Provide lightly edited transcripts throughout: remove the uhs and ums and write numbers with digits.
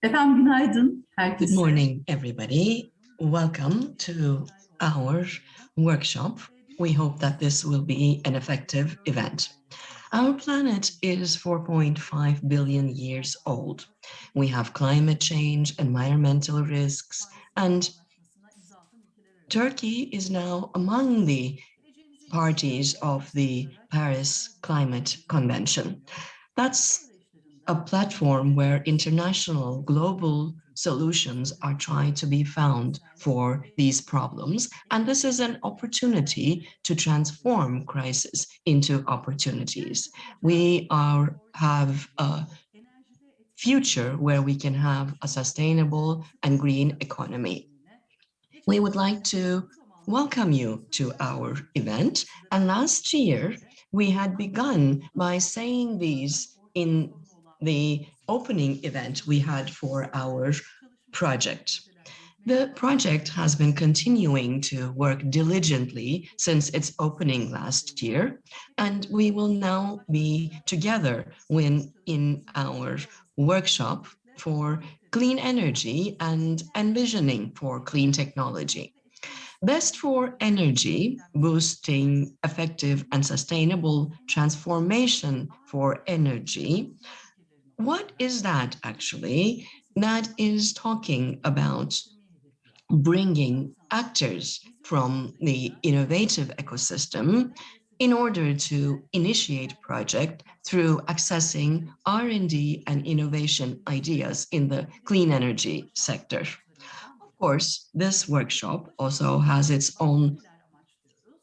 Efendim günaydın Good herkese. morning, everybody. Welcome to our workshop. We hope that this will be an effective event. Our planet is 4.5 billion years old. We have climate change, environmental risks, and Turkey is now among the parties of the Paris Climate Convention. That's a platform where international global solutions are trying to be found for these problems. And this is an opportunity to transform crisis into opportunities. We have a future where we can have a sustainable and green economy. We would like to welcome you to our event. And last year, we had begun by saying these in the opening event we had for our project. The project has been continuing to work diligently since its opening last year, and we will now be together in our workshop for clean energy and envisioning for clean technology. Best for energy, boosting effective and sustainable transformation for energy. What is that actually? That is talking about bringing actors from the innovative ecosystem in order to initiate project through accessing R&D and innovation ideas in the clean energy sector. Of course, this workshop also has its own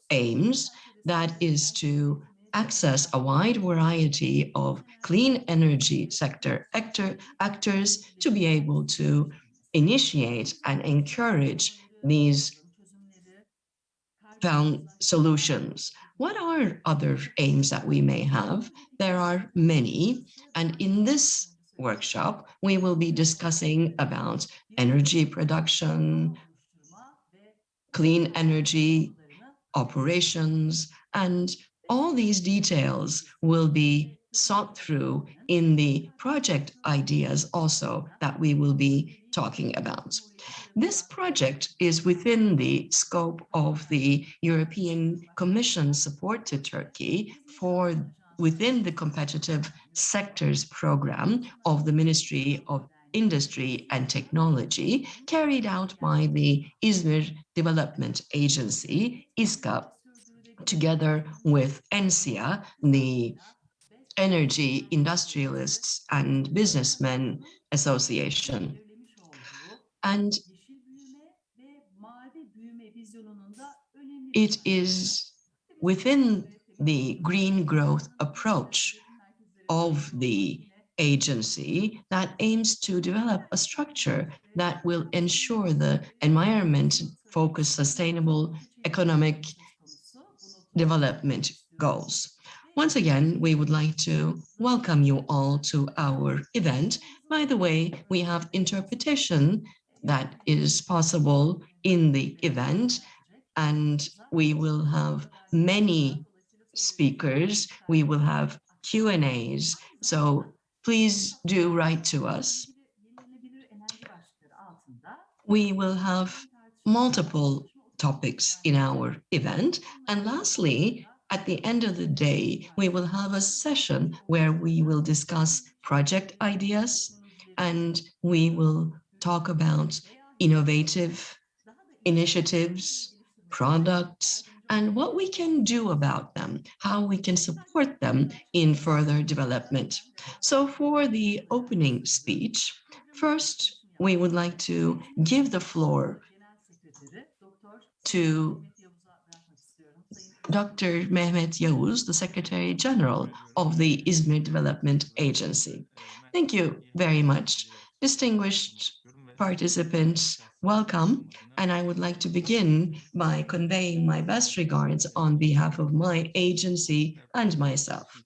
aims, that is to access a wide variety of clean energy sector actors to be able to initiate and encourage these found solutions. What are other aims that we may have? There are many, and in this workshop, we will be discussing about energy production, clean energy operations, and all these details will be sought through in the project ideas also that we will be talking about. This project is within the scope of the European Commission support to Turkey for within the competitive sectors program of the Ministry of Industry and Technology carried out by the Izmir Development Agency, İSKA, together with ENSIA, the Energy Industrialists and Businessmen Association. And it is within the green growth approach of the agency that aims to develop a structure that will ensure the environment-focused sustainable economic development goals. Once again, we would like to welcome you all to our event. By the way, we have interpretation that is possible in the event, and we will have many speakers. We will have Q&As, so please do write to us. We will have multiple topics in our event. And lastly, at the end of the day, we will have a session where we will discuss project ideas and we will talk about innovative initiatives, products, and what we can do about them, how we can support them in further development. So for the opening speech, first, we would like to give the floor to Dr. Mehmet Yavuz, the Secretary General of the Izmir Development Agency. Thank you very much. Distinguished participants, welcome. And I would like to begin by conveying my best regards on behalf of my agency and myself.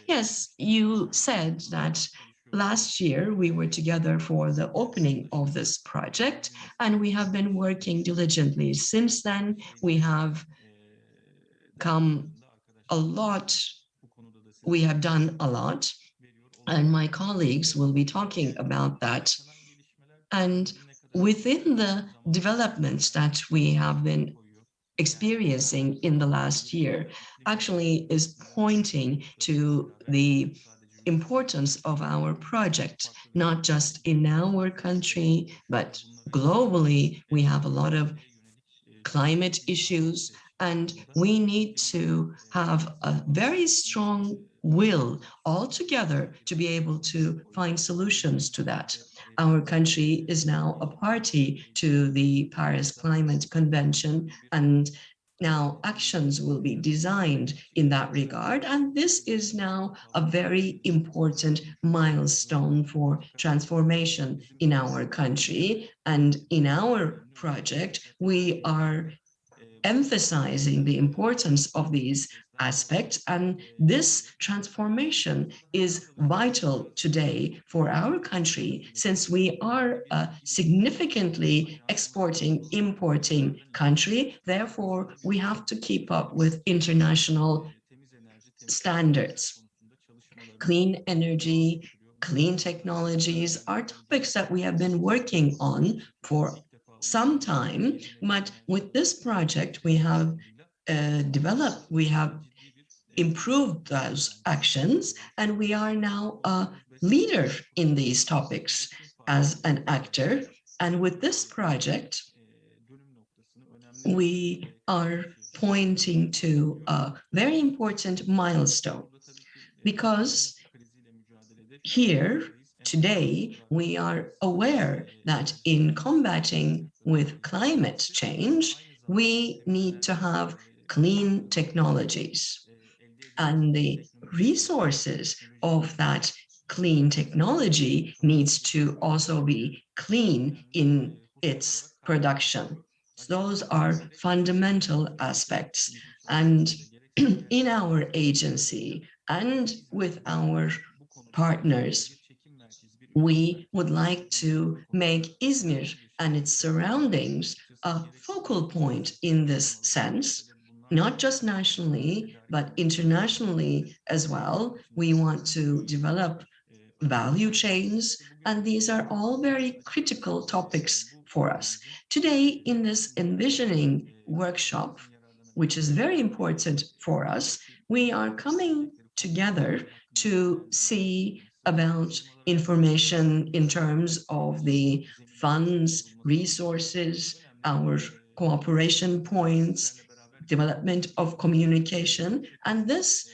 Yes, you said that last year we were together for the opening of this project, and we have been working diligently since then. We have come a lot, we have done a lot, and my colleagues will be talking about that And within the developments that we have been experiencing in the last year actually is pointing to the importance of our project, not just in our country, but globally. We have a lot of climate issues, and we need to have a very strong will all together to be able to find solutions to that. Our country is now a party to the Paris Climate Convention, and now actions will be designed in that regard. And this is now a very important milestone for transformation in our country. And in our project, we are emphasizing the importance of these aspects. And this transformation is vital today for our country, since we are a significantly exporting, importing country. Therefore, we have to keep up with international standards. Clean energy, clean technologies are topics that we have been working on for some time, but with this project, we have we have improved those actions, and we are now a leader in these topics as an actor. And with this project, we are pointing to a very important milestone, because here today we are aware that in combating with climate change, we need to have clean technologies, and the resources of that clean technology needs to also be clean in its production. So those are fundamental aspects. And in our agency and with our partners, we would like to make Izmir and its surroundings a focal point in this sense, not just nationally, but internationally as well. We want to develop value chains, and these are all very critical topics for us. Today, in this envisioning workshop, which is very important for us, we are coming together to see about information in terms of the funds, resources, our cooperation points, development of communication. And this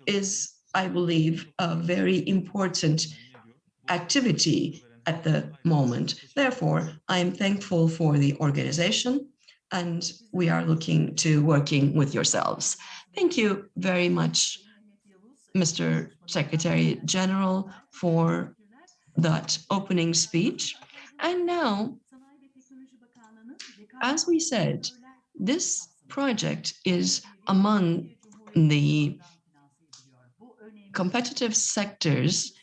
is, I believe, a very important activity at the moment. Therefore, I am thankful for the organization, and we are looking to working with yourselves. Thank you very much, Mr. Secretary General, for that opening speech. And now, as we said, this project is among the competitive sectors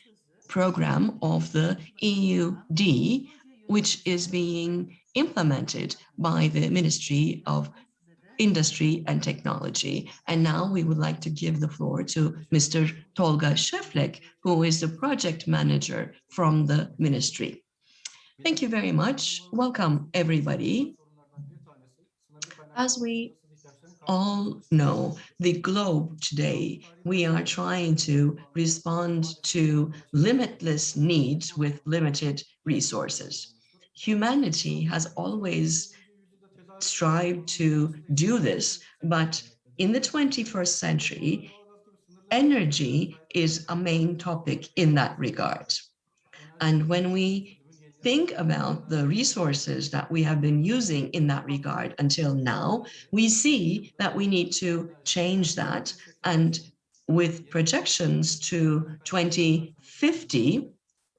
program of the EUD, which is being implemented by the Ministry of Industry and Technology. And now we would like to give the floor to Mr. Tolga Sheflek, who is the project manager from the ministry. Thank you very much. Welcome, everybody. As we all know, the globe today, we are trying to respond to limitless needs with limited resources. Humanity has always strived to do this, but in the 21st century, energy is a main topic in that regard. And when we think about the resources that we have been using in that regard until now, we see that we need to change that. And with projections to 2050,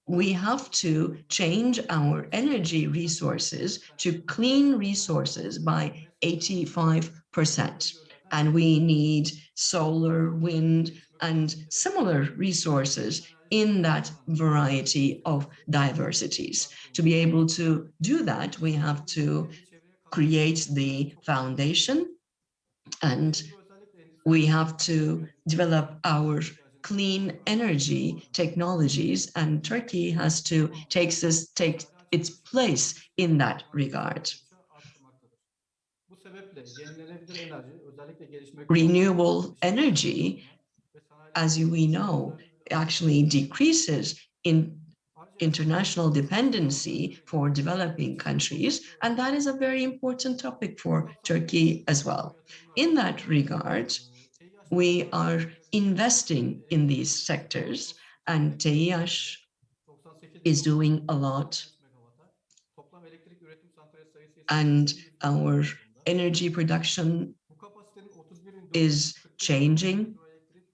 we have to change our energy resources to clean resources by 85%. And we need solar, wind, and similar resources in that variety of diversities. To be able to do that, we have to create the foundation, and we have to develop our clean energy technologies, and Turkey has to take its place in that regard. Bu sebeple yenilenebilir enerji, özellikle gelişmekte olan Renewable şehirlerde energy, kullanımı ve as we sanayileşmesinin know, sürdürülebilir actually altyapıya ihtiyaç decreases duyuyor. in Ayrıca yasal international ve teknik bağımsızlık dependency for nedeniyle developing ülkenin countries. sosyal ve And that is a ekonomik very büyüme, important topic bu for kapsamda Turkey gelişmiş as kamu well. yatırımlarla In that birlikte regard, TİH we tarafından are ülkelerin investing in these elektriğinin sectors, and %68 TİH 98,9 is doing a lot, gigawatt megawata, toplam elektrik üretim santrali sayısı ise and 21.1 our civarında. energy production Bu kapasitenin is 31.445 megawattı changing, hidroelektrik,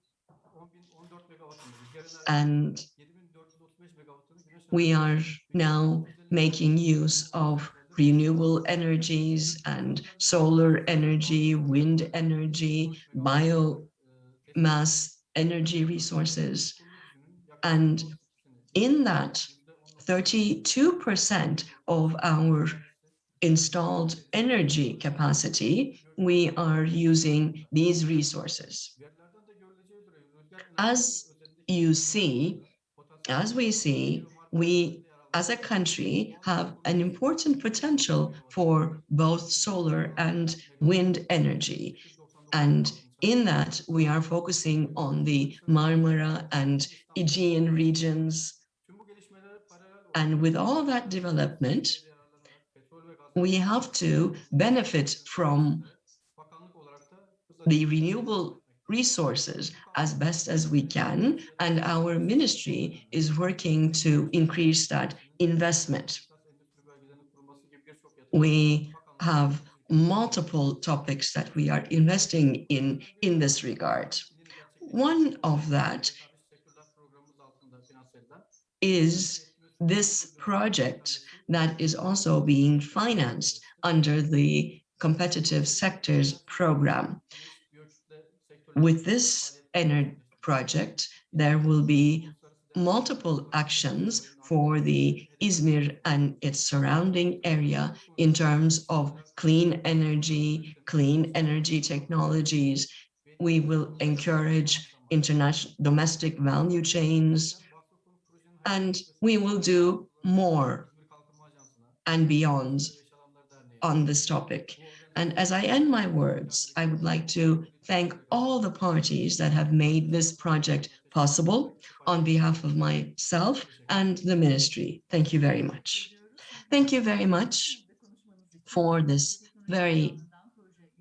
10.014 megawattını rüzgar enerjisi, and 7.435 megawattını güneş we enerjisi, are dünyanın now 650 making megawattlık use termosantral of santralde renewable bulunmaktadır. energies Türkiye and santrallerin solar %30'unu energy, bağımsız wind kaynaklardan energy, 712 megawatt olarak tespit etmek biomass ve energy bunların resources. kurulu gücünün yaklaşık And %32'sini, in that, %10.8'ini güneş, 32% of %9'unu güneş our enerjisi, installed %1'ini energy capacity, we are using these resources. Verilerden de görüleceği üzere rüzgar enerjisi As özelindeki you yatırımlarımızın see, potansiyel as we olarak Türkiye see, ve Marmara we bölgesinde yer as a almakta. country Bu anlamda have kurulu an gücümüz important 1560 potential megawatttan for both solar and 1796 wind megawatta, energy. 899 And megawattını in sağlamakta. that, we are focusing on Türkiye the kısa devre Marmara enerjisi and tam İstanbul Aegean kapasitesine sahip. regions. Tüm bu gelişmelere paralel And olarak with all Türkiye that stratejik development, mevkiinde yararlanarak petrol ve gaz we yatırımları have yapmakta to olduğu benefit enerji from sayesinde bakanlık olarak da hızla the gelişmekte devam renewable etmektedir. resources Bu as kapsamda best as we ülkemizin can, and enerji our santralleri ministry projelerine, is working to enerji santralleri increase that projesinin investment. esas endüstri bölgelerinin kurulması gibi birçok yatırıma We bakanlığımız have tüm ülkemizde multiple yapmaktadır. topics that we are investing Bu in this projelerden biri regard. de ilini One gerçekleştirecek of olduğumuz that rekabetçi sektörler programımız altında finanse edilen Enerji is Üretimi ve Sürdürülebilir this Dönüşüm project Beslenmesi that is Sürdürülebilir also Enerji being Projesi financed projesidir. under the competitive Proje ile rüzgar sectors santralleri, program. güneş, biyokütle With sektörlerinde this faaliyetler gerçekleştirecek. project, there İzmir ve will İzmir'in be uluslararası denetçi multiple organizasyonu actions sertifikalarının for alınması, the erişilmesi Izmir and its surrounding ve area bu in konuda terms of işletmeler clean tarafından energy, clean energy technologies. We will encourage international domestic value chains, and we will do more and beyond on this topic. And as I end my words, I would like to thank all the parties that have made this project possible on behalf of myself and the ministry. Thank you very much. Thank you very much for this very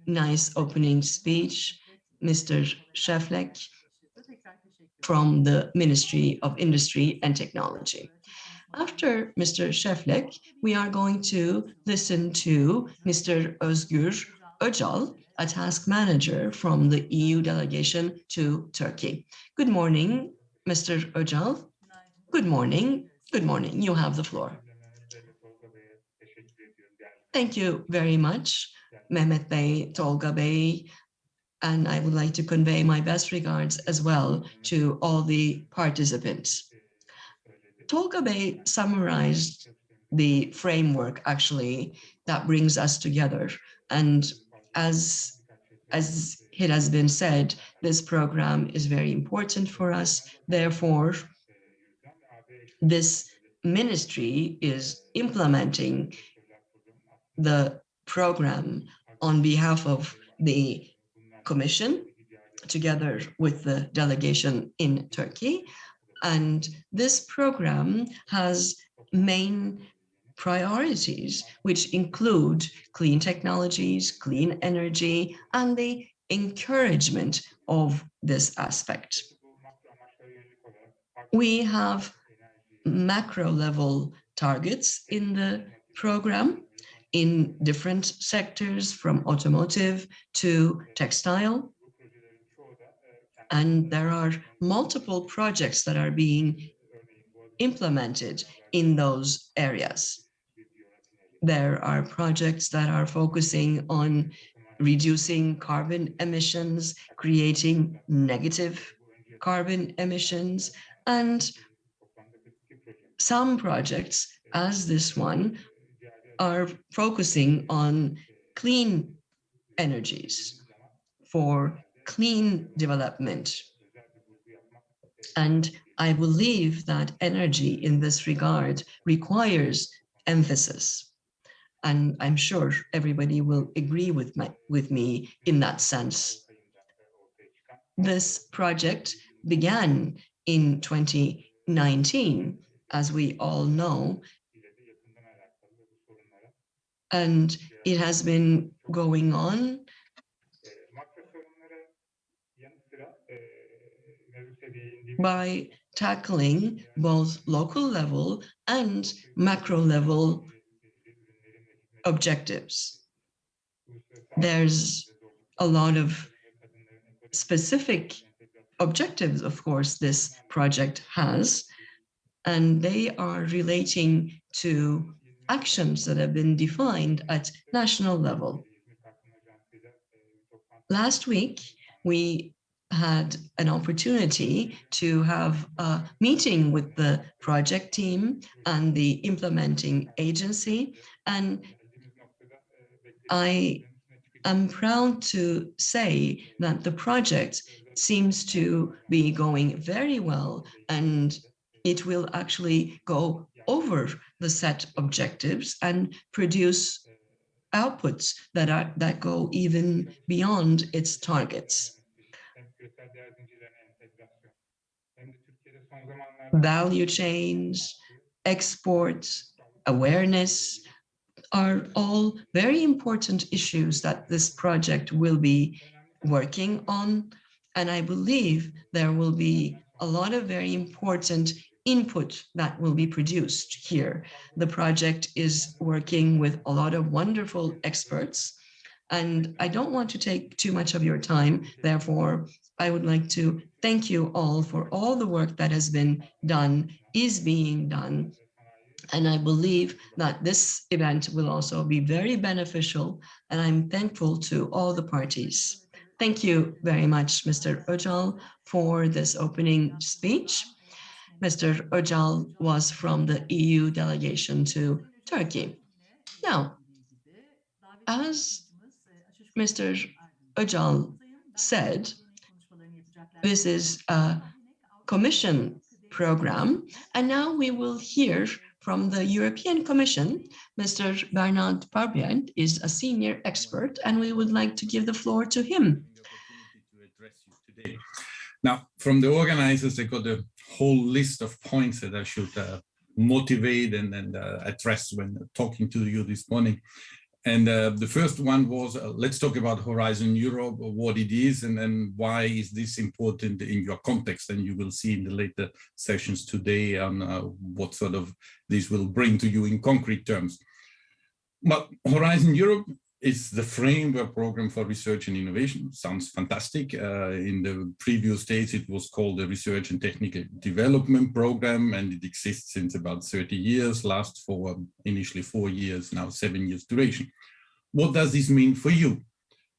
nice opening speech, Mr. Sheflek from the Ministry of Industry and Technology. After Mr. Sheflek, we are going to listen to Mr. Özgür Öcal, a task manager from the EU delegation to Turkey. Good morning, Mr. Öcal. Good morning. Good morning. You have the floor. Thank you very much, Mehmet Bey, Tolga Bey, and I would like to convey my best regards as well to all the participants. Tolga Bey summarized the framework actually that brings us together. And as it has been said, this program is very important for us. Therefore, this ministry is implementing the program on behalf of the Commission together with the delegation in Turkey. And this program has main priorities, which include clean technologies, clean energy, and the encouragement of this aspect. We have macro level targets in the program in different sectors from automotive to textile. And there are multiple projects that are being implemented in those areas. There are projects that are focusing on reducing carbon emissions, creating negative carbon emissions, and some projects, as this one, are focusing on clean energies for clean development. And I believe that energy in this regard requires emphasis. And I'm sure everybody will agree with me in that sense. This project began in 2019, as we all know, and it has been going on by tackling both local level and macro level objectives. There's a lot of specific objectives, of course, this project has, and they are relating to actions that have been defined at national level. Last week, we had an opportunity to have a meeting with the project team and the implementing agency, and I am proud to say that the project seems to be going very well, and it will actually go over the set objectives and produce outputs that go even beyond its targets. Value chains, exports, awareness are all very important issues that this project will be working on. And I believe there will be a lot of very important input that will be produced here. The project is working with a lot of wonderful experts, and I don't want to take too much of your time. Therefore, I would like to thank you all for all the work that has been done, is being done. And I believe that this event will also be very beneficial, and I'm thankful to all the parties. Thank you very much, Mr. Öcal, for this opening speech. Mr. Öcal was from the EU delegation to Turkey. Now, as Mr. Öcal said, this is a commission program, and now we will hear from the European Commission. Mr. Bernard Parbian is a senior expert, and we would like to give the floor to him. Now, from the organizers, they got a whole list of points that I should motivate and address when talking to you this morning. And the first one was, let's talk about Horizon Europe, what it is, and then why is this important in your context. And you will see in the later sessions today on what sort of this will bring to you in concrete terms. But Horizon Europe is the framework program for research and innovation. Sounds fantastic. In the previous days, it was called the Research and Technical Development Program, and it exists since about 30 years, lasts for initially 4 years, now 7 years duration. What does this mean for you?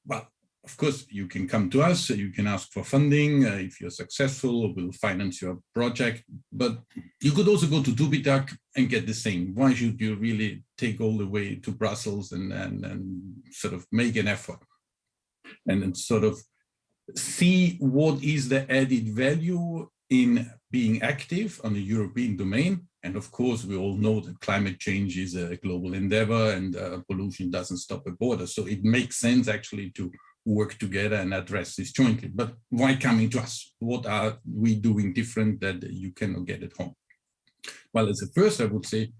Well, of course, you can come to us, you can ask for funding. If you're successful, we'll finance your project. But you could also go to TÜBİTAK and get the same. Why should you really take all the way to Brussels and sort of make an effort and then sort of see what is the added value in being active on the European domain? And of course, we all know that climate change is a global endeavor, and pollution doesn't stop at borders. So it makes sense actually to work together and address this jointly. But why coming to us? What are we doing different that you cannot get at home? Well, as a first, I would say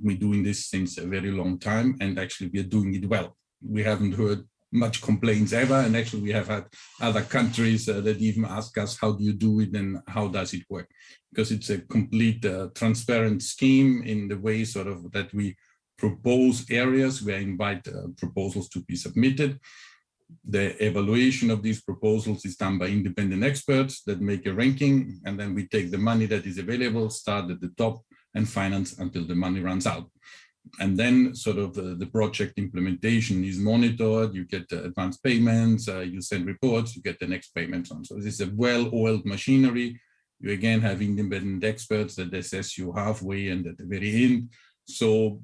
we're doing this since a very long time, and actually we're doing it well. We haven't heard much complaints ever, and actually we have had other countries that even ask us, how do you do it and how does it work? Because it's a complete transparent scheme in the way sort of that we propose areas, we invite proposals to be submitted. The evaluation of these proposals is done by independent experts that make a ranking, and then we take the money that is available, start at the top and finance until the money runs out. And then sort of the project implementation is monitored, you get advance payments, you send reports, you get the next payments on. So this is a well-oiled machinery. You again have independent experts that assess you halfway and at the very end. So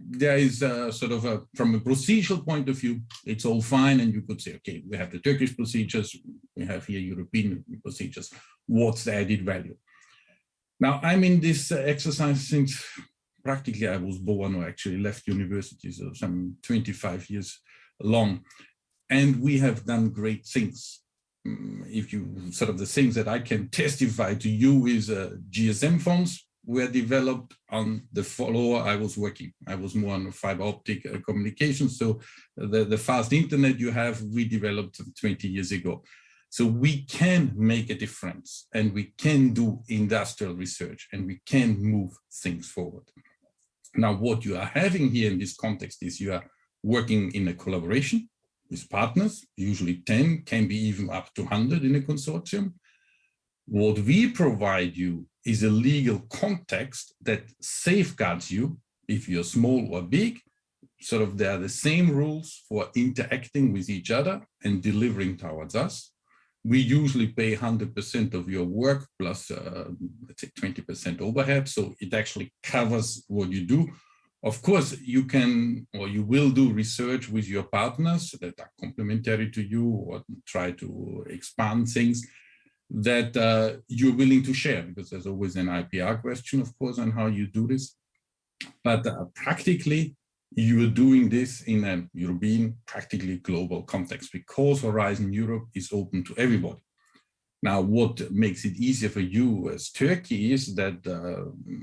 there is sort of from a procedural point of view, it's all fine. And you could say, okay, we have the Turkish procedures, we have here European procedures. what's the added value. Now, I'm in this exercise since practically I was born, or actually left university, so some 25 years long. And we have done great things. If you sort of the things that I can testify to you is GSM phones were developed on the floor I was working. I was more on fiber optic communication. So the fast internet you have, we developed 20 years ago. So we can make a difference, and we can do industrial research, and we can move things forward. Now, what you are having here in this context is you are working in a collaboration with partners, usually 10, can be even up to 100 in a consortium. What we provide you is a legal context that safeguards you if you're small or big. Sort of there are the same rules for interacting with each other and delivering towards us. We usually pay 100% of your work plus, let's say, 20% overhead. So it actually covers what you do. Of course, you can, or you will do research with your partners that are complementary to you, or try to expand things that you're willing to share, because there's always an IPR question, of course, on how you do this. But practically, you are doing this in a European, practically global context, because Horizon Europe is open to everybody. Now, what makes it easier for you as Turkey is that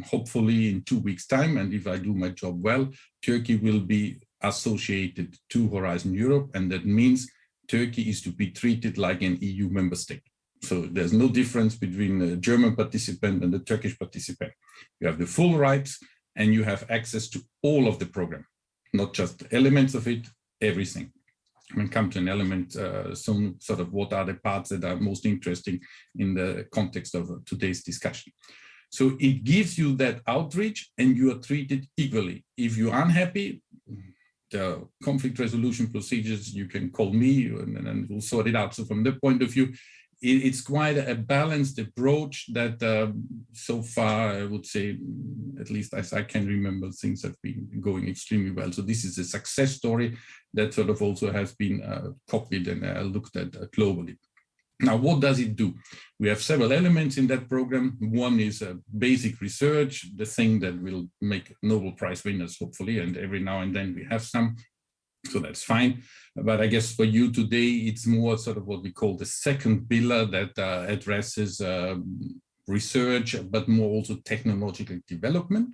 hopefully in 2 weeks' time, and if I do my job well, Turkey will be associated to Horizon Europe, and that means Turkey is to be treated like an EU member state. So there's no difference between the German participant and the Turkish participant. You have the full rights, and you have access to all of the program, not just elements of it, everything. When come to an element, some sort of what are the parts that are most interesting in the context of today's discussion. So it gives you that outreach, and you are treated equally. If you're unhappy, the conflict resolution procedures, you can call me and we'll sort it out. So from that point of view, it's quite a balanced approach that so far, I would say, at least as I can remember, things have been going extremely well. So this is a success story that sort of also has been copied and looked at globally. Now, what does it do? We have several elements in that program. One is basic research, the thing that will make Nobel Prize winners, hopefully, and every now and then we have some. So that's fine. But I guess for you today, it's more sort of what we call the second pillar that addresses research, but more also technological development.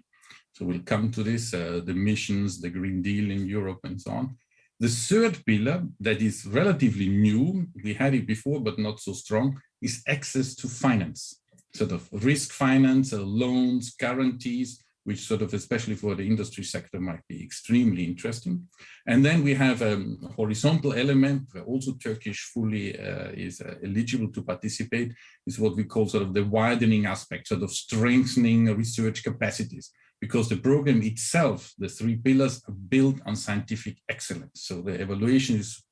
So we'll come to this, the missions, the Green Deal in Europe and so on. The third pillar that is relatively new, we had it before, but not so strong, is access to finance, sort of risk finance, loans, guarantees, which sort of, especially for the industry sector, might be extremely interesting. And then we have a horizontal element, where also Turkish fully is eligible to participate, is what we call sort of the widening aspect, sort of strengthening research capacities, because the program itself, the three pillars, are built on scientific excellence. So the evaluation is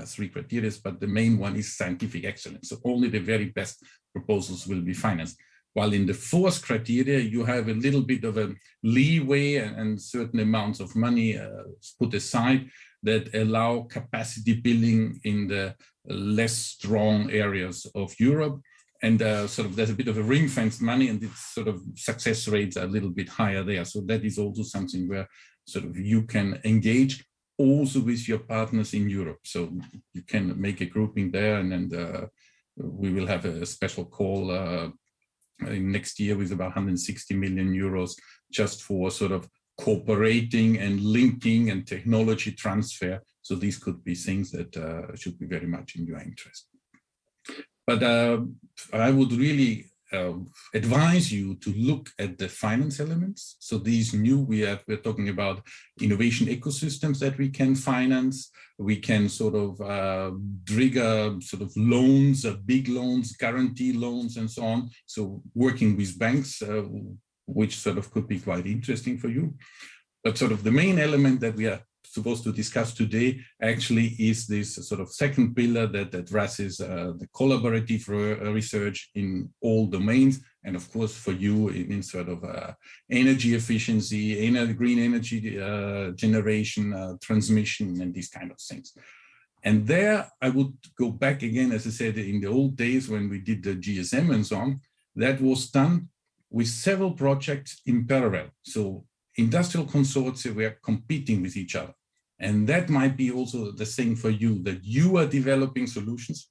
three criteria, but the main one is scientific excellence. So only the very best proposals will be financed. While in the fourth criteria, you have a little bit of a leeway and certain amounts of money put aside that allow capacity building in the less strong areas of Europe. And sort of there's a bit of a ring-fenced money, and its sort of success rates are a little bit higher there. So that is also something where sort of you can engage also with your partners in Europe. So you can make a grouping there, and we will have a special call next year with about 160 million euros just for sort of cooperating and linking and technology transfer. So these could be things that should be very much in your interest. But I would really advise you to look at the finance elements. So these new, we're talking about innovation ecosystems that we can finance. We can sort of trigger sort of loans, big loans, guarantee loans, and so on. So working with banks, which sort of could be quite interesting for you. But sort of the main element that we are supposed to discuss today actually is this sort of second pillar that addresses the collaborative research in all domains, and of course for you in sort of energy efficiency, green energy generation, transmission, and these kind of things. And there I would go back again, as I said, in the old days when we did the GSM and so on, that was done with several projects in parallel. So industrial consortia were competing with each other. And that might be also the thing for you, that you are developing solutions,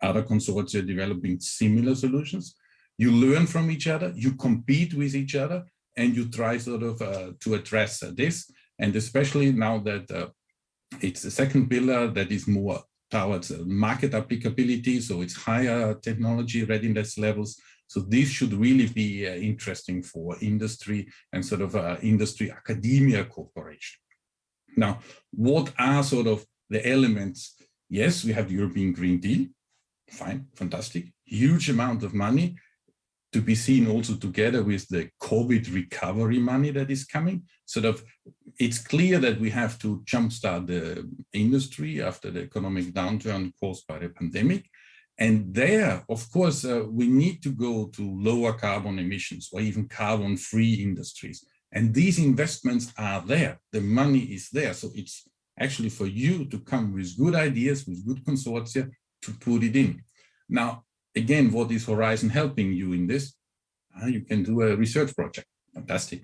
other consortia are developing similar solutions. You learn from each other, you compete with each other, and you try sort of to address this. And especially now that it's the second pillar that is more towards market applicability, so it's higher technology readiness levels. So this should really be interesting for industry and sort of industry academia cooperation. Now, what are sort of the elements? Yes, we have the European Green Deal. Fine, fantastic, huge amount of money to be seen also together with the COVID recovery money that is coming. Sort of, it's clear that we have to jumpstart the industry after the economic downturn caused by the pandemic. And there, of course, we need to go to lower carbon emissions or even carbon-free industries. And these investments are there, the money is there. So it's actually for you to come with good ideas, with good consortia to put it in. Now, again, what is Horizon helping you in this? You can do a research project, fantastic.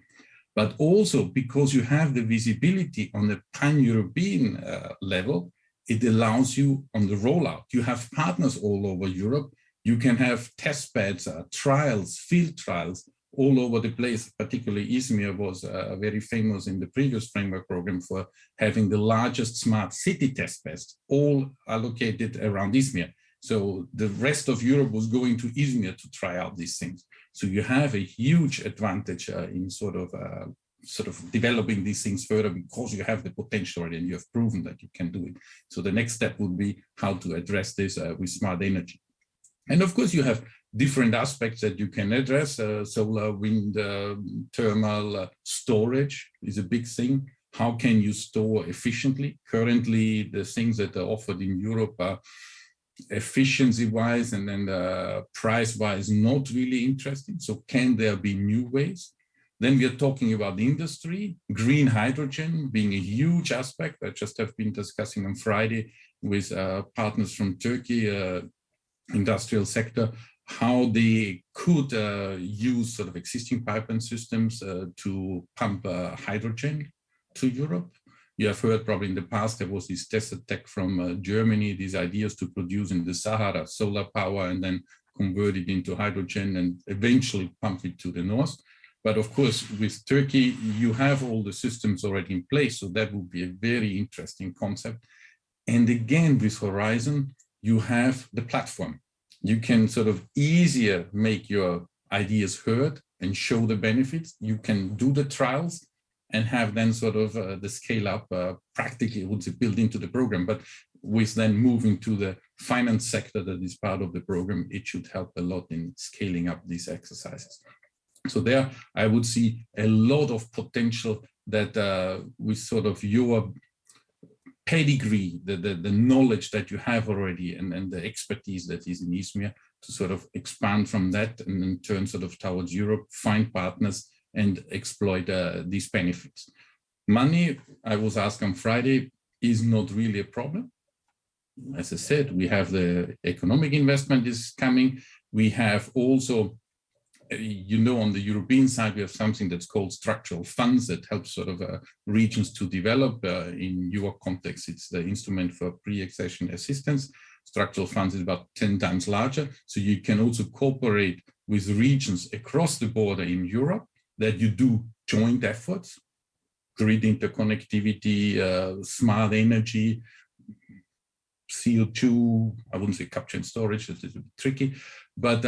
But also because you have the visibility on the pan-European level, it allows you on the rollout. You have partners all over Europe. You can have test beds, trials, field trials all over the place. Particularly Izmir was very famous in the previous framework program for having the largest smart city test beds, all allocated around Izmir. So the rest of Europe was going to Izmir to try out these things. So you have a huge advantage in sort of developing these things further because you have the potential already and you have proven that you can do it. So the next step would be how to address this with smart energy. And of course, you have different aspects that you can address. Solar, wind, thermal, storage is a big thing. How can you store efficiently? Currently, the things that are offered in Europe are efficiency-wise and then price-wise not really interesting. So can there be new ways? Then we are talking about industry, green hydrogen being a huge aspect. I just have been discussing on Friday with partners from Turkey, industrial sector, how they could use sort of existing pipeline systems to pump hydrogen to Europe. You have heard probably in the past there was this desert tech from Germany, these ideas to produce in the Sahara solar power and then convert it into hydrogen and eventually pump it to the north. But of course, with Turkey, you have all the systems already in place. So that would be a very interesting concept. And again, with Horizon, you have the platform. You can sort of easier make your ideas heard and show the benefits. You can do the trials and have then sort of the scale up practically would be built into the program. But with then moving to the finance sector that is part of the program, it should help a lot in scaling up these exercises. So there, I would see a lot of potential that with sort of your pedigree, the knowledge that you have already and the expertise that is in Izmir to sort of expand from that and then turn sort of towards Europe, find partners and exploit these benefits. Money, I was asked on Friday, is not really a problem. As I said, we have the economic investment is coming. We have also, you know, on the European side, we have something that's called structural funds that help sort of regions to develop. In your context, it's the instrument for pre-accession assistance. Structural funds is about 10 times larger. So you can also cooperate with regions across the border in Europe that you do joint efforts, grid interconnectivity, smart energy, CO2, I wouldn't say capture and storage, that is a bit tricky, but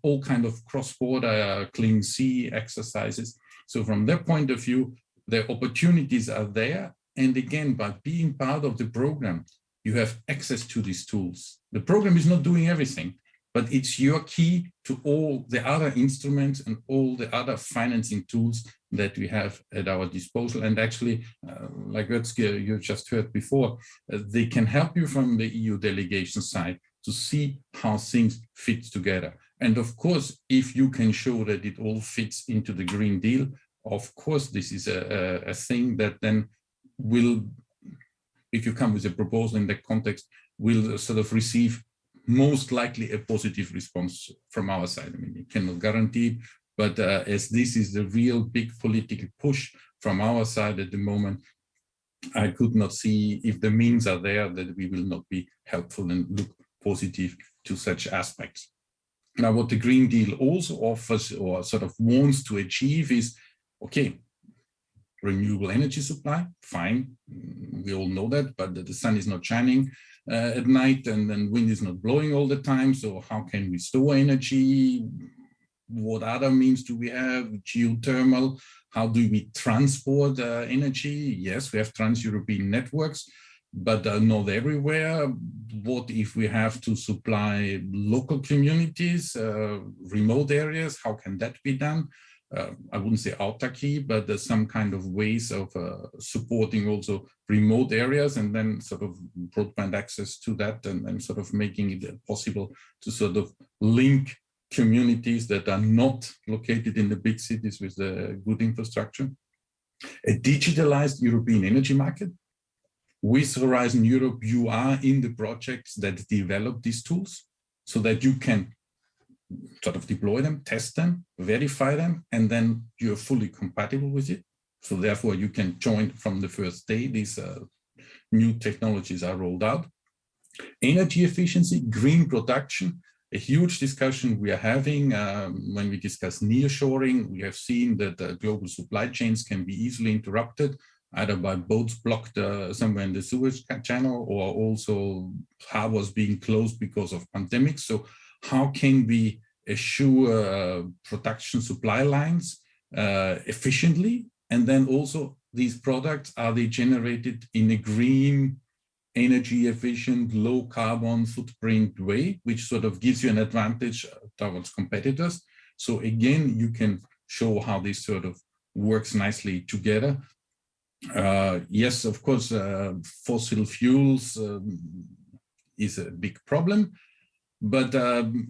all kind of cross-border clean sea exercises. So from that point of view, the opportunities are there. And again, by being part of the program, you have access to these tools. The program is not doing everything, but it's your key to all the other instruments and all the other financing tools that we have at our disposal. And actually, like Özge, you just heard before, they can help you from the EU delegation side to see how things fit together. And of course, if you can show that it all fits into the Green Deal, of course, this is a thing that then will if you come with a proposal in that context, will sort of receive most likely a positive response from our side. I mean, we cannot guarantee it, but as this is the real big political push from our side at the moment, I could not see if the means are there that we will not be helpful and look positive to such aspects. Now, what the Green Deal also offers or sort of wants to achieve is, okay, renewable energy supply, fine, we all know that, but the sun is not shining at night and then wind is not blowing all the time. So how can we store energy? What other means do we have? Geothermal, how do we transport energy? Yes, we have trans-European networks, but not everywhere. What if we have to supply local communities, remote areas? How can that be done? I wouldn't say autarky, but there's some kind of ways of supporting also remote areas and then sort of broadband access to that and sort of making it possible to sort of link communities that are not located in the big cities with the good infrastructure. A digitalized European energy market. With Horizon Europe, you are in the projects that develop these tools so that you can sort of deploy them, test them, verify them, and then you're fully compatible with it. So therefore you can join from the first day these new technologies are rolled out. Energy efficiency, green production, a huge discussion we are having when we discuss nearshoring. We have seen that global supply chains can be easily interrupted, either by boats blocked somewhere in the Suez Channel or also harbors being closed because of pandemics. So how can we assure production supply lines efficiently? And then also these products, are they generated in a green, energy efficient, low carbon footprint way, which sort of gives you an advantage towards competitors. So again, you can show how this sort of works nicely together. Yes, of course, fossil fuels is a big problem. But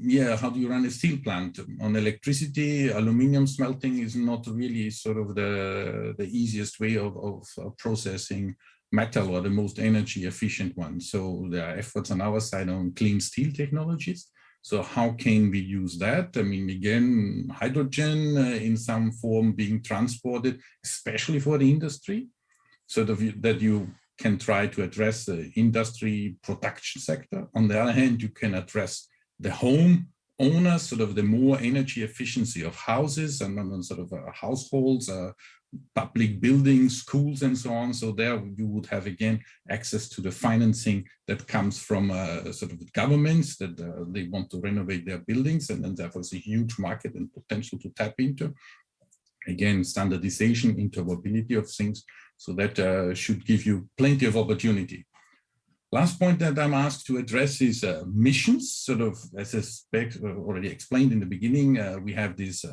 yeah, how do you run a steel plant? On electricity, aluminum smelting is not really sort of the easiest way of processing metal or the most energy efficient one. So there are efforts on our side on clean steel technologies. So how can we use that? I mean, again, hydrogen in some form being transported, especially for the industry, so that you can try to address the industry production sector. On the other hand, you can address the home owners, sort of the more energy efficiency of houses and then sort of households, public buildings, schools, and so on. So there you would have, again, access to the financing that comes from sort of the governments that they want to renovate their buildings. And then therefore it's a huge market and potential to tap into. Again, standardization, interoperability of things. So that should give you plenty of opportunity. Last point that I'm asked to address is missions. Sort of, as I already explained in the beginning, we have this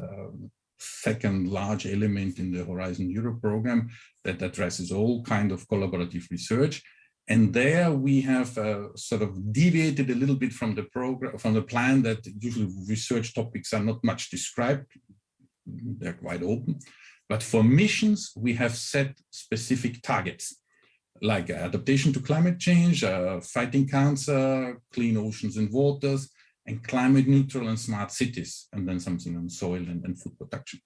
second large element in the Horizon Europe program that addresses all kind of collaborative research. And there we have sort of deviated a little bit from the program, from the plan, that usually research topics are not much described. They're quite open. But for missions, we have set specific targets, like adaptation to climate change, fighting cancer, clean oceans and waters, and climate neutral and smart cities, and then something on soil and food production.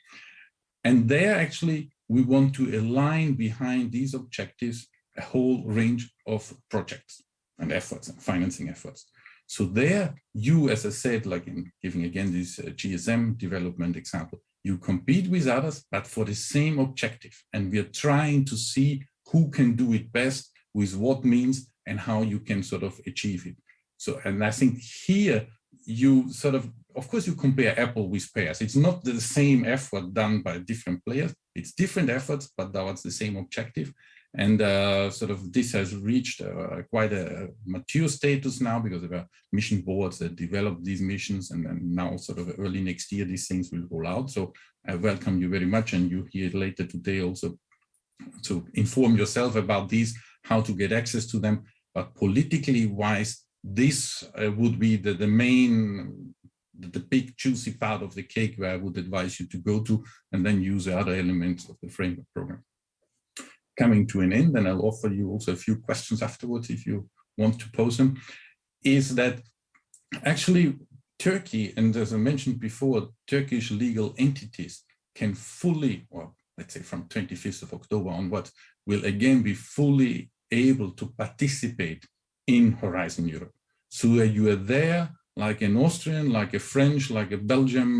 And there actually, we want to align behind these objectives a whole range of projects and efforts and financing efforts. So there, you, as I said, like in giving again this GSM development example, you compete with others, but for the same objective. And we are trying to see who can do it best, with what means, and how you can sort of achieve it. So, and I think here you sort of course, you compare apple with pears. It's not the same effort done by different players. It's different efforts, but towards the same objective. And sort of this has reached quite a mature status now, because there are mission boards that develop these missions, and then now sort of early next year, these things will roll out. So I welcome you very much, and you hear later today also to inform yourself about these, how to get access to them. But politically wise, this would be the main, the big juicy part of the cake where I would advise you to go to, and then use the other elements of the framework program. coming to an end, and I'll offer you also a few questions afterwards if you want to pose them, is that actually Turkey, and as I mentioned before, Turkish legal entities can fully, or let's say from 25th of October onwards, will again be fully able to participate in Horizon Europe. So you are there like an Austrian, like a French, like a Belgian,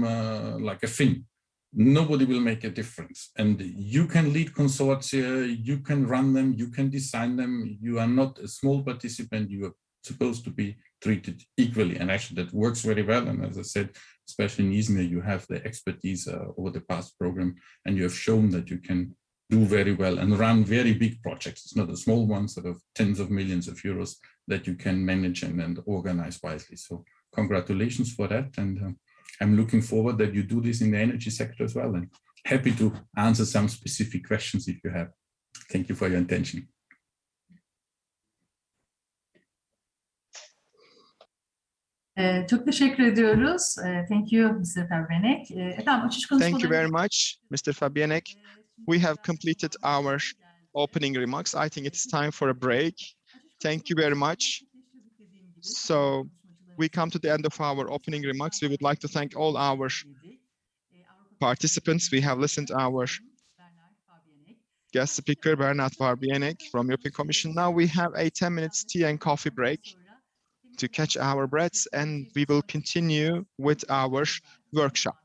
like a Finn. Nobody will make a difference. And you can lead consortia, you can run them, you can design them. You are not a small participant, you are supposed to be treated equally. And actually that works very well. And as I said, especially in Izmir, you have the expertise over the past program, and you have shown that you can do very well and run very big projects. It's not a small one, sort of tens of millions of euros that you can manage and organize wisely. So congratulations for that. And I'm looking forward that you do this in the energy sector as well, and happy to answer some specific questions if you have. Thank you for your attention. Çok teşekkür ediyoruz. Thank you, Mr. Fabienek. Efendim, açış konuşmaları... Thank you very much, Mr. Fabienek. We have completed our opening remarks. I think it's time for a break. Thank you very much. So we come to the end of our opening remarks. We would like to thank all our participants. We have listened to our guest speaker, Bernard Fabienek from European Commission. Now we have a 10 minutes tea and coffee break to catch our breaths, and we will continue with our workshop.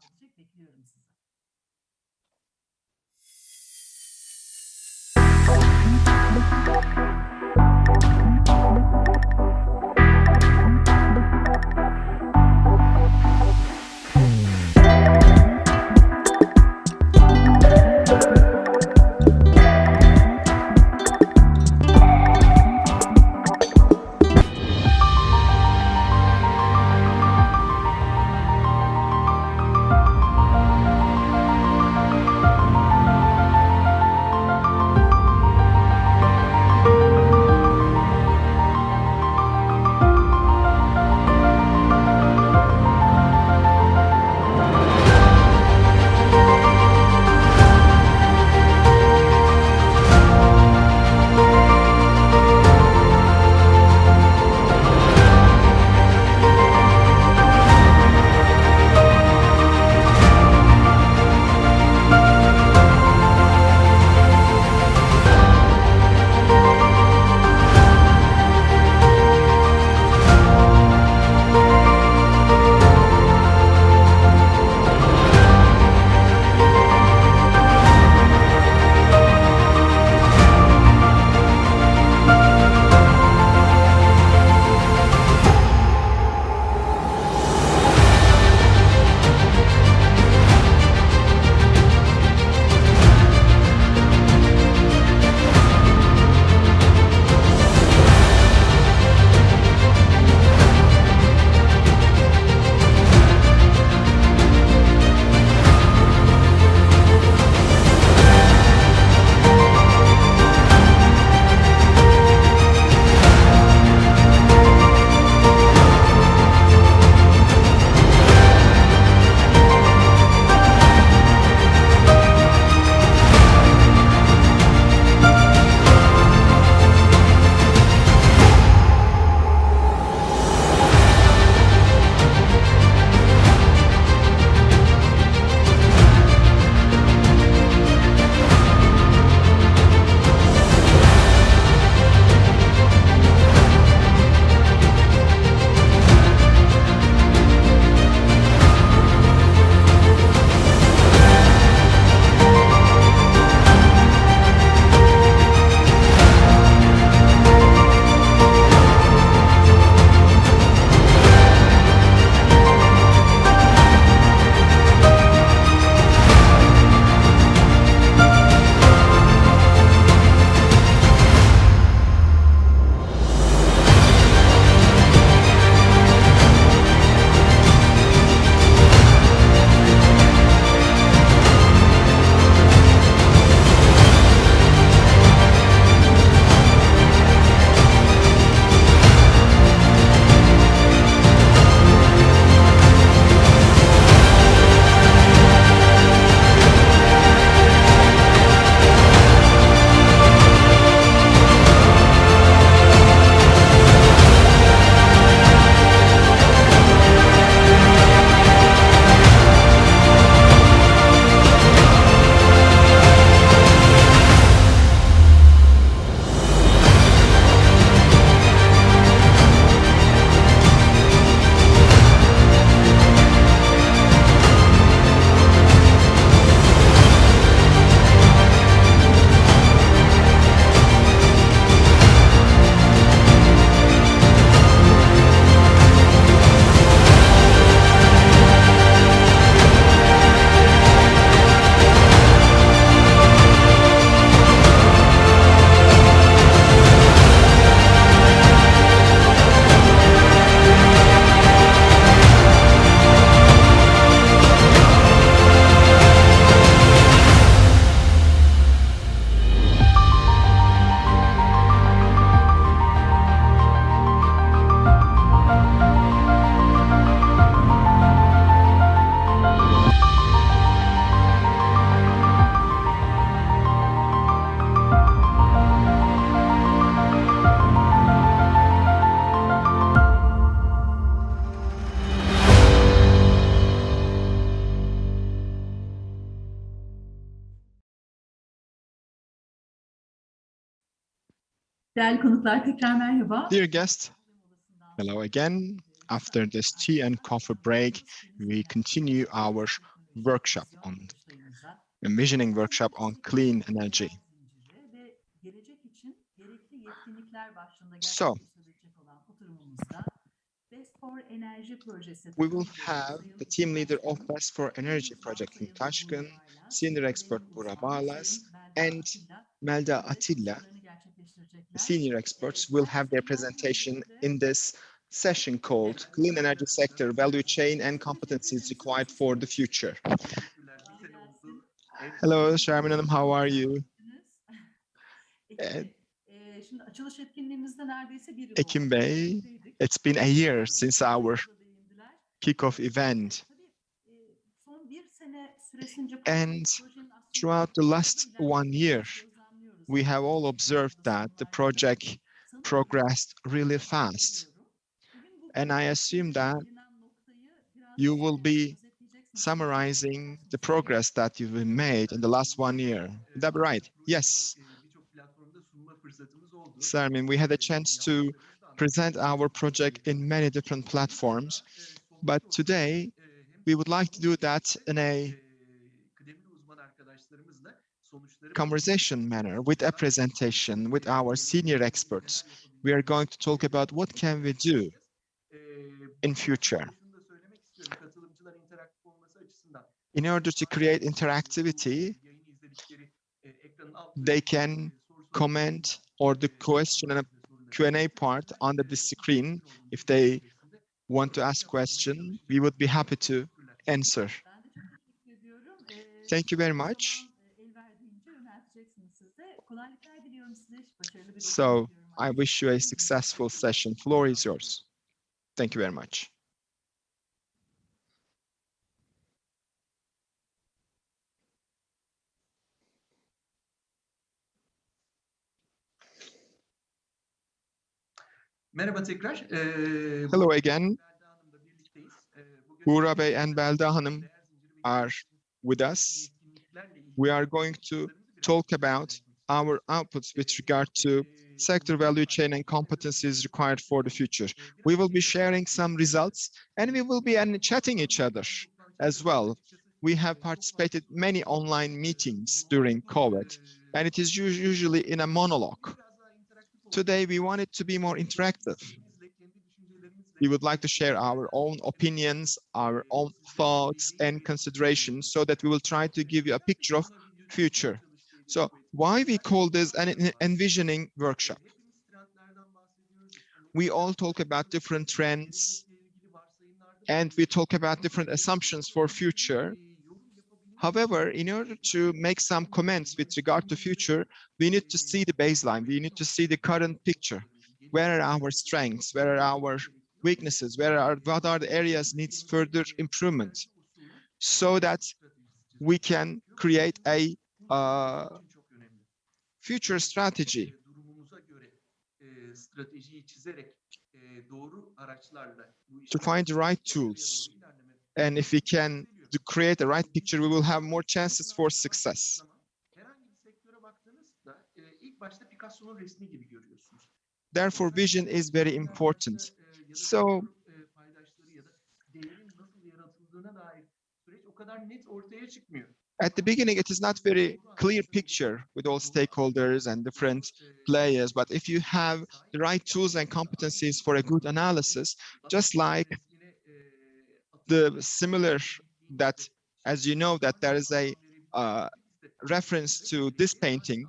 Değerli konuklar, tekrar merhaba. Dear guest, hello again. After this tea and coffee break, we continue our workshop on Envisioning Workshop on Clean Energy. So, we will have the team leader of Best for Energy project in Taşkın, senior expert Burak Bağlas, and Melda Atilla, the senior experts, will have their presentation in this session called Clean Energy Sector Value Chain and Competencies Required for the Future. Hello, Sherman Hanım, how are you? Şimdi açılış etkinliğimizde neredeyse bir yıl Ekim oldu. Bey, it's been a year since our kickoff event. And throughout the last 1 year, we have all observed that the project progressed really fast. And I assume that you will be summarizing the progress that you've made in the last 1 year. Is that right? Yes. Sermin, we had a chance to present our project in many different platforms, but today we would like to do that in a conversation manner with a presentation with our senior experts. We are going to talk about what can we do in future. In order to create interactivity, they can comment or the question and Q&A part under the screen. If they want to ask question, we would be happy to answer. Thank you very much. So I wish you a successful session. Floor is yours. Thank you very much. Merhaba tekrar. Hello again. Burak Bey and Belda Hanım are with us. We are going to talk about our outputs with regard to sector value chain and competencies required for the future. We will be sharing some results and we will be chatting each other as well. We have participated many online meetings during COVID, and it is usually in a monologue. Today, we want it to be more interactive. We would like to share our own opinions, our own thoughts and considerations so that we will try to give you a picture of future. So why we call this an envisioning workshop? We all talk about different trends and we talk about different assumptions for future. However, in order to make some comments with regard to future, we need to see the baseline. We need to see the current picture. Where are our strengths? Where are our weaknesses? What are the areas needs further improvement? So that we can create a future strategy. To find the right tools. And if we can create the right picture, we will have more chances for success. Therefore, vision is very important. So, at the beginning, it is not very clear picture with all stakeholders and different players, but if you have the right tools and competencies for a good analysis, just like the similar that, as you know, that there is a reference to this painting,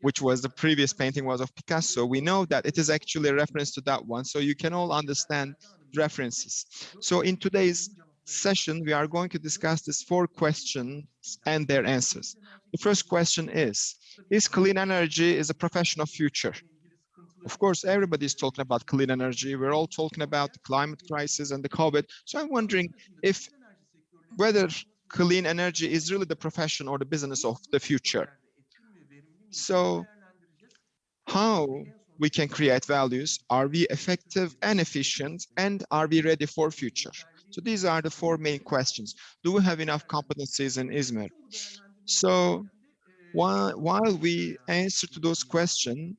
which was the previous painting was of Picasso, we know that it is actually a reference to that one. So you can all understand references. So in today's session, we are going to discuss these 4 questions and their answers. The first question is clean energy is a profession of future? Of course, everybody is talking about clean energy. We're all talking about the climate crisis and the COVID. So I'm wondering whether clean energy is really the profession or the business of the future. So how we can create values? Are we effective and efficient? And are we ready for future? So these are the 4 main questions. Do we have enough competencies in Izmir? So while we answer to those questions,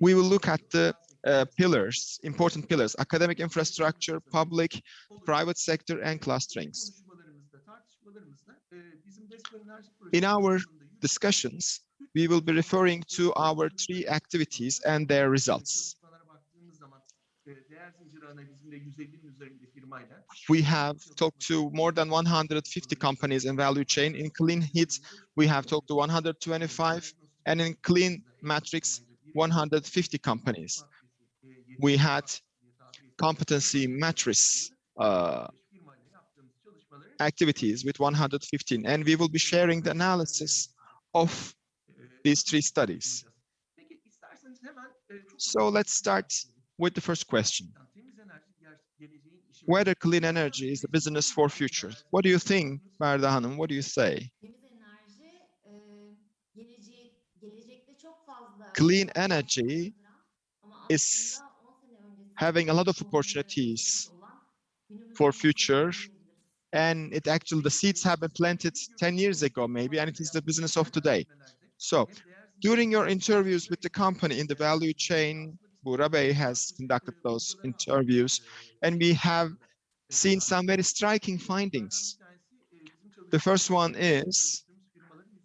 we will look at the pillars, important pillars: academic infrastructure, public, private sector, and clusterings. In our discussions, we will be referring to our 3 activities and their results. We have talked to more than 150 companies in value chain. In clean heat, we have talked to 125, and in clean matrix, 150 companies. We had competency matrix activities with 115, and we will be sharing the analysis of these 3 studies. So let's start with the first question. Whether clean energy is a business for future. What do you think, Merda Hanım? What do you say? Clean energy is having a lot of opportunities for future, and it actually, the seeds have been planted 10 years ago maybe, and it is the business of today. So during your interviews with the company in the value chain, Buğra Bey has conducted those interviews, and we have seen some very striking findings. The first one is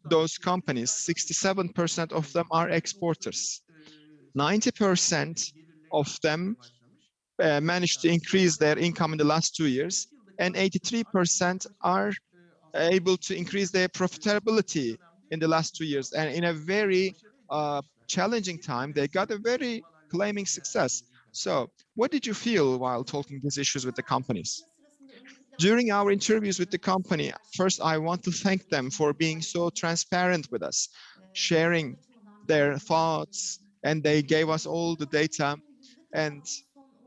those companies, 67% of them are exporters. 90% of them managed to increase their income in the last 2 years, and 83% are able to increase their profitability in the last 2 years. And in a very challenging time, they got a very claiming success. So what did you feel while talking these issues with the companies? During our interviews with the company, first, I want to thank them for being so transparent with us, sharing their thoughts, and they gave us all the data. And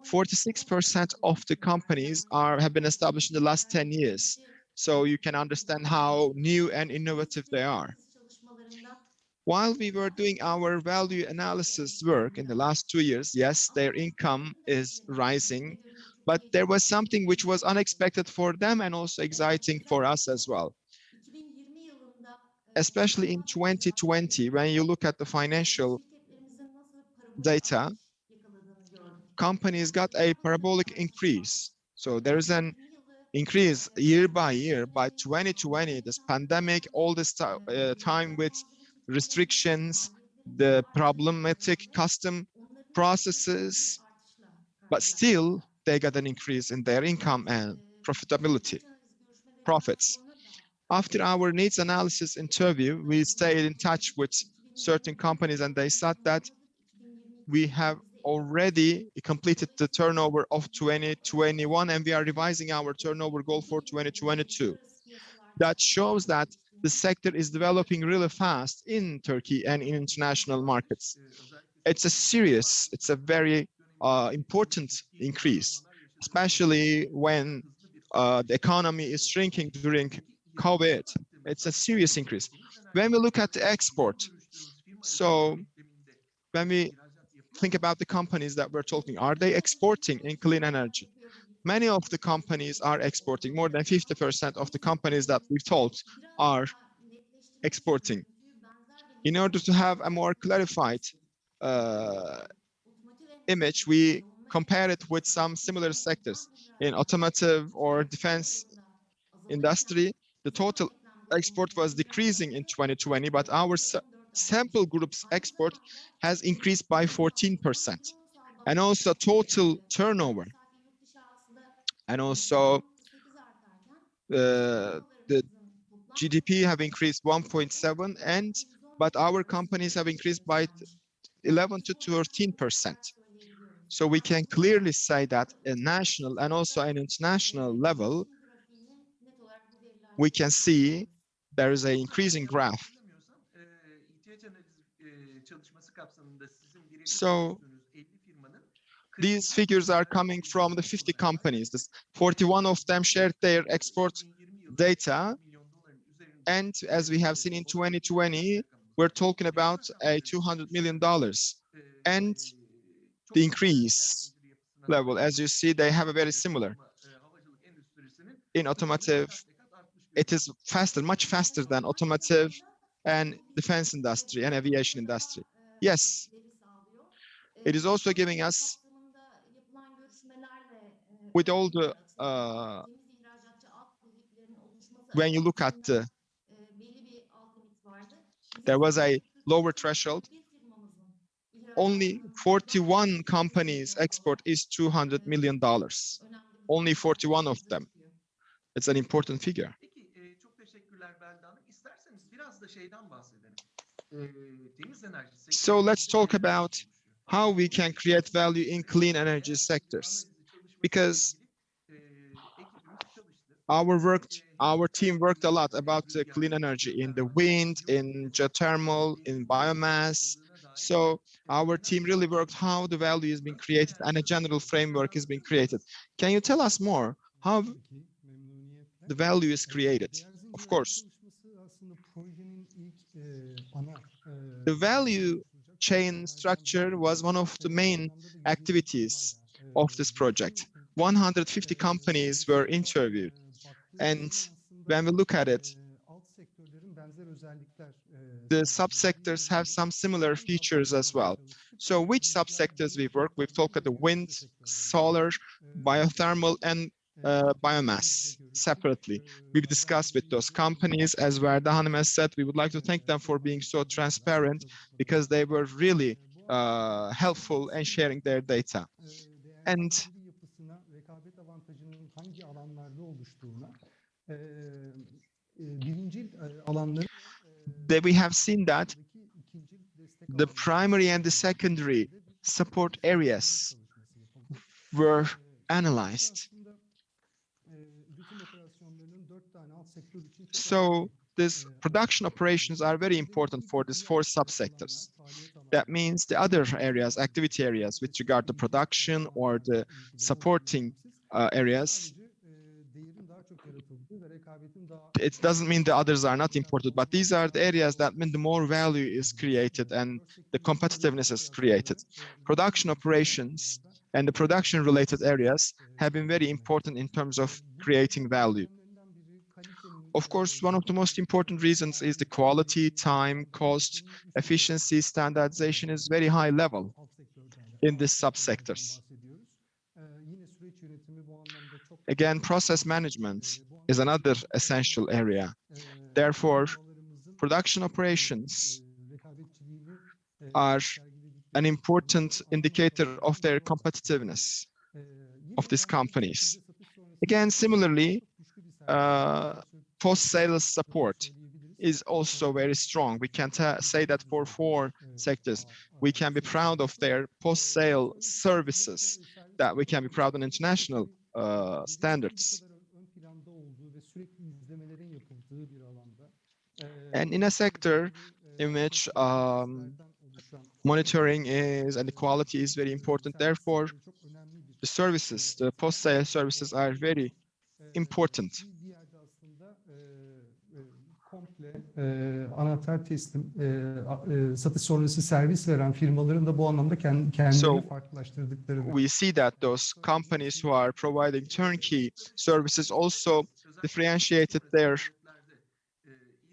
46% of the companies have been established in the last 10 years. So you can understand how new and innovative they are. While we were doing our value analysis work in the last 2 years, yes, their income is rising, but there was something which was unexpected for them and also exciting for us as well. Especially in 2020, when you look at the financial data, companies got a parabolic increase. So there is an increase year by year. By 2020, this pandemic, all this time with restrictions, the problematic custom processes, but still they got an increase in their income and profitability, profits. After our needs analysis interview, we stayed in touch with certain companies, and they said that we have already completed the turnover of 2021, and we are revising our turnover goal for 2022. That shows that the sector is developing really fast in Turkey and in international markets. It's a very important increase, especially when the economy is shrinking during COVID. It's a serious increase. When we look at the export, so when we think about the companies that we're talking, are they exporting in clean energy? Many of the companies are exporting. More than 50% of the companies that we've told are exporting. In order to have a more clarified image, we compare it with some similar sectors. In automotive or defense industry, the total export was decreasing in 2020, but our sample group's export has increased by 14%. And also total turnover. And also the GDP have increased 1.7, but our companies have increased by 11 to 13%. So we can clearly say that a national and also an international level, we can see there is an increasing graph. So these figures are coming from the 50 companies. 41 of them shared their export data. And as we have seen in 2020, we're talking about a $200 million. And the increase level, as you see, they have a very similar. In automotive, it is faster, much faster than automotive and defense industry and aviation industry. Yes. It is also giving us, with all the, when you look at the, there was a lower threshold. Only 41 companies export is $200 million. Only 41 of them. It's an important figure. Peki, çok teşekkürler Belda Hanım. İsterseniz biraz da şeyden bahsedelim. Temiz enerji sektörü So let's talk neler about oluşuyor? how we can create value in clean energy sectors. Because our team worked a lot about the clean energy in the wind, in geothermal, in biomass. So our team really worked how the value is being created and a general framework is being created. Can you tell us more how the value is created? Of course. The value chain structure was one of the main activities of this project. 150 companies were interviewed. And when we look at it, the subsectors have some similar features as well. So which subsectors we work with? Talk at the wind, solar, biothermal, and biomass separately. We've discussed with those companies. As Verda Hanım has said, we would like to thank them for being so transparent because they were really helpful in sharing their data. And we have seen that the primary and the secondary support areas were analyzed. So these production operations are very important for these 4 subsectors. That means the other areas, activity areas with regard to production or the supporting areas, it doesn't mean the others are not important, but these are the areas that mean the more value is created and the competitiveness is created. Production operations and the production related areas have been very important in terms of creating value. Of course, one of the most important reasons is the quality, time, cost, efficiency, standardization is very high level in these subsectors. Again, process management is another essential area. Therefore, production operations are an important indicator of their competitiveness of these companies. Again, similarly, post-sales support is also very strong. We can say that for 4 sectors, we can be proud of their post-sale services, that we can be proud on international standards. And in a sector in which monitoring is and the quality is very important, therefore, the services, the post-sale services are very important. Anahtar teslim, satış sonrası servis veren firmaların da bu anlamda kendilerini farklılaştırdıkları. We see that those companies who are providing turnkey services also differentiated their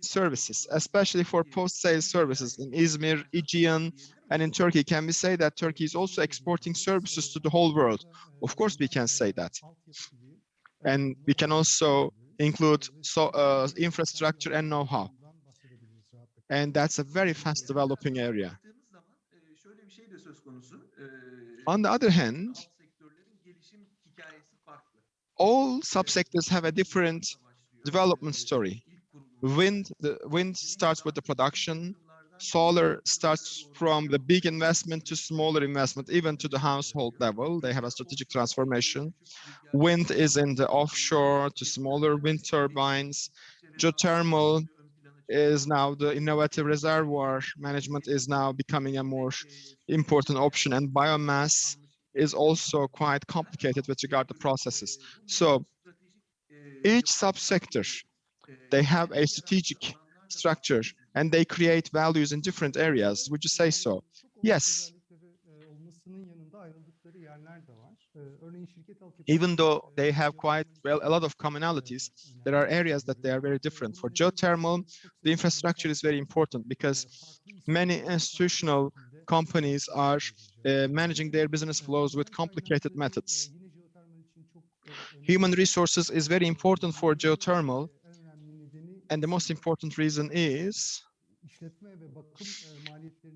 services, especially for post-sale services in Izmir, Aegean, and in Turkey. Can we say that Turkey is also exporting services to the whole world? Of course, we can say that. And we can also include infrastructure and know-how. And that's a very fast developing area. On the other hand, all subsectors have a different development story. The wind starts with the production. Solar starts from the big investment to smaller investment, even to the household level. They have a strategic transformation. Wind is in the offshore to smaller wind turbines. Geothermal is now the innovative reservoir management is now becoming a more important option, and biomass is also quite complicated with regard to processes. So each subsector, they have a strategic structure and they create values in different areas. Would you say so? Yes. Even though they have quite a lot of commonalities, there are areas that they are very different. For geothermal, the infrastructure is very important because many institutional companies are managing their business flows with complicated methods. Human resources is very important for geothermal, and the most important reason is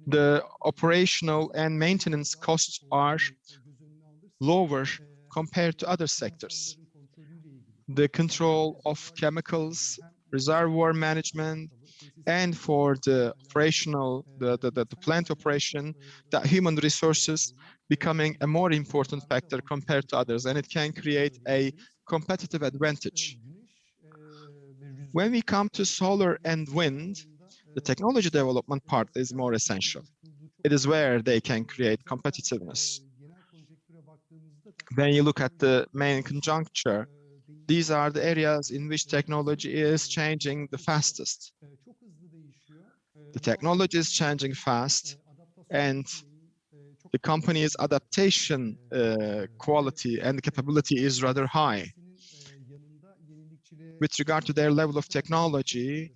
the operational and maintenance costs are lower compared to other sectors. The control of chemicals, reservoir management, and for the operational, the plant operation, that human resources becoming a more important factor compared to others, and it can create a competitive advantage. When we come to solar and wind, the technology development part is more essential. It is where they can create competitiveness. When you look at the main conjuncture, these are the areas in which technology is changing the fastest. The technology is changing fast, and the company's adaptation quality and capability is rather high. With regard to their level of technology,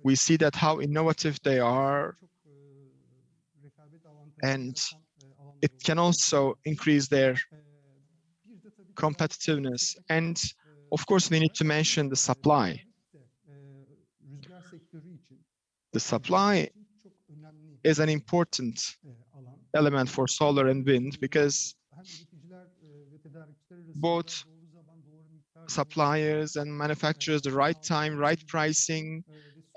we see that how innovative they are, and it can also increase their competitiveness. And of course, we need to mention the supply. The supply is an important element for solar and wind because both suppliers and manufacturers, the right time, right pricing,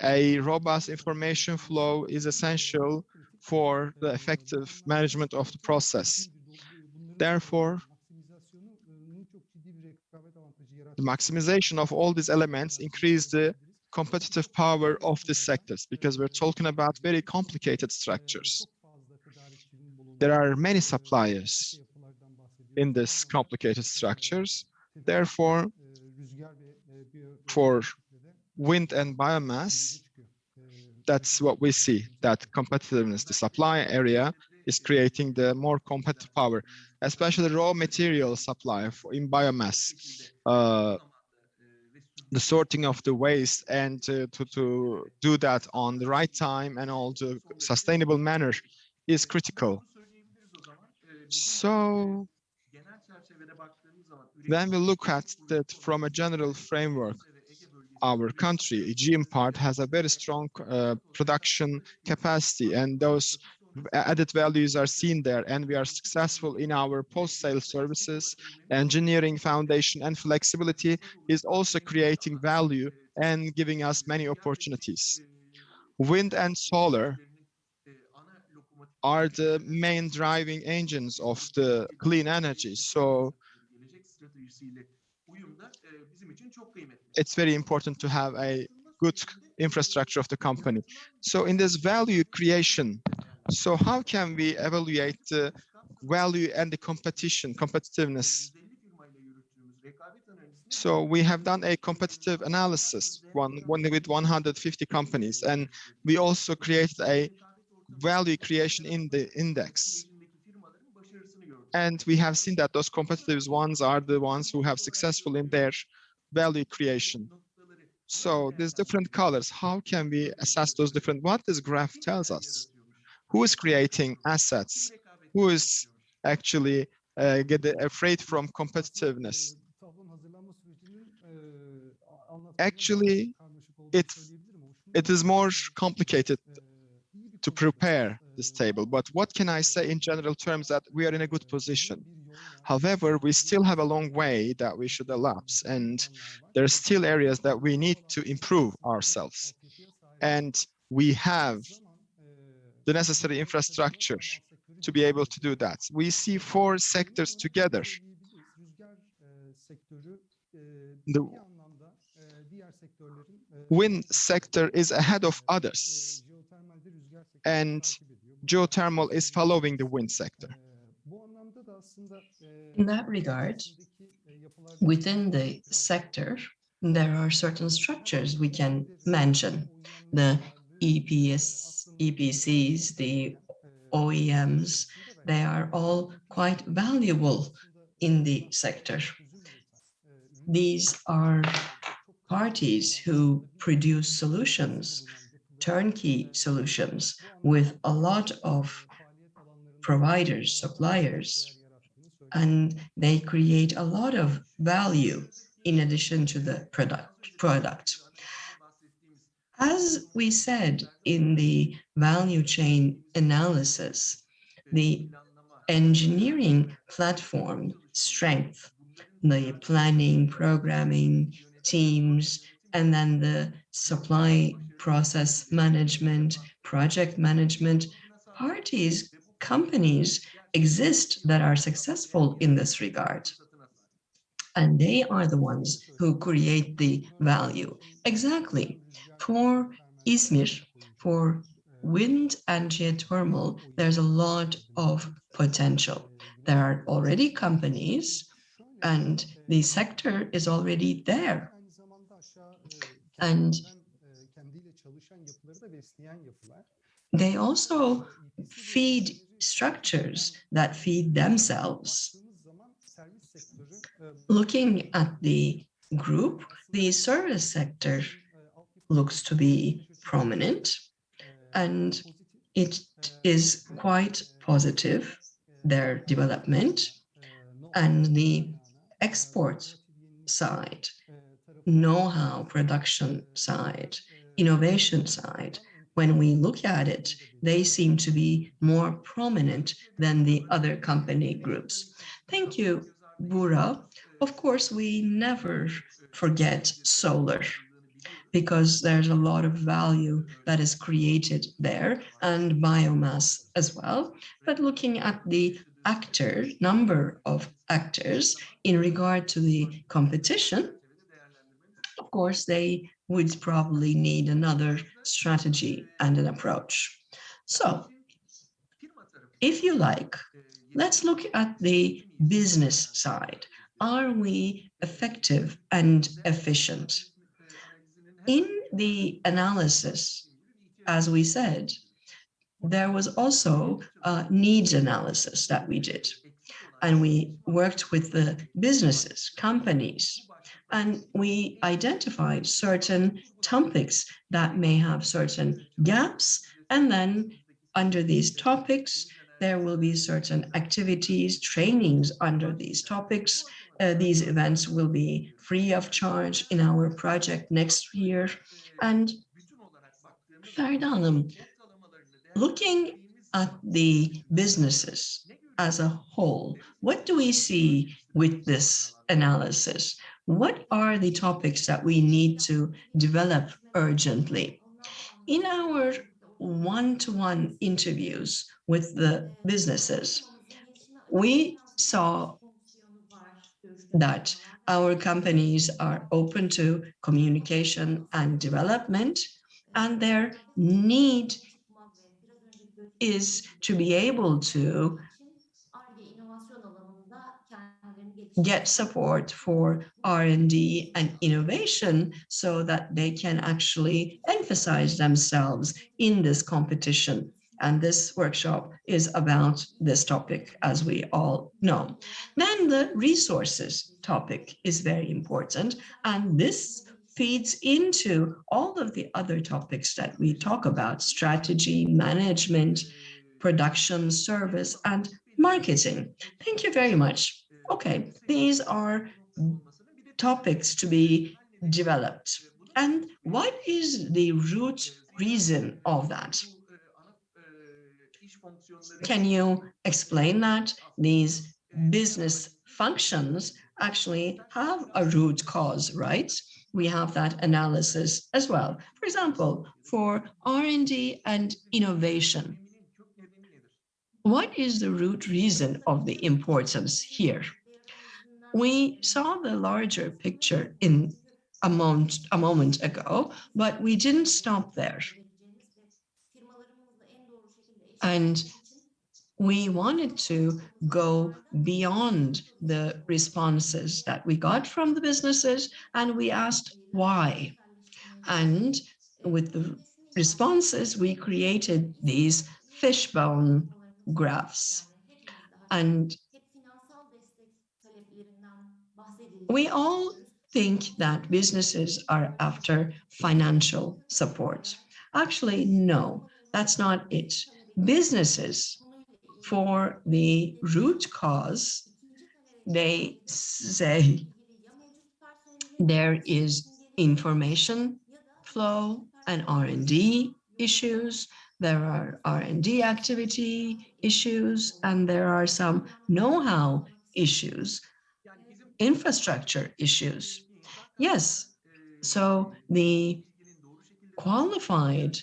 a robust information flow is essential for the effective management of the process. Therefore, the maximization of all these elements increase the competitive power of the sectors because we're talking about very complicated structures. There are many suppliers in this complicated structures. Therefore, for wind and biomass, that's what we see, that competitiveness, the supply area is creating the more competitive power, especially raw material supply in biomass. The sorting of the waste and to do that on the right time and also sustainable manner is critical. So when we look at that from a general framework, our country, Aegean part, has a very strong production capacity, and those added values are seen there, and we are successful in our post-sale services. Engineering foundation and flexibility is also creating value and giving us many opportunities. Wind and solar are the main driving engines of the clean energy. So it's very important to have a good infrastructure of the company. So in this value creation, so how can we evaluate the value and the competitiveness? So we have done a competitive analysis, one with 150 companies, and we also created a value creation in the index. And we have seen that those competitive ones are the ones who have successful in their value creation. So there's different colors. How can we assess those different? What this graph tells us? Who is creating assets? Who is actually afraid from competitiveness? Actually, it is more complicated to prepare this table, but what can I say in general terms that we are in a good position. However, we still have a long way that we should elapse, and there are still areas that we need to improve ourselves. And we have the necessary infrastructure to be able to do that. We see 4 sectors together. The wind sector is ahead of others, and geothermal is following the wind sector. In that regard, within the sector, there are certain structures we can mention. The EPCs, the OEMs, they are all quite valuable in the sector. These are parties who produce solutions, turnkey solutions with a lot of providers, suppliers, and they create a lot of value in addition to the product. As we said in the value chain analysis, the engineering platform strength, the planning, programming teams, and then the supply process management, project management, parties, companies exist that are successful in this regard. And they are the ones who create the value. Exactly. For Izmir, for wind and geothermal, there's a lot of potential. There are already companies and the sector is already there. And they also feed structures that feed themselves. Looking at the group, the service sector looks to be prominent, and it is quite positive, their development, and the export side, know-how production side, innovation side. When we look at it, they seem to be more prominent than the other company groups. Thank you, Bura. Of course, we never forget solar, because there's a lot of value that is created there, and biomass as well. But looking at the number of actors in regard to the competition, of course, they would probably need another strategy and an approach. So, if you like, let's look at the business side. Are we effective and efficient? In the analysis, as we said, there was also a needs analysis that we did. And we worked with the businesses, companies, and we identified certain topics that may have certain gaps. And then under these topics, there will be certain activities, trainings under these topics. These events will be free of charge in our project next year. And Ferda Hanım, looking at the businesses as a whole, what do we see with this analysis? What are the topics that we need to develop urgently? In our one-to-one interviews with the businesses, we saw that our companies are open to communication and development, and their need is to be able to get support for R&D and innovation so that they can actually emphasize themselves in this competition. And this workshop is about this topic, as we all know. Then the resources topic is very important, and this feeds into all of the other topics that we talk about: strategy, management, production, service, and marketing. Thank you very much. Okay, these are topics to be developed. And what is the root reason of that? Can you explain that? These business functions actually have a root cause, right? We have that analysis as well. For example, for R&D and innovation, what is the root reason of the importance here? We saw the larger picture in a moment ago, but we didn't stop there. And we wanted to go beyond the responses that we got from the businesses, and we asked why. And with the responses, we created these fishbone graphs. And we all think that businesses are after financial support. Actually, no, that's not it. Businesses for the root cause, they say there is information flow and R&D issues. There are R&D activity issues, and there are some know-how issues, infrastructure issues. Yes, so the qualified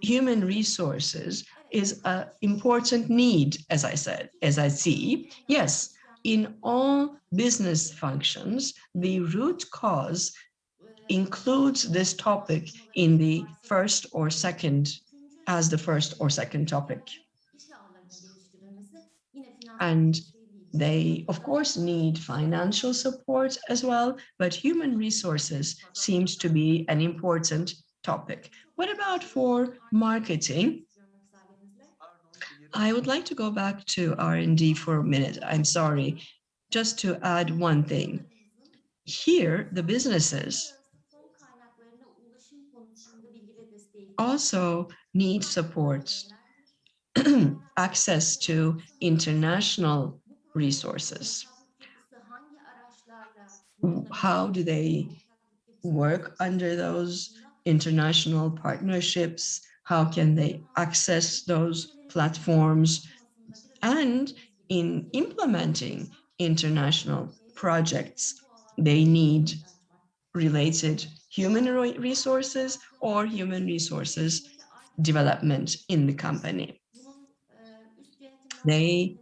human resources is an important need, as I said, as I see. Yes, in all business functions, the root cause includes this topic in the first or second, as the first or second topic. And they, of course, need financial support as well, but human resources seems to be an important topic. What about for marketing? I would like to go back to R&D for a minute. I'm sorry, just to add one thing. Here, the businesses also need support, access to international resources. How do they work under those international partnerships? How can they access those platforms? And in implementing international projects, they need related human resources or human resources development in the company. They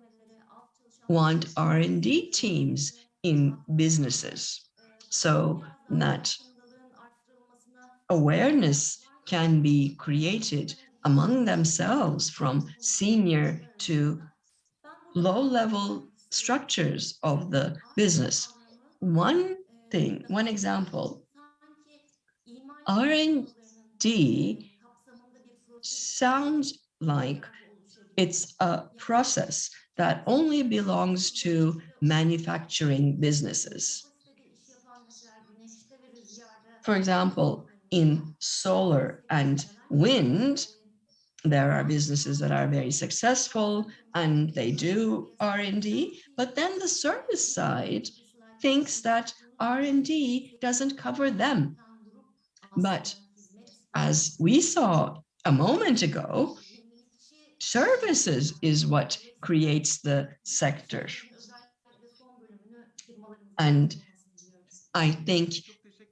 want R&D teams in businesses so that awareness can be created among themselves from senior to low-level structures of the business. One thing, one example, R&D sounds like it's a process that only belongs to manufacturing businesses. For example, in solar and wind, there are businesses that are very successful and they do R&D, but then the service side thinks that R&D doesn't cover them. But as we saw a moment ago, services is what creates the sector. And I think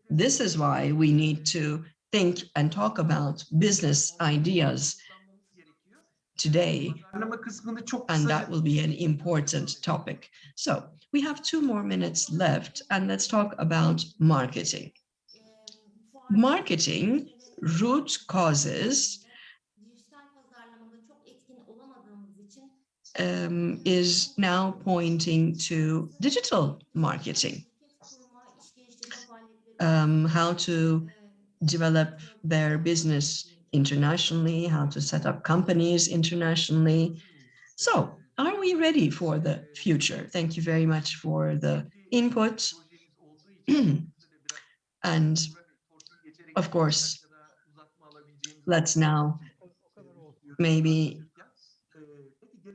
this is why we need to think and talk about business ideas today, and that will be an important topic. So we have 2 more minutes left, and let's talk about marketing. Marketing root causes is now pointing to digital marketing, how to develop their business internationally, how to set up companies internationally. So, are we ready for the future? Thank you very much for the input. And of course, let's now maybe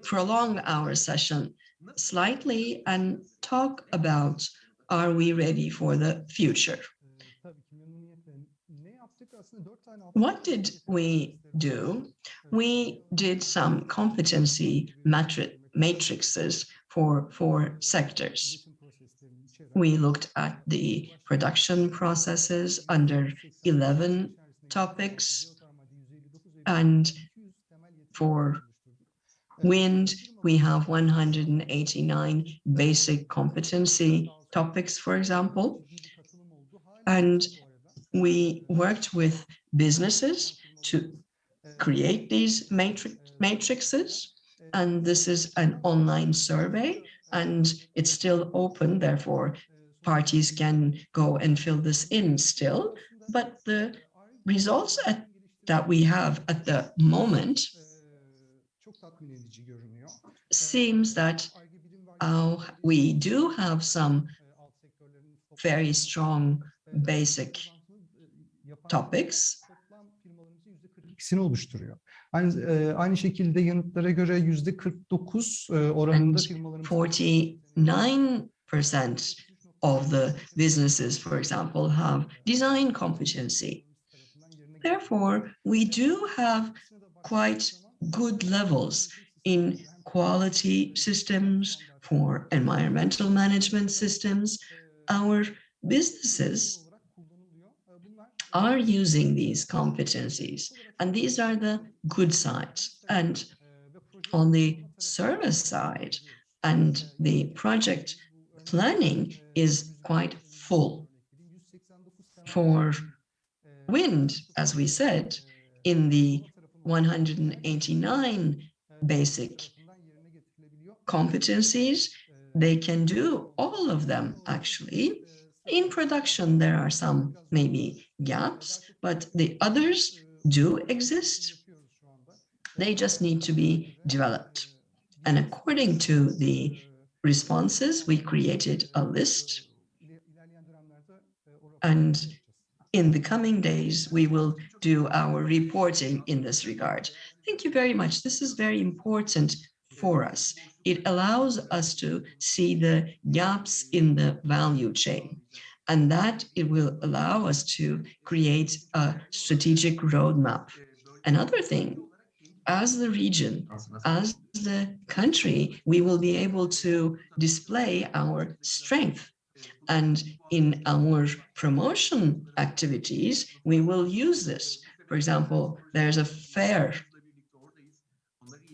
prolong our session slightly and talk about, are we ready for the future? What did we do? We did some competency matrices for 4 sectors. We looked at the production processes under 11 topics, and for wind, we have 189 basic competency topics, for example, and we worked with businesses to create these matrices, and this is an online survey, and it's still open, therefore parties can go and fill this in still, but the results that we have at the moment seems that we do have some very strong basic topics. Aynı şekilde yanıtlara göre %49 oranında And firmalarımız 49% of the businesses, for example, have design competency. Therefore, we do have quite good levels in quality systems, for environmental management systems. Our businesses are using these competencies, and these are the good sides. And on the service side and the project planning is quite full. For wind, as we said, in the 189 basic competencies, they can do all of them actually. In production, there are some maybe gaps, but the others do exist. They just need to be developed. And according to the responses, we created a list. And in the coming days, we will do our reporting in this regard. Thank you very much. This is very important for us. It allows us to see the gaps in the value chain, and that it will allow us to create a strategic roadmap. Another thing, as the region, as the country, we will be able to display our strength. And in our promotion activities, we will use this. For example, there's a fair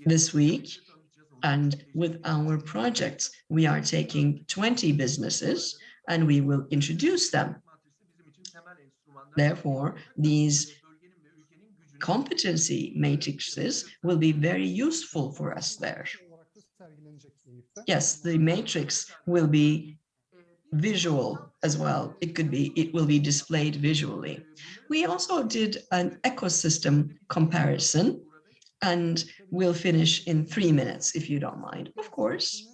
this week, and with our projects, we are taking 20 businesses and we will introduce them. Therefore, these competency matrices will be very useful for us there. Yes, the matrix will be visual as well. It will be displayed visually. We also did an ecosystem comparison, and we'll finish in 3 minutes, if you don't mind. Of course,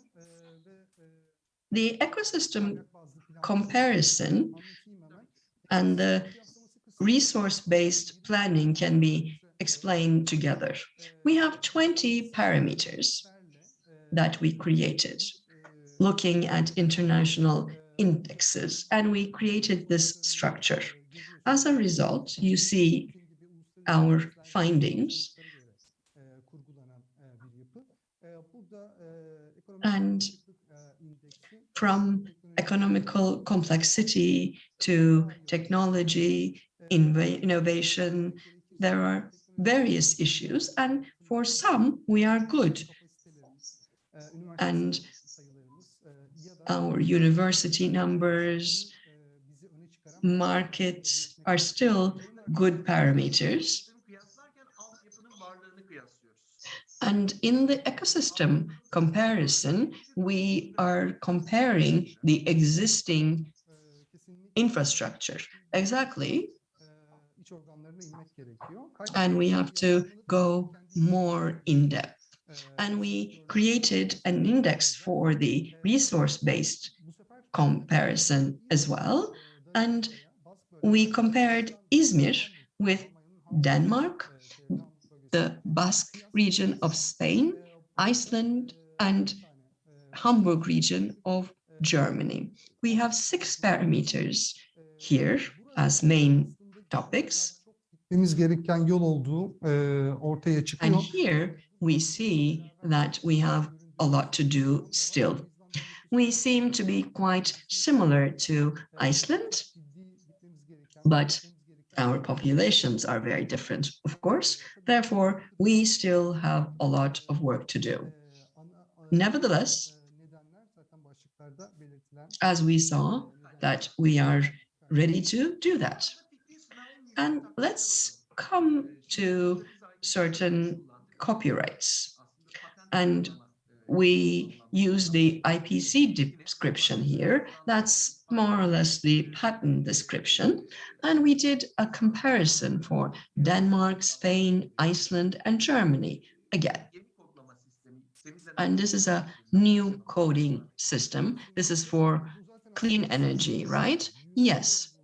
the ecosystem comparison and the resource-based planning can be explained together. We have 20 parameters that we created, looking at international indexes, and we created this structure. As a result, you see our findings. And from economical complexity to technology, innovation, there are various issues, and for some, we are good. And our university numbers, markets are still good parameters. And in the ecosystem comparison, we are comparing the existing infrastructure. Exactly. And we have to go more in depth. And we created an index for the resource-based comparison as well. And we compared Izmir with Denmark, the Basque region of Spain, Iceland, and Hamburg region of Germany. We have 6 parameters here as main topics. Gereken yol olduğu ortaya çıkıyor. And here we see that we have a lot to do still. We seem to be quite similar to Iceland, but our populations are very different, of course. Therefore, we still have a lot of work to do. Nevertheless, as we saw, that we are ready to do that. And let's come to certain copyrights. And we use the IPC description here. That's more or less the patent description. And we did a comparison for Denmark, Spain, Iceland, and Germany again. And this is a new coding system. This is for clean energy, right? Yes.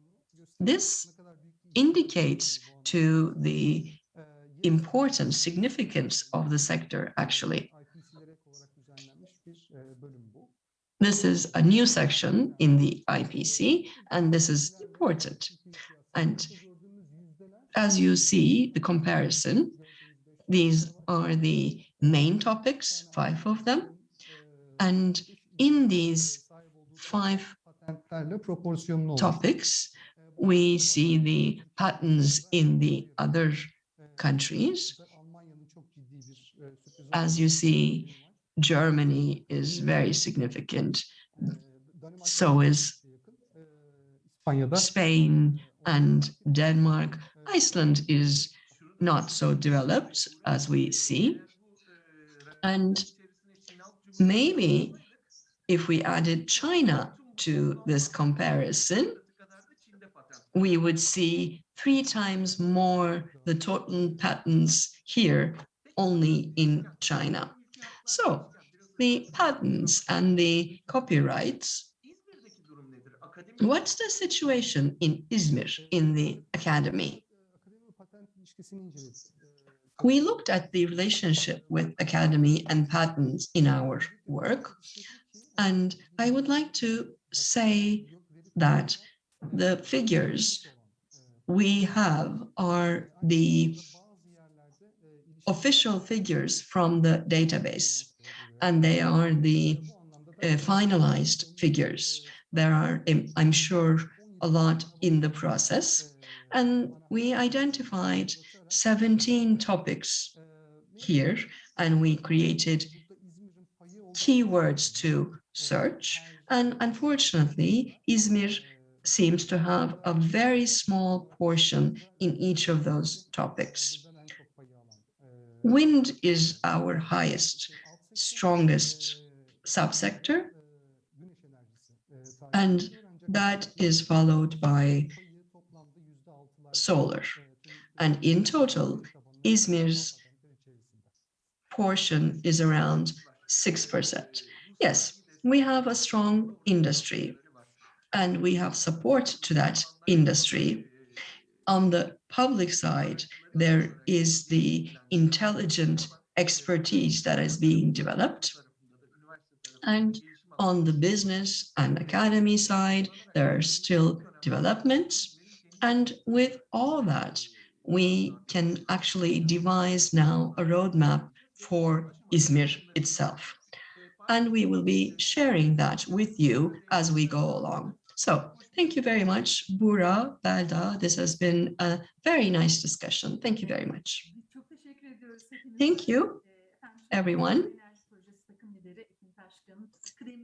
This indicates to the importance, significance of the sector, actually. This is a new section in the IPC, and this is important. And as you see, the comparison, these are the main topics, 5 of them. And in these 5 topics, we see the patterns in the other countries. As you see, Germany is very significant. So is Spain and Denmark. Iceland is not so developed, as we see. And maybe if we added China to this comparison, we would see 3 times more the total patents here only in China. So the patents and the copyrights, what's the situation in Izmir in the academy? We looked at the relationship with academy and patents in our work, and I would like to say that the figures we have are the official figures from the database, and they are the finalized figures. There are, I'm sure, a lot in the process, and we identified 17 topics here, and we created keywords to search. And unfortunately, Izmir seems to have a very small portion in each of those topics. Wind is our highest, strongest subsector, and that is followed by solar. And in total, Izmir's portion is around 6%. Yes, we have a strong industry, and we have support to that industry. On the public side, there is the intelligent expertise that is being developed. And on the business and academy side, there are still developments. And with all that, we can actually devise now a roadmap for Izmir itself. And we will be sharing that with you as we go along. So thank you very much, Buğra, Belda. This has been a very nice discussion. Thank you very much. Thank you, everyone.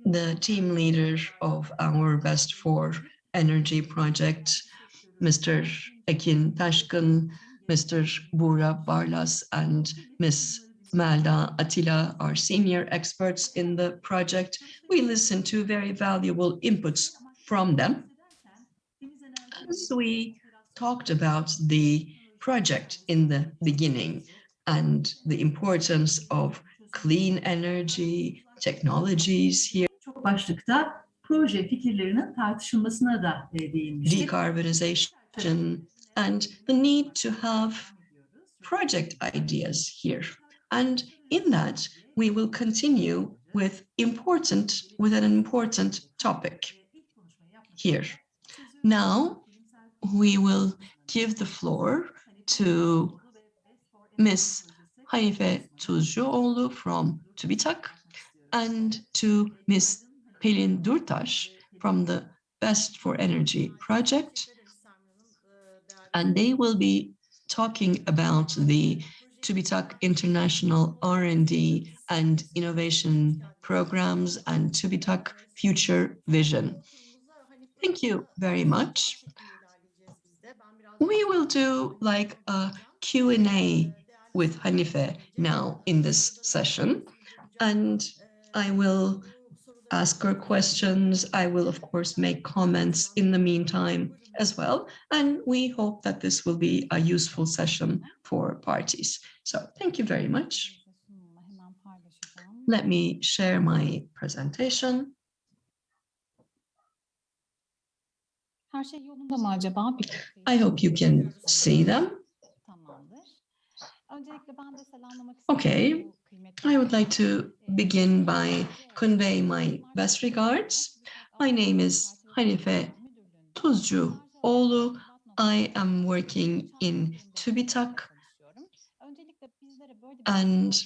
The team leader of our Best for Energy project, Mr. Ekin Taşkın, Mr. Buğra Barlas, and Ms. Melda Atilla are senior experts in the project. We listened to very valuable inputs from them. As we talked about the project in the beginning and the importance of clean energy technologies here, başlıkta proje fikirlerinin tartışılmasına da değinmiştik. Decarbonization and the need to have project ideas here. And in that, we will continue with an important topic here. Now, we will give the floor to Ms. Hanife Tuzcuoğlu from TÜBİTAK and to Ms. Pelin Durtaş from the Best for Energy project. And they will be talking about the TÜBİTAK International R&D and Innovation Programs and TÜBİTAK Future Vision. Thank you very much. We will do like a Q&A with Hanife now in this session, and I will ask her questions. I will, of course, make comments in the meantime as well, and we hope that this will be a useful session for parties. So thank you very much. Let me share my presentation. Her şey yolunda mı acaba? I hope you can see them. Okay, I would like to begin by convey my best regards. My name is Hanife Tuzcuoğlu. I am working in TÜBİTAK, and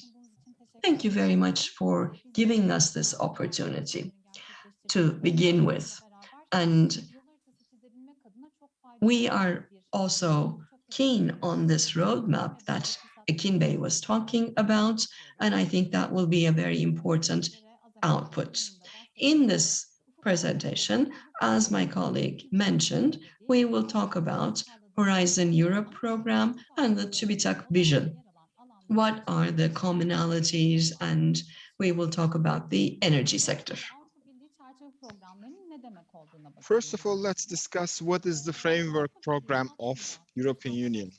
thank you very much for giving us this opportunity to begin with. And we are also keen on this roadmap that Ekin Bey was talking about, and I think that will be a very important output. In this presentation, as my colleague mentioned, we will talk about Horizon Europe program and the TÜBİTAK vision. What are the commonalities? And we will talk about the energy sector. First of all, let's discuss what is the framework program of European Union.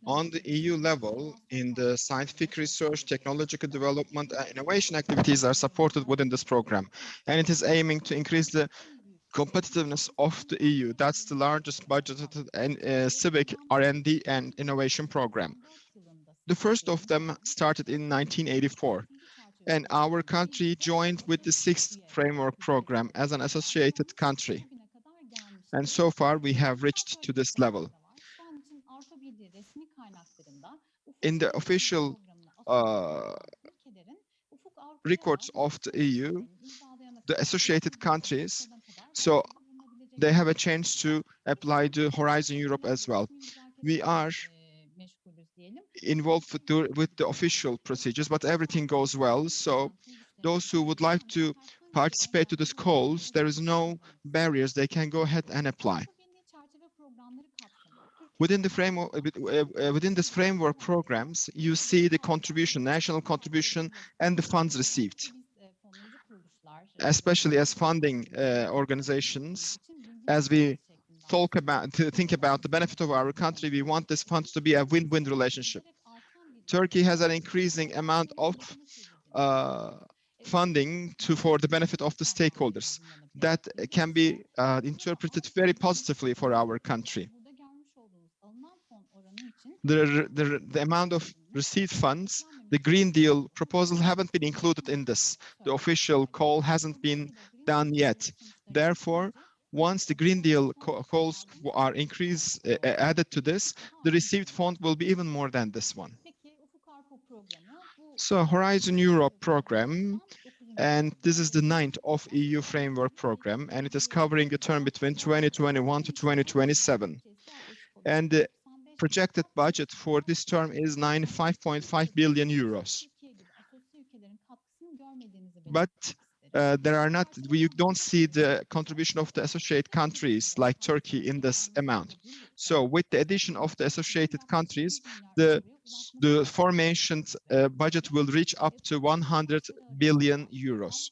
On the EU level, in the scientific research, technological development, and innovation activities are supported within this program, and it is aiming to increase the competitiveness of the EU. That's the largest budgeted and civic R&D and innovation program. The first of them started in 1984, and our country joined with the sixth framework program as an associated country. And so far, we have reached to this level. In the official records of the EU, the associated countries, so they have a chance to apply the Horizon Europe as well. We are involved with the official procedures, but everything goes well. So those who would like to participate to this calls, there is no barriers. They can go ahead and apply. Within the framework, within this framework programs, you see the contribution, national contribution, and the funds received. Especially as funding organizations, as we think about the benefit of our country, we want this funds to be a win-win relationship. Turkey has an increasing amount of funding for the benefit of the stakeholders. That can be interpreted very positively for our country. The amount of received funds, the Green Deal proposal haven't been included in this. The official call hasn't been done yet. Therefore, once the Green Deal calls are added to this, the received fund will be even more than this one. So Horizon Europe program, and this is the 9th of EU framework program, and it is covering a term between 2021 to 2027. And the projected budget for this term is 95.5 billion euros. But we don't see the contribution of the associated countries like Turkey in this amount. So with the addition of the associated countries, the aforementioned budget will reach up to 100 billion euros.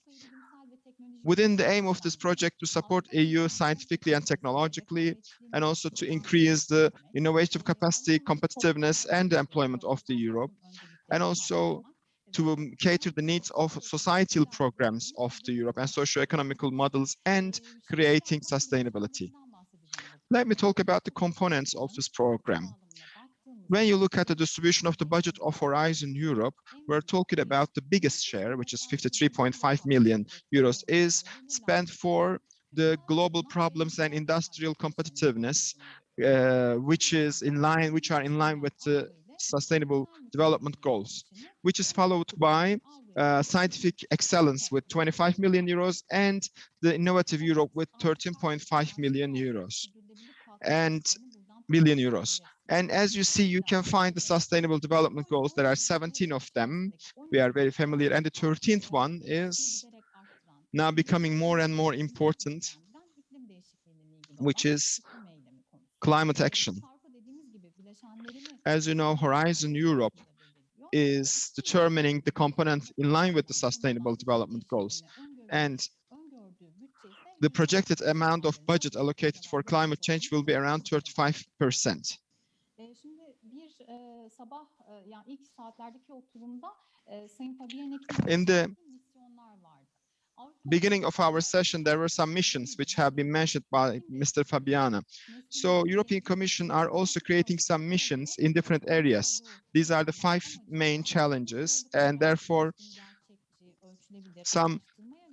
Within the aim of this project to support EU scientifically and technologically, and also to increase the innovative capacity, competitiveness, and the employment of the Europe, and also to cater the needs of societal programs of the Europe and socio-economical models and creating sustainability. Let me talk about the components of this program. When you look at the distribution of the budget of Horizon Europe, we're talking about the biggest share, which is 53.5 million euros, is spent for the global problems and industrial competitiveness, which are in line with the Sustainable Development Goals, which is followed by scientific excellence with 25 million euros and the Innovative Europe with 13.5 million euros and billion euros. And as you see, you can find the Sustainable Development Goals. There are 17 of them. We are very familiar. And the 13th one is now becoming more and more important, which is climate action. As you know, Horizon Europe is determining the component in line with the Sustainable Development Goals. And the projected amount of budget allocated for climate change will be around 35%. In the beginning of our session, there were some missions which have been mentioned by Mr. Fabiana. So European Commission are also creating some missions in different areas. These are the 5 main challenges, and therefore some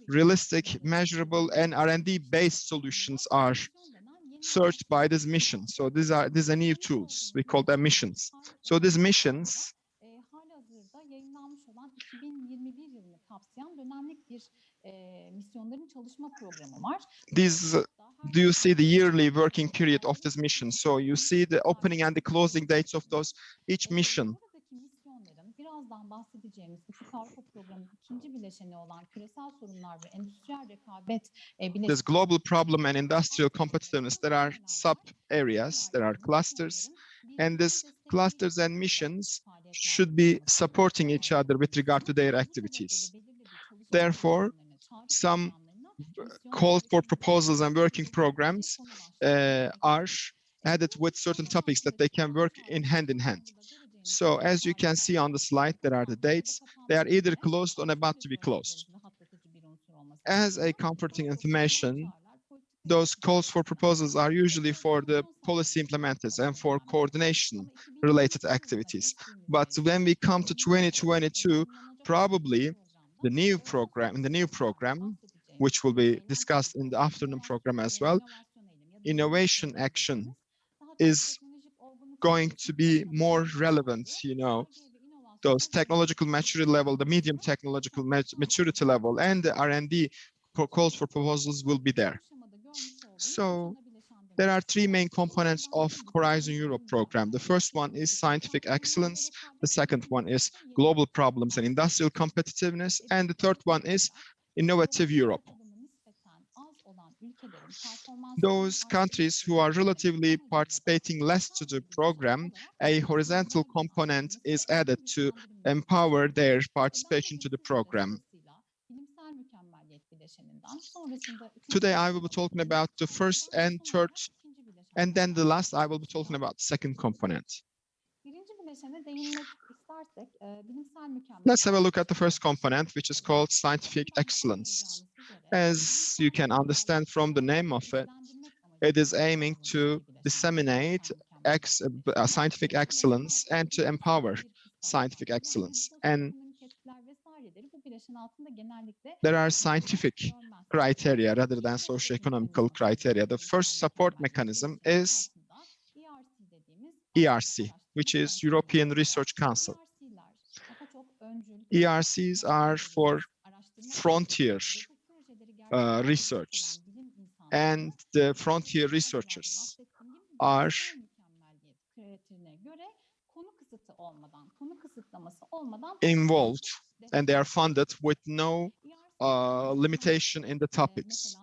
realistic, measurable, and R&D based solutions are searched by this mission. So these are new tools. We call them missions. So these missions halihazırda yayınlanmış olan 2021 yılını kapsayan dönemlik bir misyonların çalışma programı var. Do you see the yearly working period of this mission? So you see the opening and the closing dates of those each mission. Buradaki misyonların birazdan bahsedeceğimiz Ufuk Avrupa Programı'nın ikinci bileşeni olan küresel sorunlar ve endüstriyel rekabet There's global problem and industrial competitiveness. There are sub areas, there are clusters, and these clusters and missions should be supporting each other with regard to their activities. Therefore, some calls for proposals and working programs are added with certain topics that they can work in hand. So as you can see on the slide, there are the dates. They are either closed or about to be closed. As a comforting information, those calls for proposals are usually for the policy implementers and for coordination related activities. But when we come to 2022, probably the new program, which will be discussed in the afternoon program as well, innovation action is going to be more relevant, you know, those technological maturity level, the medium technological maturity level, and the R&D calls for proposals will be there. So there are 3 main components of Horizon Europe program. The first one is scientific excellence. The second one is global problems and industrial competitiveness. And the third one is innovative Europe. Those countries who are relatively participating less to the program, a horizontal component is added to empower their participation to the program. Today, I will be talking about the first and third, and then the last, I will be talking about the second component. Let's have a look at the first component, which is called scientific excellence. As you can understand from the name of it, it is aiming to disseminate scientific excellence and to empower scientific excellence. And there are scientific criteria rather than socioeconomical criteria. The first support mechanism is ERC, which is European Research Council. ERCs are for frontier research, and the frontier researchers are involved, and they are funded with no limitation in the topics.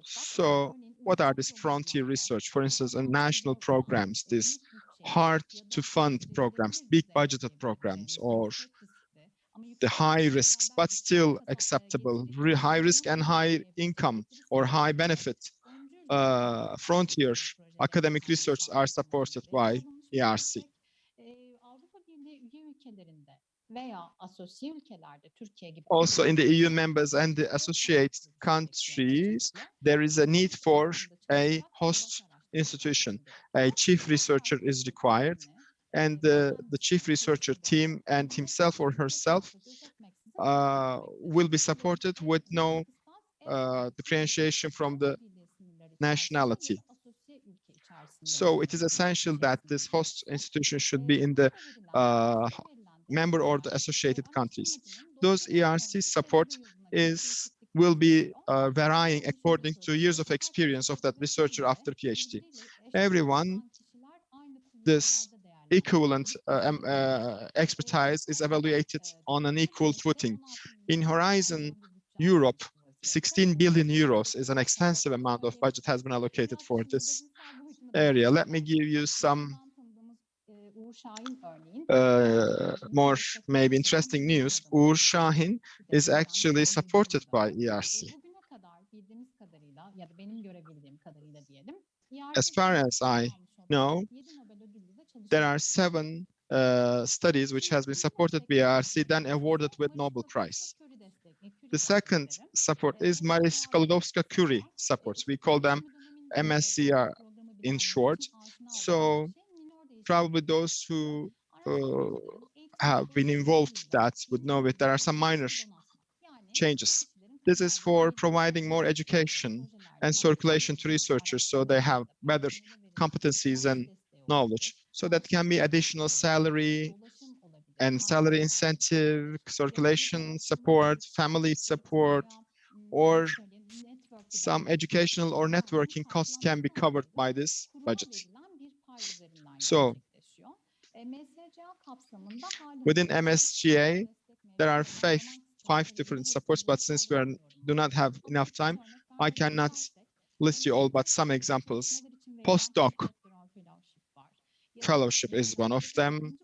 So what are these frontier research? For instance, in national programs, these hard to fund programs, big budgeted programs, or the high risks, but still acceptable, high risk and high income or high benefit frontier academic research are supported by ERC. Also in the EU members and the associate countries, there is a need for a host institution. A chief researcher is required, and the chief researcher team and himself or herself will be supported with no differentiation from the nationality. So it is essential that this host institution should be in the member or the associated countries. Those ERC support will be varying according to years of experience of that researcher after PhD. Everyone, this equivalent expertise is evaluated on an equal footing. In Horizon Europe, 16 billion euros is an extensive amount of budget has been allocated for this area. Let me give you some more maybe interesting news. Uğur Şahin is actually supported by ERC. As far as I know, there are 7 studies which has been supported by ERC, then awarded with Nobel Prize. The second support is Marie Skłodowska-Curie supports. We call them MSCR in short. So probably those who have been involved that would know it. There are some minor changes. This is for providing more education and circulation to researchers so they have better competencies and knowledge. So that can be additional salary and salary incentive, circulation support, family support, or some educational or networking costs can be covered by this budget. So within MSGA, there are five different supports, but since we do not have enough time, I cannot list you all, but some examples. Postdoc fellowship is one of them.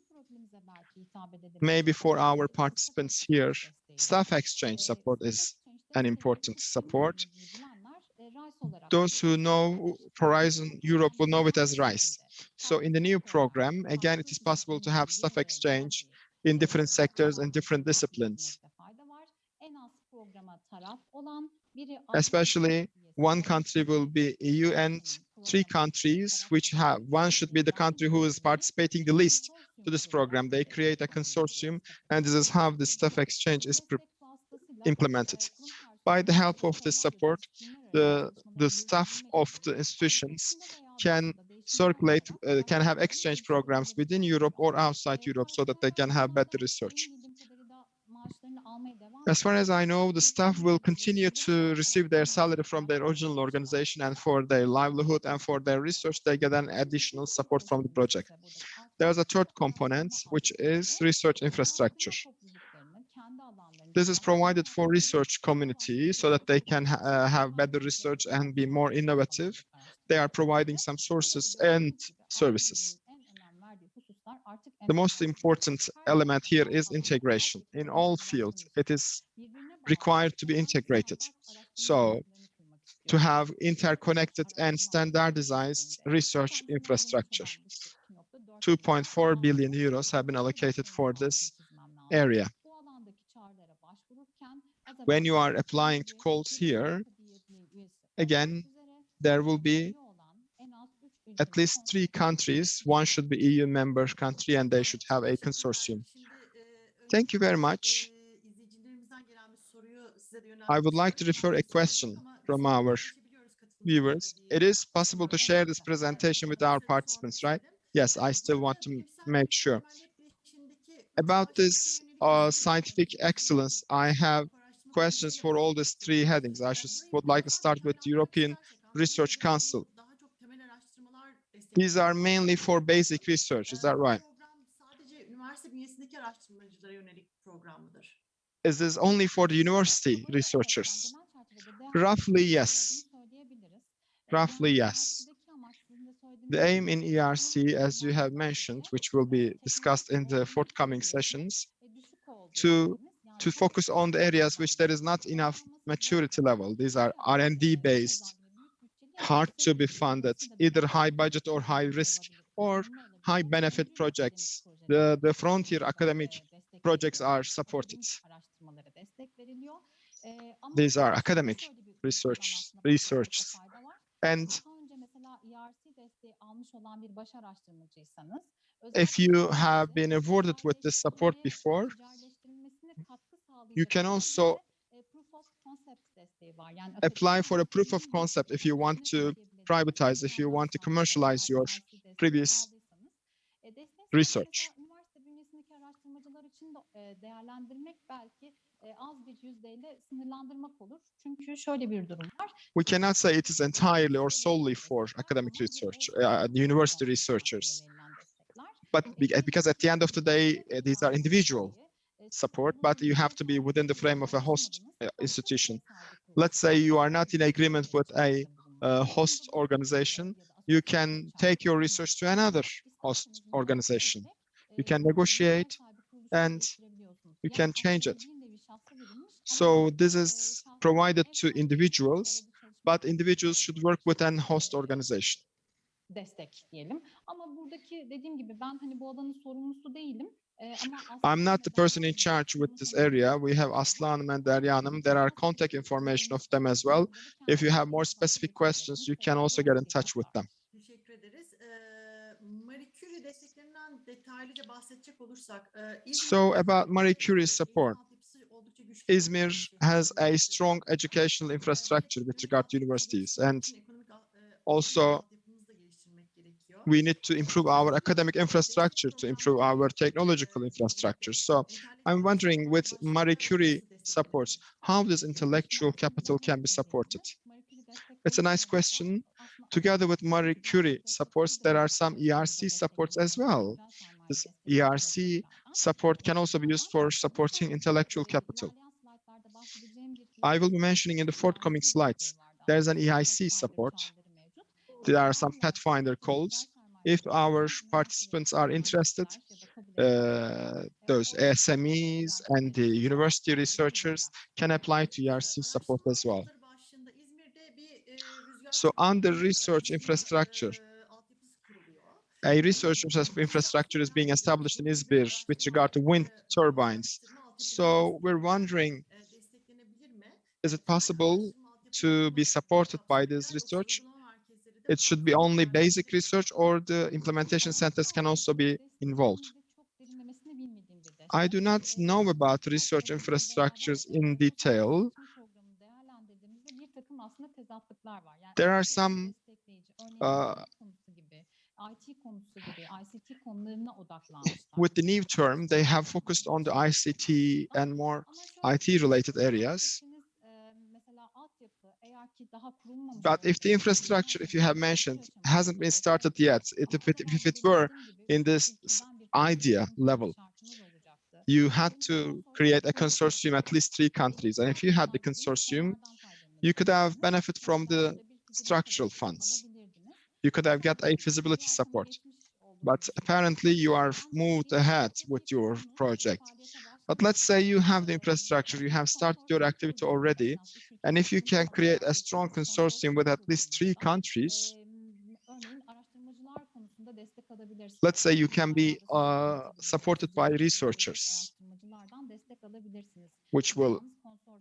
Maybe for our participants here, staff exchange support is an important support. Those who know Horizon Europe will know it as RISE. So in the new program, again, it is possible to have staff exchange in different sectors and different disciplines. Especially one country will be EU and 3 countries, which have, one should be the country who is participating the least to this program. They create a consortium, and this is how the staff exchange is implemented. By the help of this support, the staff of the institutions can circulate, can have exchange programs within Europe or outside Europe so that they can have better research. As far as I know, the staff will continue to receive their salary from their original organization, and for their livelihood and for their research, they get an additional support from the project. There's a third component, which is research infrastructure. This is provided for research community so that they can have better research and be more innovative. They are providing some sources and services. The most important element here is integration. In all fields, it is required to be integrated. So to have interconnected and standardized research infrastructure. 2.4 billion euros have been allocated for this area. When you are applying to calls here, again, there will be at least 3 countries. One should be EU member country, and they should have a consortium. Thank you very much. I would like to refer a question from our viewers. It is possible to share this presentation with our participants, right? Yes, I still want to make sure. About this scientific excellence, I have questions for all these 3 headings. I would like to start with the European Research Council. These are mainly for basic research, is that right? Is this only for the university researchers? Roughly, yes. Roughly, yes. The aim in ERC, as you have mentioned, which will be discussed in the forthcoming sessions, to focus on the areas which there is not enough maturity level. These are R&D based, hard to be funded, either high budget or high risk, or high benefit projects. The frontier academic projects are supported. These are academic research. And if you have been awarded with this support before, you can also apply for a proof of concept if you want to privatize, if you want to commercialize your previous research. We cannot say it is entirely or solely for academic research, university researchers. But because at the end of the day, these are individual support, but you have to be within the frame of a host institution. Let's say you are not in agreement with a host organization, you can take your research to another host organization. You can negotiate and you can change it. So this is provided to individuals, but individuals should work with an host organization. destek diyelim. Ama buradaki dediğim gibi ben hani bu alanın sorumlusu değilim. I'm not the person in charge with this area. We have Aslanım and Deryanım. There are contact information of them as well. If you have more specific questions, you can also get in touch with them. Teşekkür ederiz. Marie Curie desteklerinden detaylıca bahsedecek olursak, So about Marie Curie support, Izmir has a strong educational infrastructure with regard to universities, and also we need to improve our academic infrastructure to improve our technological infrastructure. So I'm wondering, with Marie Curie supports, how this intellectual capital can be supported? It's a nice question. Together with Marie Curie supports, there are some ERC supports as well. This ERC support can also be used for supporting intellectual capital. I will be mentioning in the forthcoming slides, there's an EIC support. There are some Pathfinder calls. If our participants are interested, those SMEs and the university researchers can apply to ERC support as well. So under research infrastructure, a research infrastructure is being established in Izmir with regard to wind turbines. So we're wondering, is it possible to be supported by this research? It should be only basic research, or the implementation centers can also be involved. I do not know about research infrastructures in detail. There are some with the new term, they have focused on the ICT and more IT-related areas. But if the infrastructure, if you have mentioned, hasn't been started yet, if it were in this idea level, you had to create a consortium, at least 3 countries. And if you had the consortium, you could have benefit from the structural funds. You could have got a feasibility support. But apparently you are moved ahead with your project. But let's say you have the infrastructure, you have started your activity already, and if you can create a strong consortium with at least 3 countries, let's say you can be supported by researchers, which will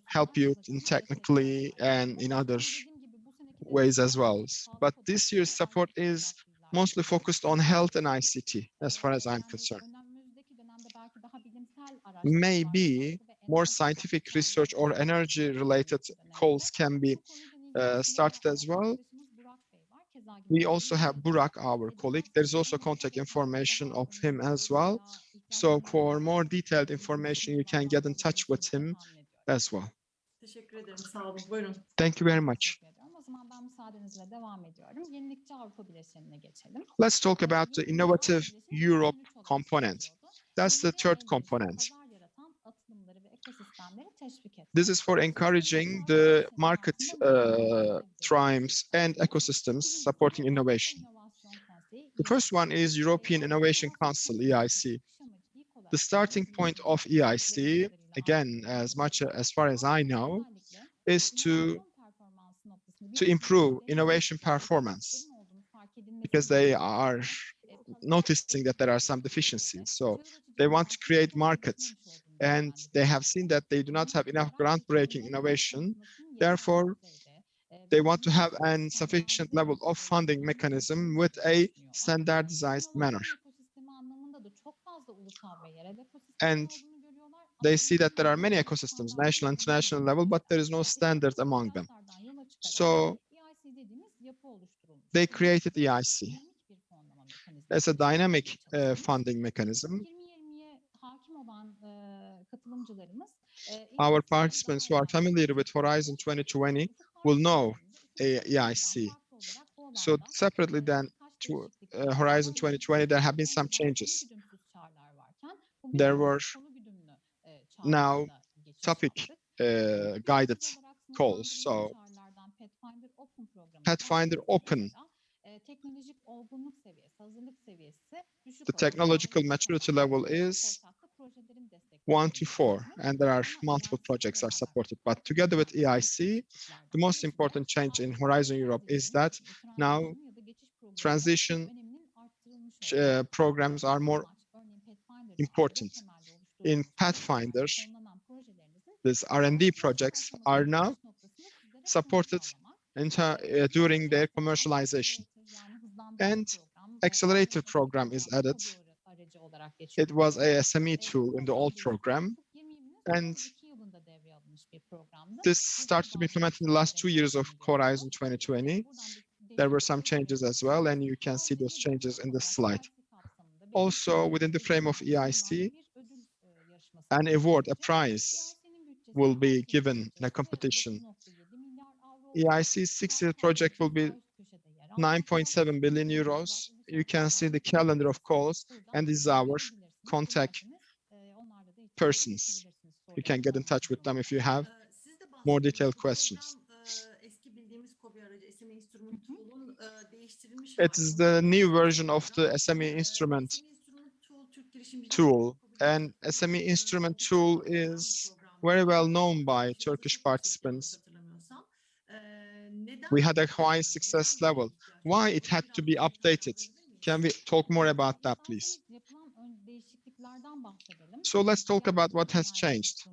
help you in technically and in other ways as well. But this year's support is mostly focused on health and ICT, as far as I'm concerned. Maybe more scientific research or energy-related calls can be started as well. We also have Burak, our colleague. There's also contact information of him as well. So for more detailed information, you can get in touch with him as well. Teşekkür ederim. Sağ olun. Buyurun. Thank you very much. Let's talk about the innovative Europe component. That's the third component. This is for encouraging the market triumphs and ecosystems supporting innovation. The first one is European Innovation Council, EIC. The starting point of EIC, again, as far as I know, is to improve innovation performance, because they are noticing that there are some deficiencies. So they want to create markets, and they have seen that they do not have enough groundbreaking innovation. Therefore, they want to have a sufficient level of funding mechanism with a standardized manner. And they see that there are many ecosystems, national and international level, but there is no standard among them. So they created EIC as a dynamic funding mechanism. Our participants who are familiar with Horizon 2020 will know EIC. So separately than to Horizon 2020, there have been some changes. There were now topic guided calls. So Pathfinder Open, the technological maturity level is 1 to 4, and there are multiple projects are supported. But together with EIC, the most important change in Horizon Europe is that now transition programs are more important. In Pathfinder, these R&D projects are now supported during their commercialization. And accelerator program is added. It was a SME tool in the old program. And this started to be implemented in the last 2 years of Horizon 2020. There were some changes as well, and you can see those changes in this slide. Also, within the frame of EIC, an award, a prize, will be given in a competition. EIC's 6-year project will be 9.7 billion euros. You can see the calendar of calls, and this is our contact persons. You can get in touch with them if you have more detailed questions. It is the new version of the SME instrument tool, and SME instrument tool is very well known by Turkish participants. We had a high success level. Why it had to be updated? Can we talk more about that, please? So let's talk about what has changed.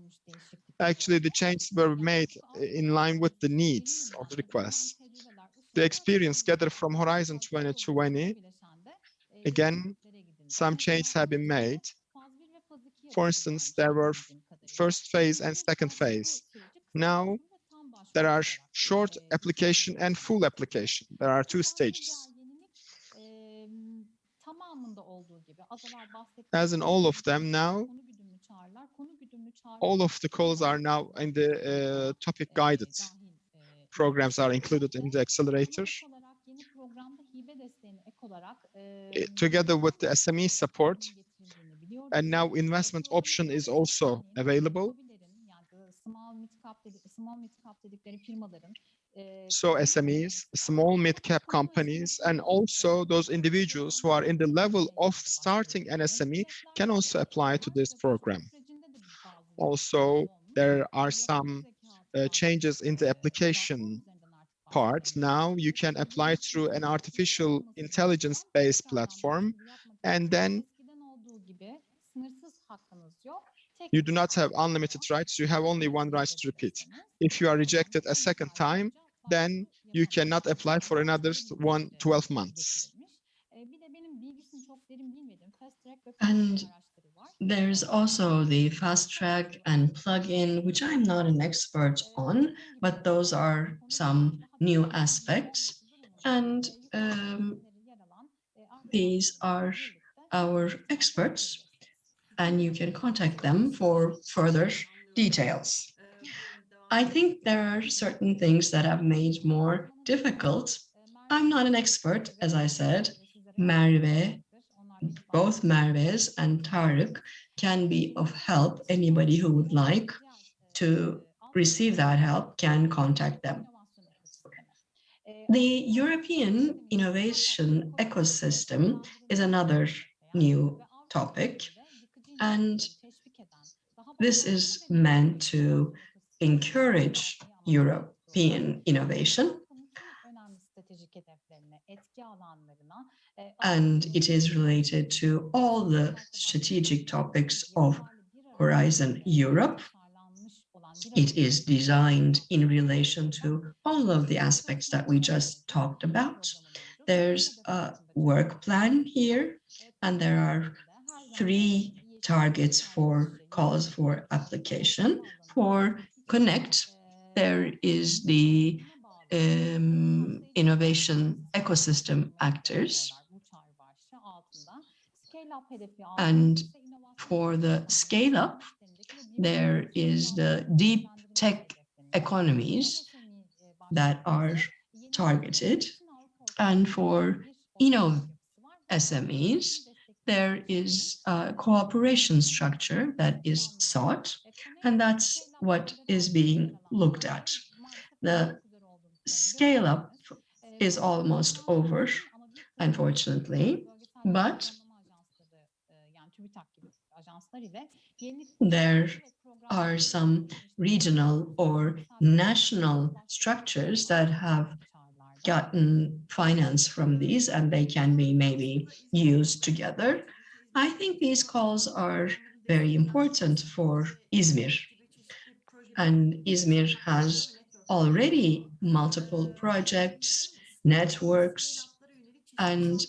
Actually, the changes were made in line with the needs of the requests. The experience gathered from Horizon 2020, again, some changes have been made. For instance, there were first phase and second phase. Now, there are short application and full application. There are 2 stages. As in all of them now, all of the calls are now in the topic guided. Programs are included in the accelerator. Together with the SME support, and now investment option is also available. So SMEs, small mid-cap companies, and also those individuals who are in the level of starting an SME can also apply to this program. Also, there are some changes in the application part. Now you can apply through an artificial intelligence-based platform, and then you do not have unlimited rights. You have only one right to repeat. If you are rejected a second time, then you cannot apply for another 12 months. And there's also the fast track and plug-in, which I'm not an expert on, but those are some new aspects. And these are our experts, and you can contact them for further details. I think there are certain things that have made more difficult. I'm not an expert, as I said. Merve, both Merve's and Tarık can be of help. Anybody who would like to receive that help can contact them. The European innovation ecosystem is another new topic, and this is meant to encourage European innovation, and it is related to all the strategic topics of Horizon Europe. It is designed in relation to all of the aspects that we just talked about. There's a work plan here, and there are 3 targets for calls for application. For Connect, there is the innovation ecosystem actors. And for the scale up, there is the deep tech economies that are targeted. And for SMEs, there is a cooperation structure that is sought, and that's what is being looked at. The scale up is almost over, unfortunately, but there are some regional or national structures that have gotten finance from these and they can be maybe used together. I think these calls are very important for İzmir. And İzmir has already multiple projects, networks, and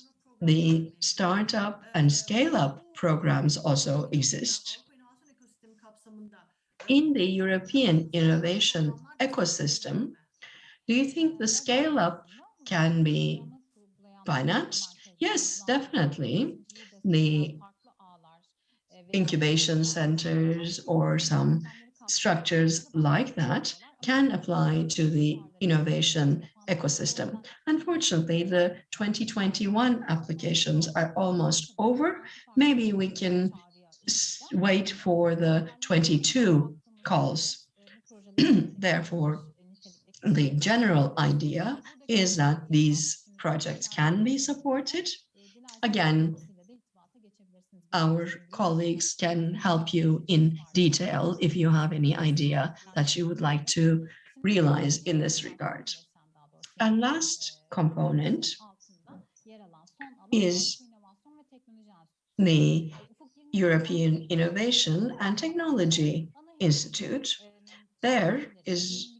the startup and scale-up programs also exist. In the European innovation ecosystem, do you think the scale-up can be financed? Yes, definitely. The incubation centers or some structures like that can apply to the innovation ecosystem. Unfortunately, the 2021 applications are almost over. Maybe we can wait for the 22 calls. Therefore, the general idea is that these projects can be supported. Again, our colleagues can help you in detail if you have any idea that you would like to realize in this regard. And last component is the European Innovation and Technology Institute. There is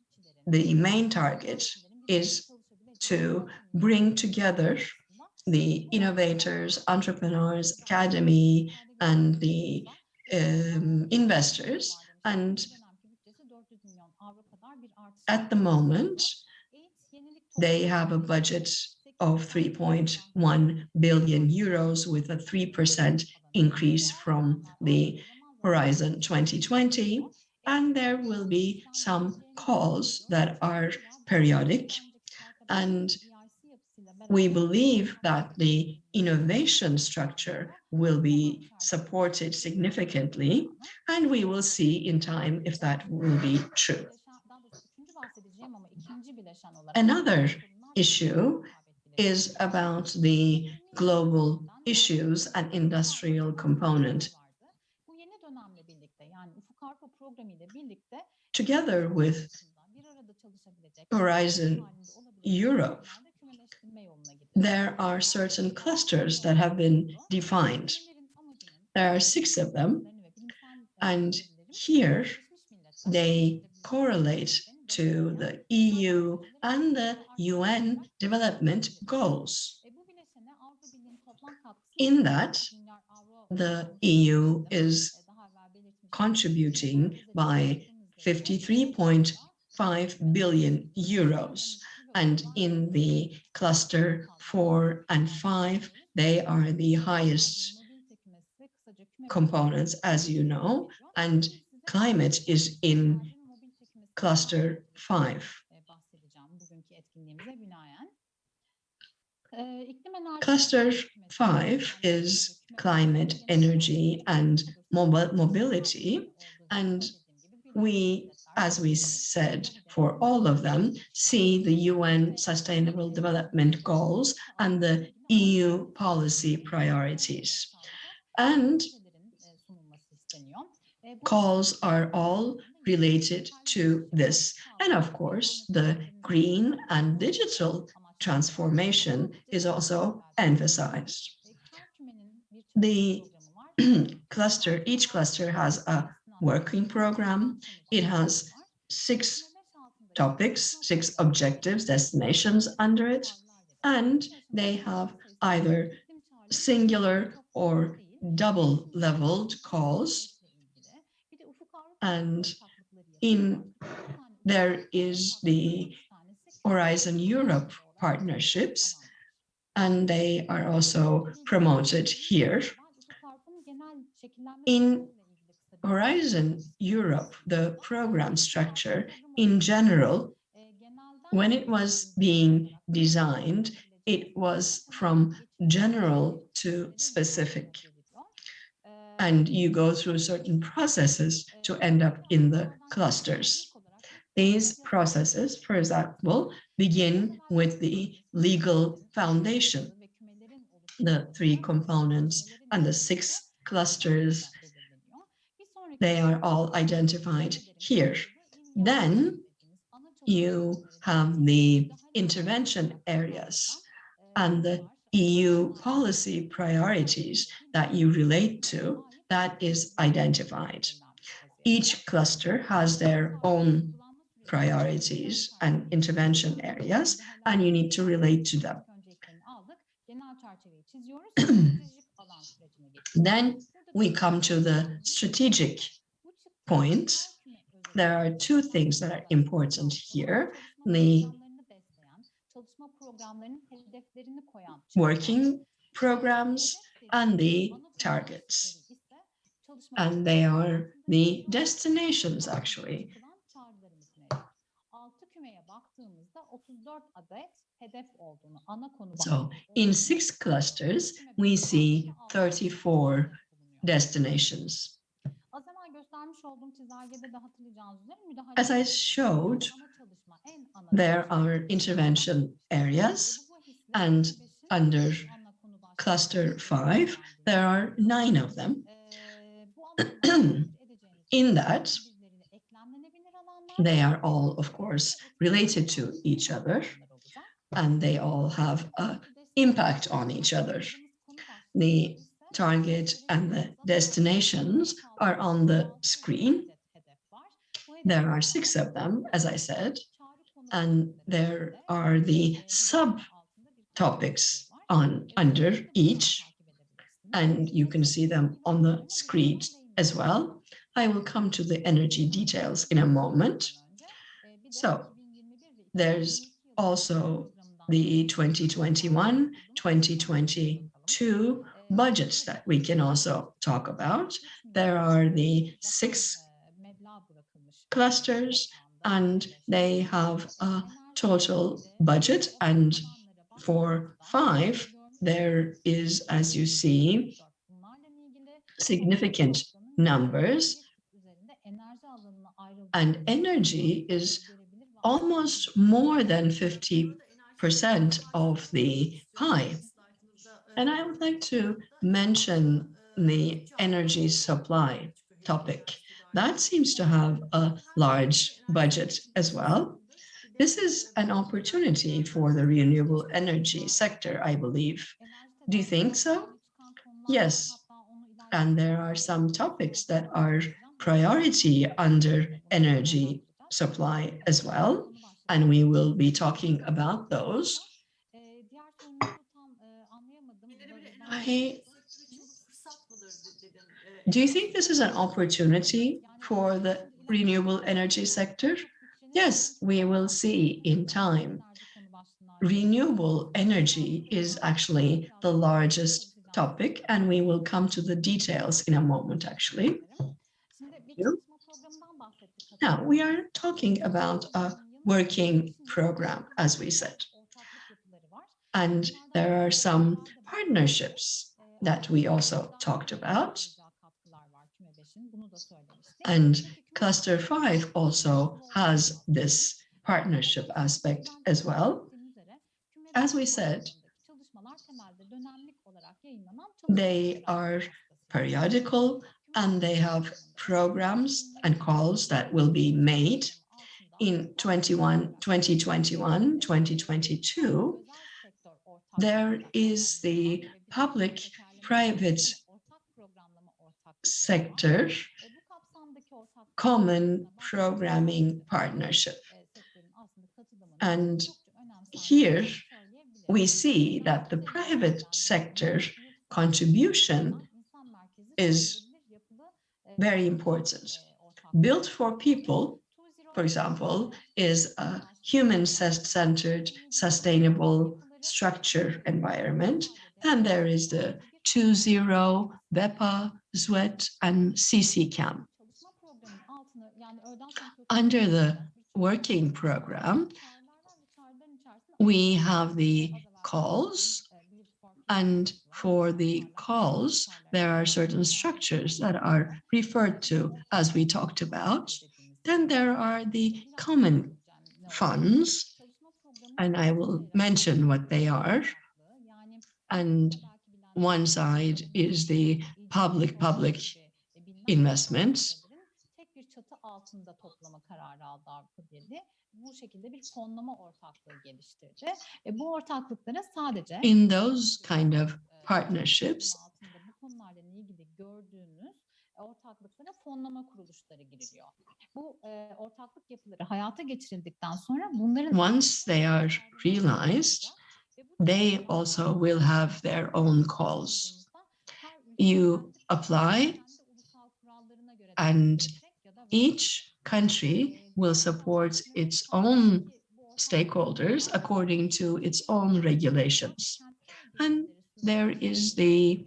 the main target is to bring together the innovators, entrepreneurs, academy, and the investors. And at the moment, they have a budget of 3.1 billion euros with a 3% increase from the Horizon 2020. And there will be some calls that are periodic. And we believe that the innovation structure will be supported significantly, and we will see in time if that will be true. Another issue is about the global issues and industrial component. Together with Horizon Europe, there are certain clusters that have been defined. There are 6 of them, and here they correlate to the EU and the UN development goals. In that, the EU is contributing by 53.5 billion euros. And in the cluster 4 and 5, they are the highest components, as you know, and climate is in cluster 5. Cluster 5 is climate, energy, and mobility. And we, as we said, for all of them, see the UN Sustainable Development Goals and the EU policy priorities. And calls are all related to this. And of course, the green and digital transformation is also emphasized. The cluster, each cluster has a working program. It has 6 topics, 6 objectives, destinations under it, and they have either singular or double-leveled calls. And there is the Horizon Europe partnerships, and they are also promoted here. In Horizon Europe, the program structure in general, when it was being designed, it was from general to specific. And you go through certain processes to end up in the clusters. These processes, for example, begin with the legal foundation, the 3 components and the 6 clusters. They are all identified here. Then you have the intervention areas and the EU policy priorities that you relate to, that is identified. Each cluster has their own priorities and intervention areas, and you need to relate to them. Then we come to the strategic points. There are two things that are important here. The working programs and the targets. And they are the destinations, actually. So in 6 clusters, we see 34 destinations. As I showed, there are intervention areas, and under cluster 5, there are 9 of them. In that, they are all, of course, related to each other, and they all have an impact on each other. The target and the destinations are on the screen. There are 6 of them, as I said, and there are the subtopics under each, and you can see them on the screen as well. I will come to the energy details in a moment. So there's also the 2021-2022 budgets that we can also talk about. There are the 6 clusters, and they have a total budget, and for 5, there is, as you see, significant numbers, and energy is almost more than 50% of the pie. And I would like to mention the energy supply topic. That seems to have a large budget as well. This is an opportunity for the renewable energy sector, I believe. Do you think so? Yes. And there are some topics that are priority under energy supply as well, and we will be talking about those. Do you think this is an opportunity for the renewable energy sector? Yes, we will see in time. Renewable energy is actually the largest topic, and we will come to the details in a moment, actually. Now, we are talking about a working program, as we said. And there are some partnerships that we also talked about. And cluster 5 also has this partnership aspect as well. As we said, they are periodical, and they have programs and calls that will be made in 2021, 2022. There is the public-private sector common programming partnership. And here we see that the private sector contribution is very important. Built for people, for example, is a human-centered, sustainable structure environment. Then there is the 2.0, BEPA, ZWET, and CCCAM. Under the working program, we have the calls, and for the calls, there are certain structures that are referred to, as we talked about. Then there are the common funds, and I will mention what they are. And one side is the public investments. bu şekilde bir fonlama ortaklığı geliştirdi. Bu ortaklıklara sadece In those kind of partnerships, altında bu konularla ilgili gördüğünüz ortaklıklara fonlama kuruluşları giriliyor. Bu ortaklık yapıları hayata geçirildikten sonra bunların once they are realized, they also will have their own calls. You apply, and each country will support its own stakeholders according to its own regulations. And there is the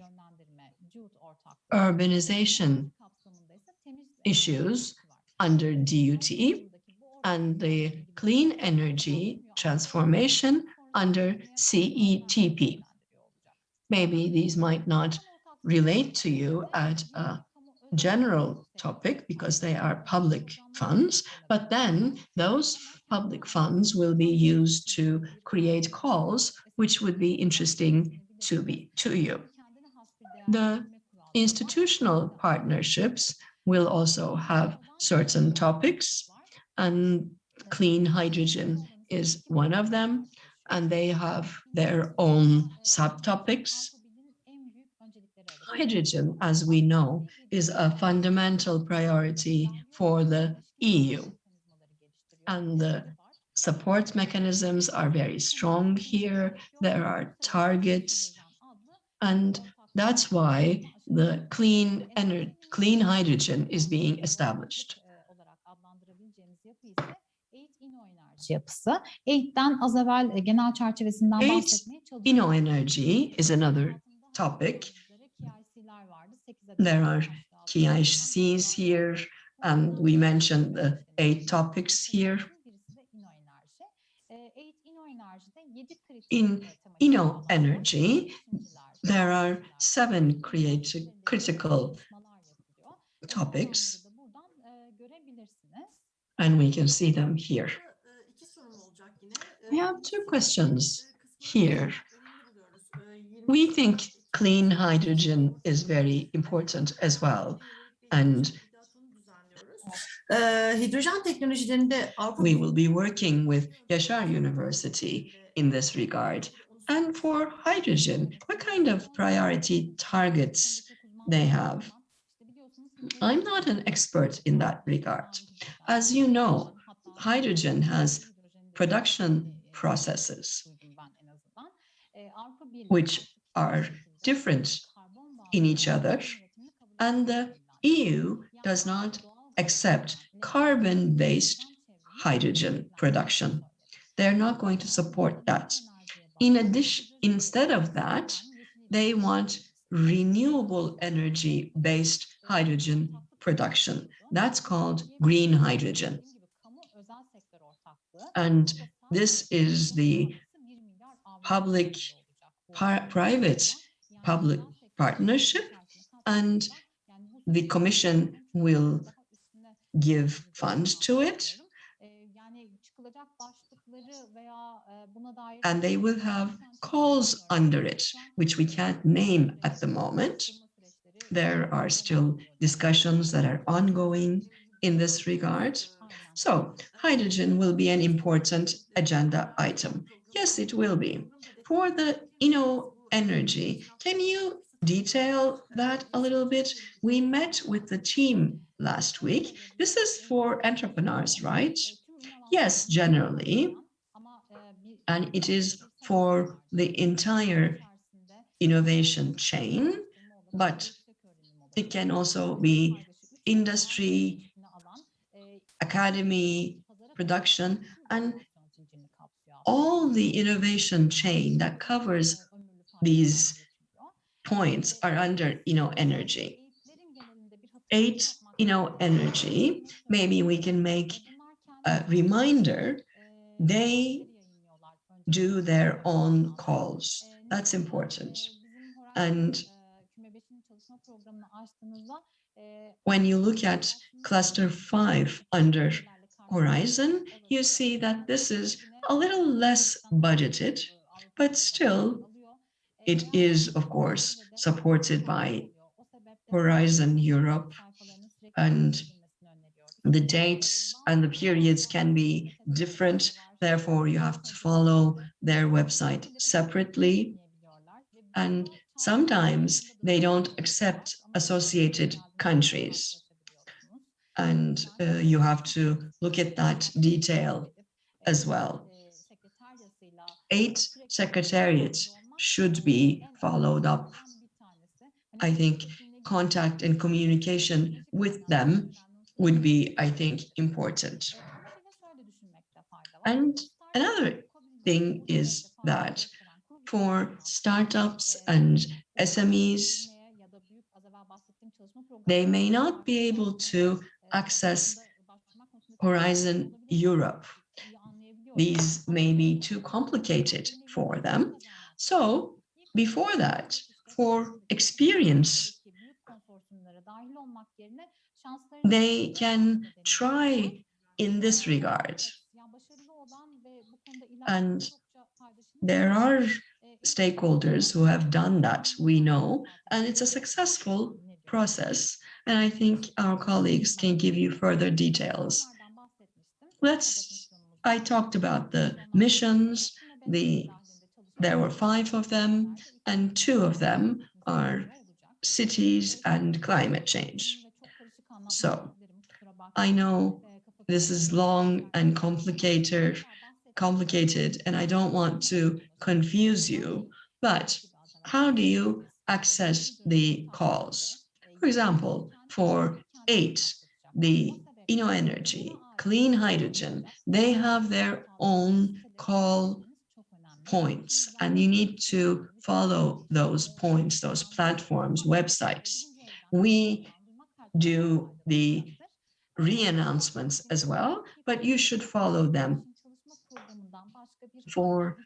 urbanization issues under DUT and the clean energy transformation under CETP. Maybe these might not relate to you at a general topic because they are public funds, but then those public funds will be used to create calls which would be interesting to you. The institutional partnerships will also have certain topics, and clean hydrogen is one of them, and they have their own subtopics. Hydrogen, as we know, is a fundamental priority for the EU, and the support mechanisms are very strong here. There are targets, and that's why the clean hydrogen is being established. Yapısı. EIT'ten az evvel genel çerçevesinden bahsetmeye çalıştık. EUROGIA is another topic. There are KICs here, and we mentioned the 8 topics here. In EUROGIA, there are 7 critical topics, and we can see them here. We have 2 questions here. We think clean hydrogen is very important as well, and hidrojen teknolojilerinde we will be working with Yaşar University in this regard. And for hydrogen, what kind of priority targets they have? I'm not an expert in that regard. As you know, hydrogen has production processes which are different in each other, and the EU does not accept carbon-based hydrogen production. They're not going to support that. In addition, instead of that, they want renewable energy-based hydrogen production. That's called green hydrogen. And this is the private partnership, and the Commission will give funds to it, and they will have calls under it, which we can't name at the moment. There are still discussions that are ongoing in this regard. So hydrogen will be an important agenda item. Yes, it will be. For the energy, can you detail that a little bit? We met with the team last week. This is for entrepreneurs, right? Yes, generally. And it is for the entire innovation chain, but it can also be industry, academy, production, and all the innovation chain that covers these points are under energy. 8 energy, maybe we can make a reminder, they do their own calls. That's important. And when you look at cluster 5 under Horizon, you see that this is a little less budgeted, but still it is, of course, supported by Horizon Europe, and The dates and the periods can be different. Therefore, you have to follow their website separately. And sometimes they don't accept associated countries. And you have to look at that detail as well. 8 secretariats should be followed up. I think contact and communication with them would be, I think, important. And another thing is that for startups and SMEs, they may not be able to access Horizon Europe. These may be too complicated for them. So before that, for experience, they can try in this regard. And there are stakeholders who have done that, we know, and it's a successful process. And I think our colleagues can give you further details. I talked about the missions. There were 5 of them, and 2 of them are cities and climate change. So I know this is long and complicated, and I don't want to confuse you, but how do you access the calls? For example, for 8, the EnoEnergy, clean hydrogen, they have their own call points, and you need to follow those points, those platforms, websites. We do the re-announcements as well, but you should follow them. For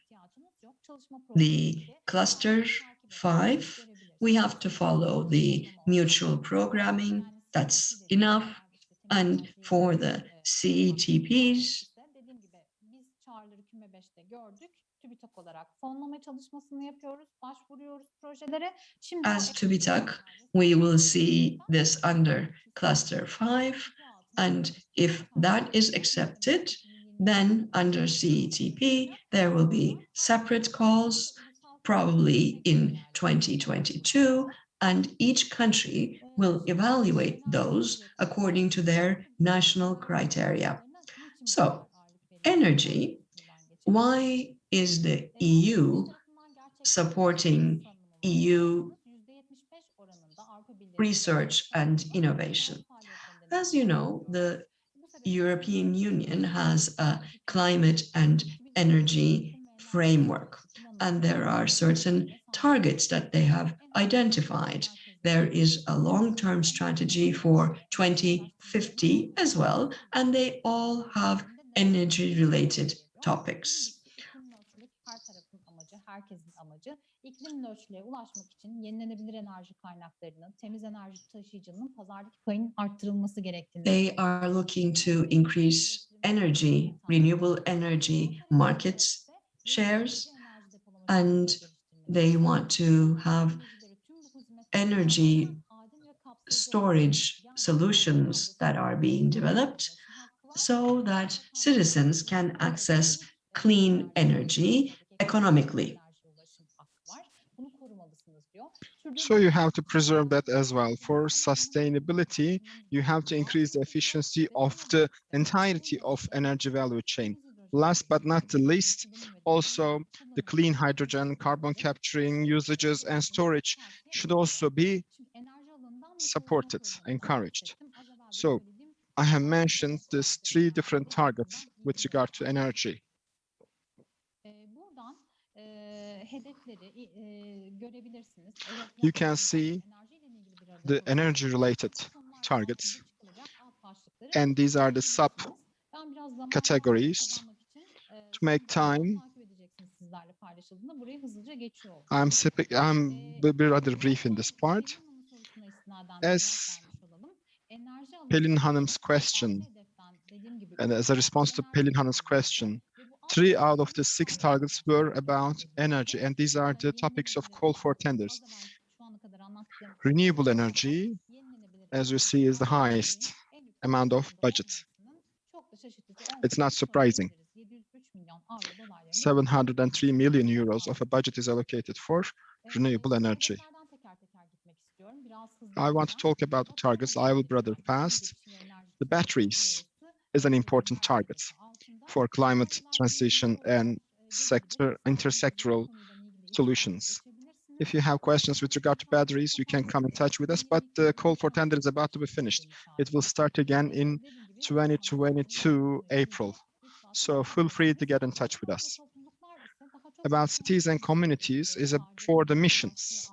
the cluster 5, we have to follow the mutual programming. That's enough. And for the CETPs, as TÜBİTAK, we will see this under cluster 5. And if that is accepted, then under CETP, there will be separate calls, probably in 2022, and each country will evaluate those according to their national criteria. So, energy, why is the EU supporting EU research and innovation? As you know, the European Union has a climate and energy framework, and there are certain targets that they have identified. There is a long-term strategy for 2050 as well, and they all have energy-related topics. Herkesin amacı iklim nötrlüğe ulaşmak için yenilenebilir enerji kaynaklarının, temiz enerji taşıyıcının pazardaki payının arttırılması gerektiğini. They are looking to increase energy, renewable energy markets shares, and they want to have energy storage solutions that are being developed so that citizens can access clean energy economically. So you have to preserve that as well. For sustainability, you have to increase the efficiency of the entirety of energy value chain. Last but not the least, also the clean hydrogen, carbon capturing usages and storage should also be supported, encouraged. So I have mentioned these 3 different targets with regard to energy. You can see the energy-related targets, and these are the sub-categories. To make time, I'm rather brief in this part. As Pelin Hanım's question, and as a response to Pelin Hanım's question, 3 out of the 6 targets were about energy, and these are the topics of call for tenders. Renewable energy, as you see, is the highest amount of budget. It's not surprising. 703 million euros of a budget is allocated for renewable energy. I want to talk about the targets. I will brother past. The batteries is an important target for climate transition and intersectoral solutions. If you have questions with regard to batteries, you can come in touch with us, but the call for tender is about to be finished. It will start again in 2022 April. So feel free to get in touch with us. About cities and communities is for the missions.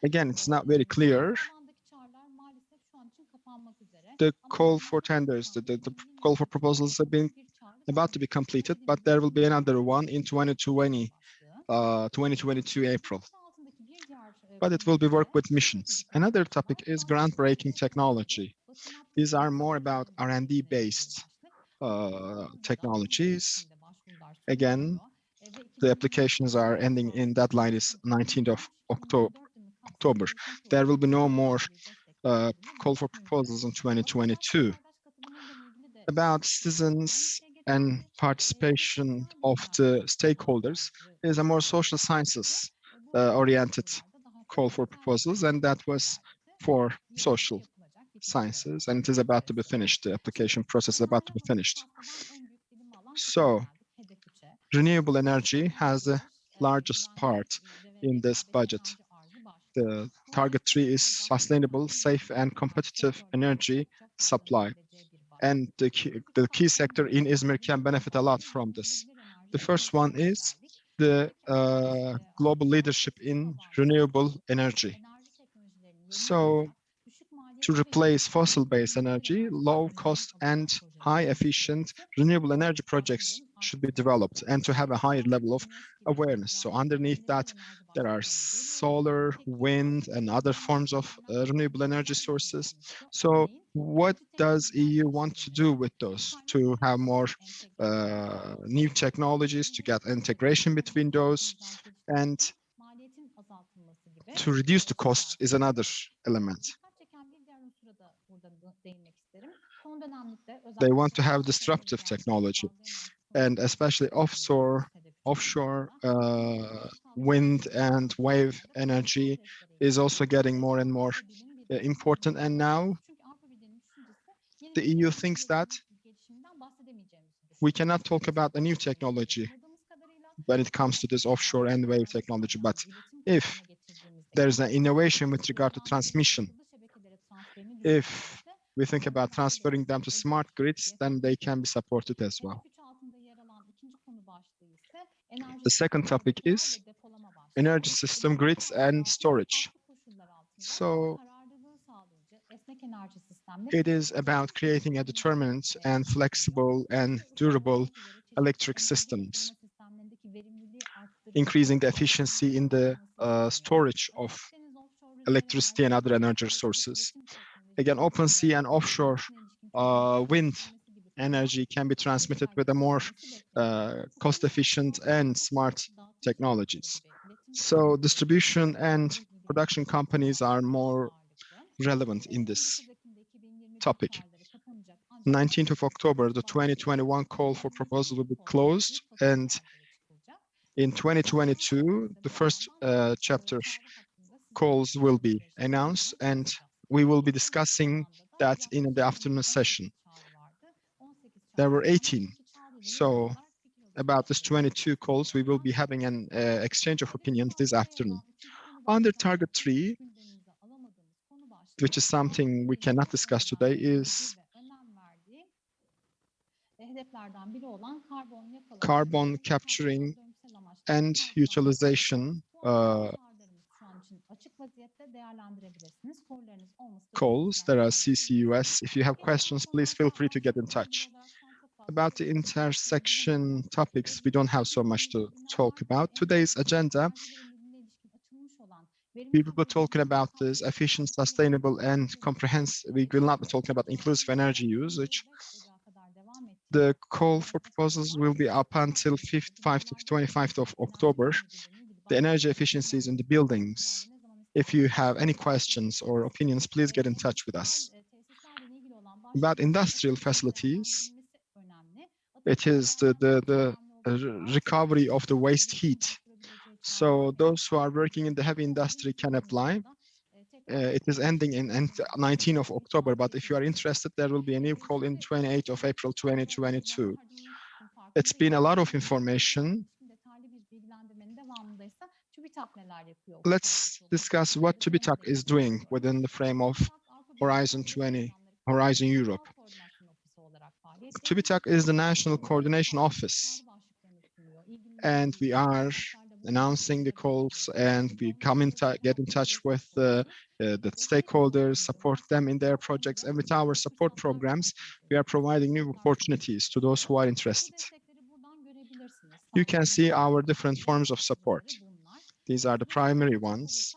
Again, it's not very clear. The call for tenders, the call for proposals have been about to be completed, but there will be another one in 2022 April. But it will be work with missions. Another topic is groundbreaking technology. These are more about R&D based technologies. Again, the applications are ending in deadline is 19th of October. There will be no more call for proposals in 2022. About citizens and participation of the stakeholders is a more social sciences oriented call for proposals, and that was for social sciences, and it is about to be finished. The application process is about to be finished. So renewable energy has the largest part in this budget. The target 3 is sustainable, safe, and competitive energy supply. And the key sector in Izmir can benefit a lot from this. The first one is the global leadership in renewable energy. So to replace fossil-based energy, low-cost and high-efficient renewable energy projects should be developed and to have a higher level of awareness. So underneath that, there are solar, wind, and other forms of renewable energy sources. So what does EU want to do with those? To have more new technologies, to get integration between those, and to reduce the costs is another element. They want to have disruptive technology, and especially offshore wind and wave energy is also getting more and more important. And now the EU thinks that we cannot talk about a new technology when it comes to this offshore and wave technology. But if there's an innovation with regard to transmission, if we think about transferring them to smart grids, then they can be supported as well. The second topic is energy system grids and storage. So it is about creating a determined and flexible and durable electric systems, increasing the efficiency in the storage of electricity and other energy sources. Again, open sea and offshore wind energy can be transmitted with a more cost-efficient and smart technologies. So distribution and production companies are more relevant in this topic. 19th of October, the 2021 call for proposal will be closed, and in 2022, the first chapter calls will be announced, and we will be discussing that in the afternoon session. There were 18. So about this 22 calls, we will be having an exchange of opinions this afternoon. Under target 3, which is something we cannot discuss today, is carbon capturing and utilization calls. There are CCUS. If you have questions, please feel free to get in touch. About the intersection topics, we don't have so much to talk about. Today's agenda, we will be talking about this efficient, sustainable, and comprehensive. We will not be talking about inclusive energy usage. The call for proposals will be up until 5 to 25th of October. The energy efficiencies in the buildings If you have any questions or opinions, please get in touch with us. About industrial facilities, it is the recovery of the waste heat. So those who are working in the heavy industry can apply. It is ending in 19th of October, but if you are interested, there will be a new call in 28th of April 2022. It's been a lot of information. Let's discuss what TÜBİTAK is doing within the frame of Horizon Europe. TÜBİTAK is the National Coordination Office, and we are announcing the calls, and we get in touch with the stakeholders, support them in their projects, and with our support programs, we are providing new opportunities to those who are interested. You can see our different forms of support. These are the primary ones.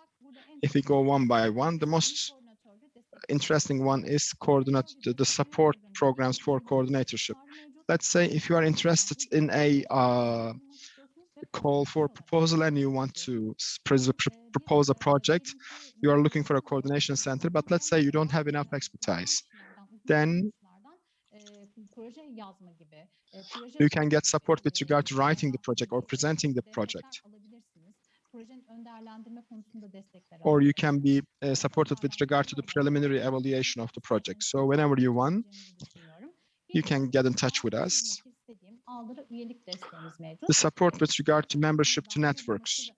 If we go one by one, the most interesting one is the support programs for coordinatorship. Let's say if you are interested in a call for proposal and you want to propose a project, you are looking for a coordination center, but let's say you don't have enough expertise, then you can get support with regard to writing the project or presenting the project. Or you can be supported with regard to the preliminary evaluation of the project. So whenever you want, you can get in touch with us. The support with regard to membership to networks.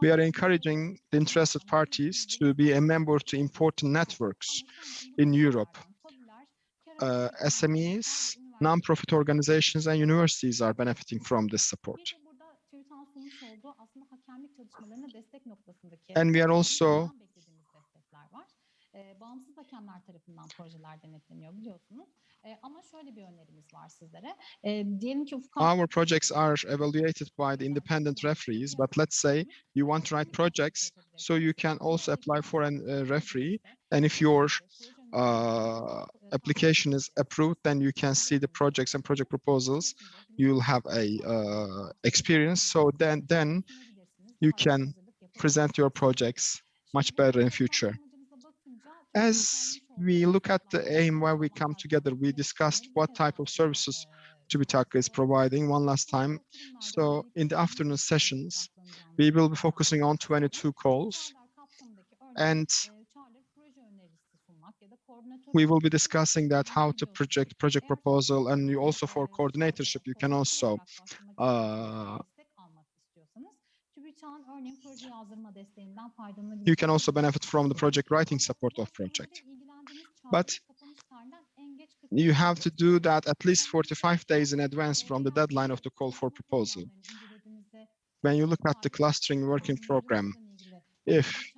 We are encouraging the interested parties to be a member to important networks in Europe. SMEs, non-profit organizations, and universities are benefiting from this support. And we are also bağımsız hakemler tarafından projeler denetleniyor biliyorsunuz. Ama şöyle bir önerimiz var sizlere. Diyelim ki Ufuk Our projects are evaluated by the independent referees, but let's say you want to write projects, so you can also apply for a referee. And if your application is approved, then you can see the projects and project proposals. You'll have a experience, so then you can present your projects much better in future. As we look at the aim where we come together, we discussed what type of services TÜBİTAK is providing one last time. So in the afternoon sessions, we will be focusing on 22 calls, and we will be discussing that how to project proposal, and you also for coordinatorship, you can also benefit from the project writing support of project. But you have to do that at least 45 days in advance from the deadline of the call for proposal. When you look at the clustering working program, if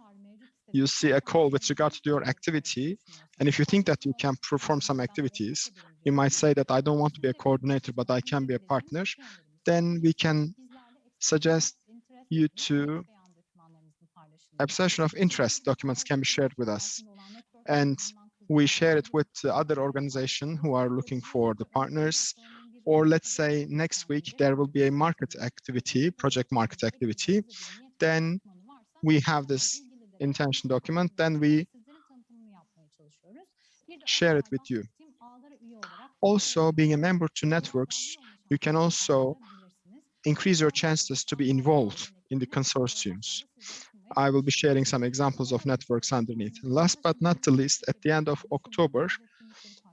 you see a call with regard to your activity, and if you think that you can perform some activities, you might say that I don't want to be a coordinator, but I can be a partner, then we can suggest you to expression of interest documents can be shared with us, and we share it with the other organization who are looking for the partners. Or let's say next week there will be a market activity, project market activity, then we have this intention document, then we share it with you. Also, being a member to networks, you can also increase your chances to be involved in the consortiums. I will be sharing some examples of networks underneath. Last but not the least, at the end of October,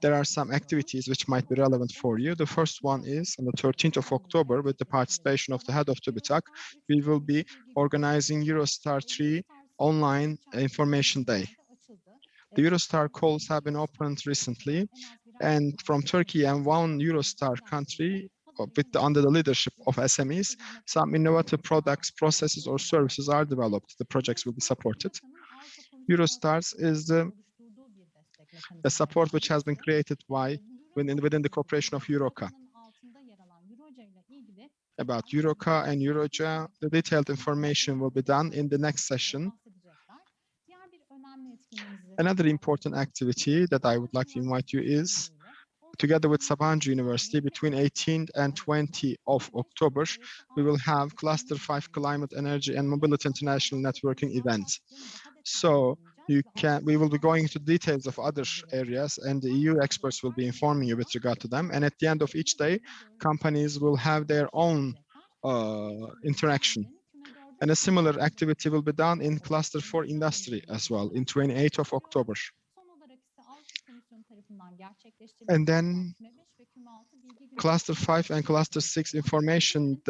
there are some activities which might be relevant for you. The first one is on the 13th of October, with the participation of the head of TÜBİTAK, we will be organizing Eurostar 3 online information day. The Eurostar calls have been opened recently, and from Turkey and one Eurostar country, under the leadership of SMEs, some innovative products, processes, or services are developed. The projects will be supported. Eurostars is the support which has been created within the cooperation of EUROGIA. About EUROGIA and EUROGIA, the detailed information will be done in the next session. Another important activity that I would like to invite you is together with Sabancı University, between 18th and 20th of October, we will have Cluster 5 Climate, Energy and Mobility International Networking event. So we will be going into details of other areas, and the EU experts will be informing you with regard to them. And at the end of each day, companies will have their own interaction. And a similar activity will be done in Cluster 4 Industry as well, in 28th of October. And then Cluster 5 and Cluster 6 Information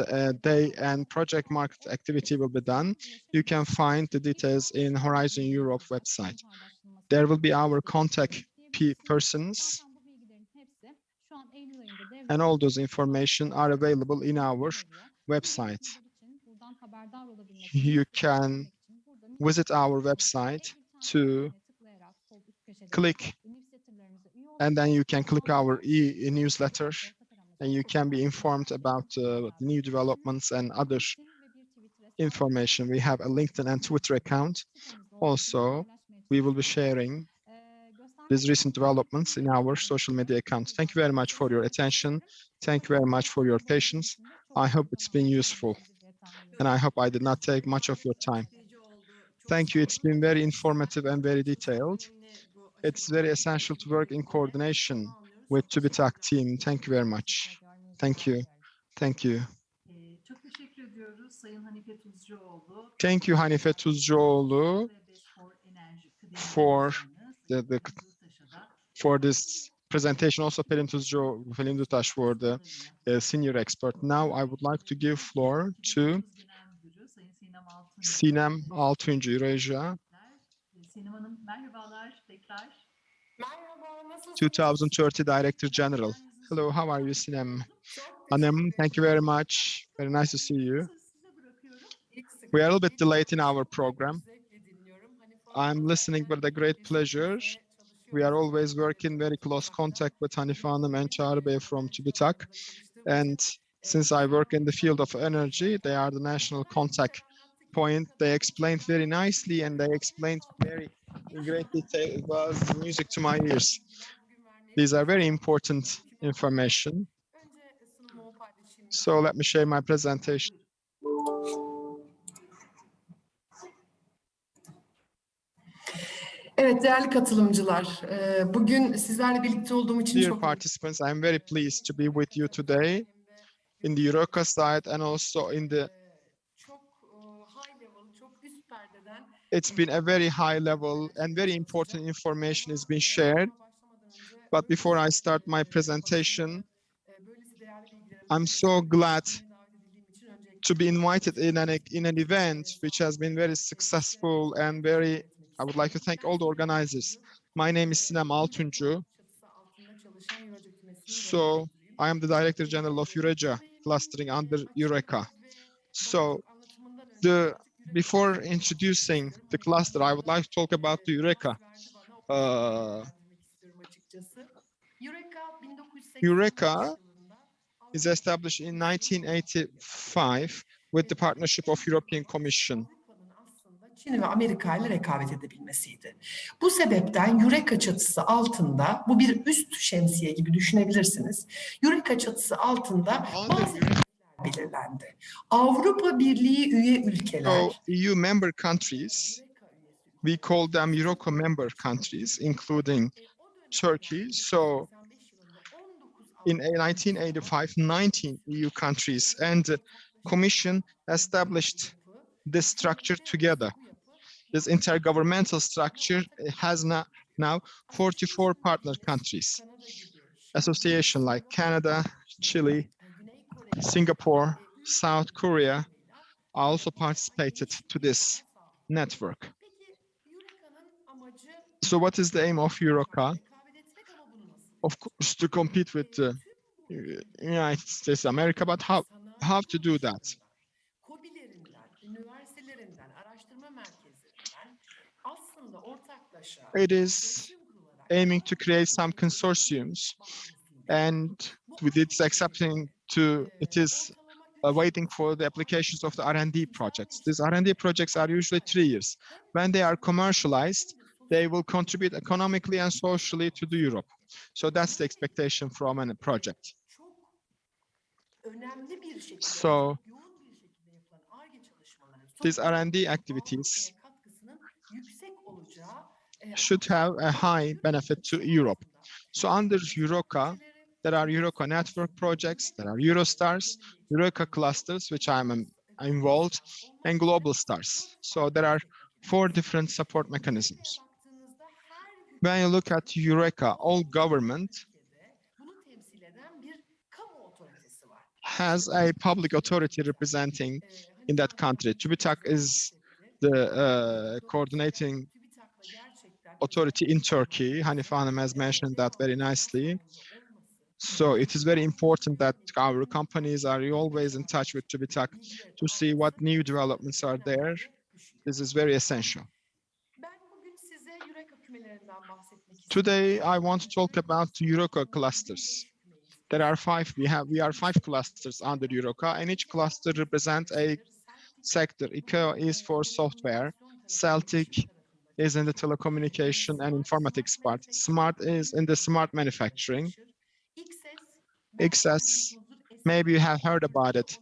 Day and Project Market activity will be done. You can find the details in Horizon Europe website. There will be our contact persons, and all those information are available in our website. You can visit our website to click, and then you can click our e-newsletter, and you can be informed about the new developments and other information. We have a LinkedIn and Twitter account. Also, we will be sharing these recent developments in our social media accounts. Thank you very much for your attention. Thank you very much for your patience. I hope it's been useful, and I hope I did not take much of your time. Thank you. It's been very informative and very detailed. It's very essential to work in coordination with TÜBİTAK team. Thank you very much. Thank you. Thank you. Çok teşekkür ediyoruz Sayın Hanife Tuzcuoğlu. Thank you, Hanife Tuzcuoğlu, for this presentation. Also, Pelin Tuzcu for the senior expert. Now, I would like to give floor to Sinem Altuncu, EUROGIA. Sinem Hanım, merhabalar tekrar. Merhaba, nasılsınız? 2030 Director General. Hello, how are you, Sinem? Hanım, thank you very much. Very nice to see you. We are a little bit delayed in our program. I'm listening with a great pleasure. We are always working very close contact with Hanife Hanım and Çağrı Bey from TÜBİTAK. And since I work in the field of energy, they are the national contact point. They explained very nicely, and they explained very in great detail. It was music to my ears. These are very important information. So let me share my presentation. Evet, değerli katılımcılar, bugün sizlerle birlikte olduğum için Dear çok participants, I'm very pleased to be with you today in the EUROGIA side and also in the çok high level, çok üst perdeden it's been a very high level and very important information has been shared. But before I start my presentation, I'm so glad to be invited in an event which has been very successful and very, I would like to thank all the organizers. My name is Sinem Altuncu. So I am the Director General of EUROGIA, clustering under EURECA. So before introducing the cluster, I would like to talk about the EURECA. EURECA is established in 1985 with the partnership of European Commission. Çin ve Amerika ile rekabet edebilmesiydi. Bu sebepten EURECA çatısı altında, bu bir üst şemsiye gibi düşünebilirsiniz. EURECA çatısı altında bazı belirlendi. Avrupa Birliği üye ülkeler. So EU member countries, we call them EUROCA member countries, including Turkey. So in 1985, 19 EU countries and the Commission established this structure together. This intergovernmental structure has now 44 partner countries. Association like Canada, Chile, Singapore, South Korea also participated to this network. So what is the aim of EUROCA? Of course, to compete with the United States of America, but how to do that? It is aiming to create some consortiums, and with its accepting to, it is waiting for the applications of the R&D projects. These R&D projects are usually 3 years. When they are commercialized, they will contribute economically and socially to the Europe. So that's the expectation from a project. Çok önemli bir şekilde, So çok yoğun bir şekilde yapılan Ar-Ge çalışmaları these sonucu R&D activities katkısının yüksek olacağı should have a high benefit to Europe. So under EUROGIA, there are EUROGIA network projects, there are Eurostars, EUROGIA clusters, which I'm involved, and global stars. So there are 4 different support mechanisms. When you look at EUROGIA, all government bunu temsil eden bir kamu otoritesi var. has a public authority representing in that country. TÜBİTAK is the coordinating authority in Turkey. Hanife Hanım has mentioned that very nicely. So it is very important that our companies are always in touch with TÜBİTAK to see what new developments are there. This is very essential. Ben bugün size Eureka kümelerinden bahsetmek istiyorum. Today, I want to talk about the EUROGIA clusters. There are 5. We are 5 clusters under EUROGIA, and each cluster represents a sector. IKEA is for software. Celtic is in the telecommunication and informatics part. Smart is in the smart manufacturing. XS, maybe you have heard about it.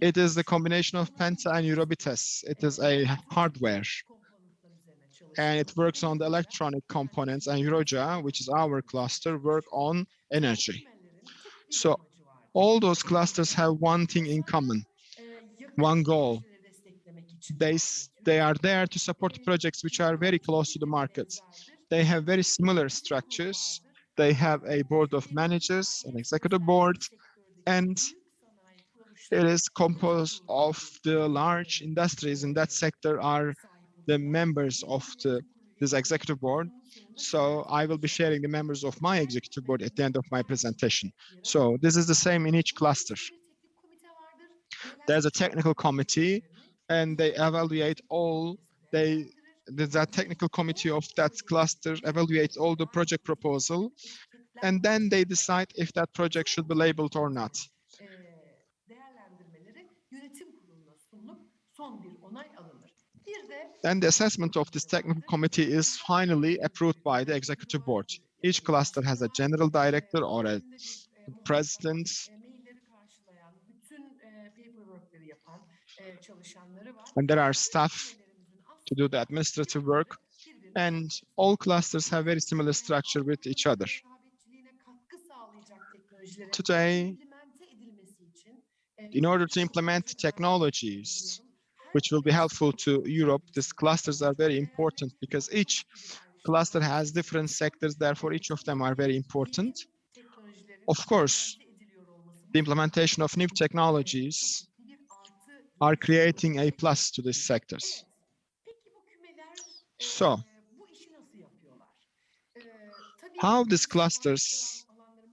It is the combination of Penta and Eurobites. It is a hardware, and it works on the electronic components, and EUROGIA, which is our cluster, work on energy. So all those clusters have one thing in common, one goal. They are there to support projects which are very close to the market. They have very similar structures. They have a board of managers, an executive board, and it is composed of the large industries in that sector are the members of this executive board. So I will be sharing the members of my executive board at the end of my presentation. So this is the same in each cluster. There's a technical committee, and they evaluate all, that technical committee of that cluster evaluates all the project proposal, and then they decide if that project should be labeled or not. Then the assessment of this technical committee is finally approved by the executive board. Each cluster has a general director or a president. And there are staff to do the administrative work. And all clusters have very similar structure with each other. Today, in order to implement technologies which will be helpful to Europe, these clusters are very important because each cluster has different sectors, therefore each of them are very important. Of course, the implementation of new technologies are creating a plus to these sectors. So, how these clusters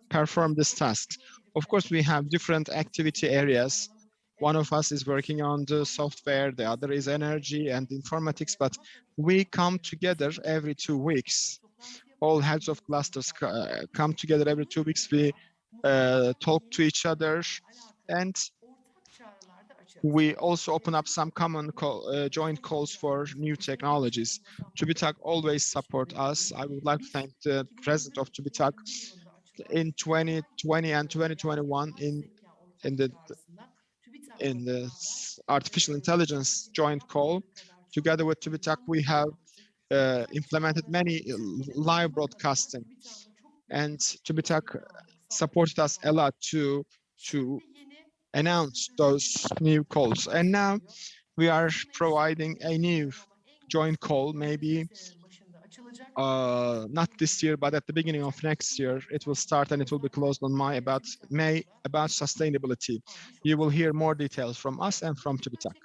perform this task? Of course, we have different activity areas. One of us is working on the software, the other is energy and informatics, but we come together every 2 weeks. All heads of clusters come together every 2 weeks. We talk to each other, and we also open up some common joint calls for new technologies. TÜBİTAK always support us. I would like to thank the president of TÜBİTAK in 2020 and 2021 in the artificial intelligence joint call. Together with TÜBİTAK, we have implemented many live broadcasting, and TÜBİTAK supported us a lot to announce those new calls. And now we are providing a new joint call, maybe not this year, but at the beginning of next year, it will start and it will be closed on May about sustainability. You will hear more details from us and from TÜBİTAK.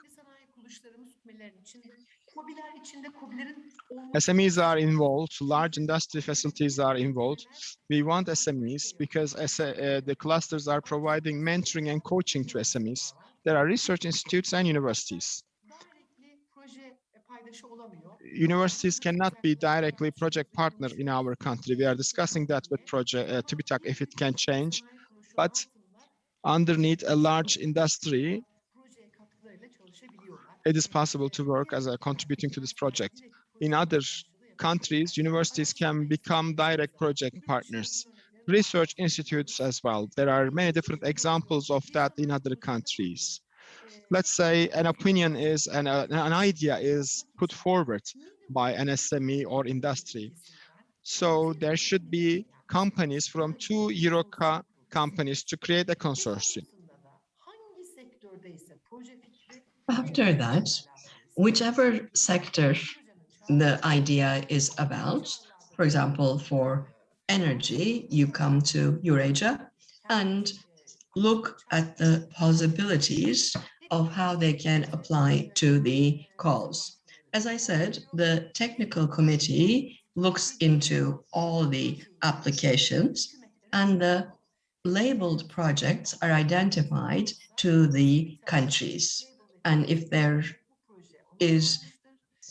SMEs are involved, large industry facilities are involved. We want SMEs because the clusters are providing mentoring and coaching to SMEs. There are research institutes and universities. Universities cannot be directly project partner in our country. We are discussing that with TÜBİTAK if it can change, but underneath a large industry, it is possible to work as a contributing to this project. In other countries, universities can become direct project partners. Research institutes as well. There are many different examples of that in other countries. Let's say an opinion is, an idea is put forward by an SME or industry. So there should be companies from 2 EUROGIA companies to create a consortium. After that, whichever sector the idea is about, for example, for energy, you come to EUROGIA and look at the possibilities of how they can apply to the calls. As I said, the technical committee looks into all the applications, and the labeled projects are identified to the countries. And if there is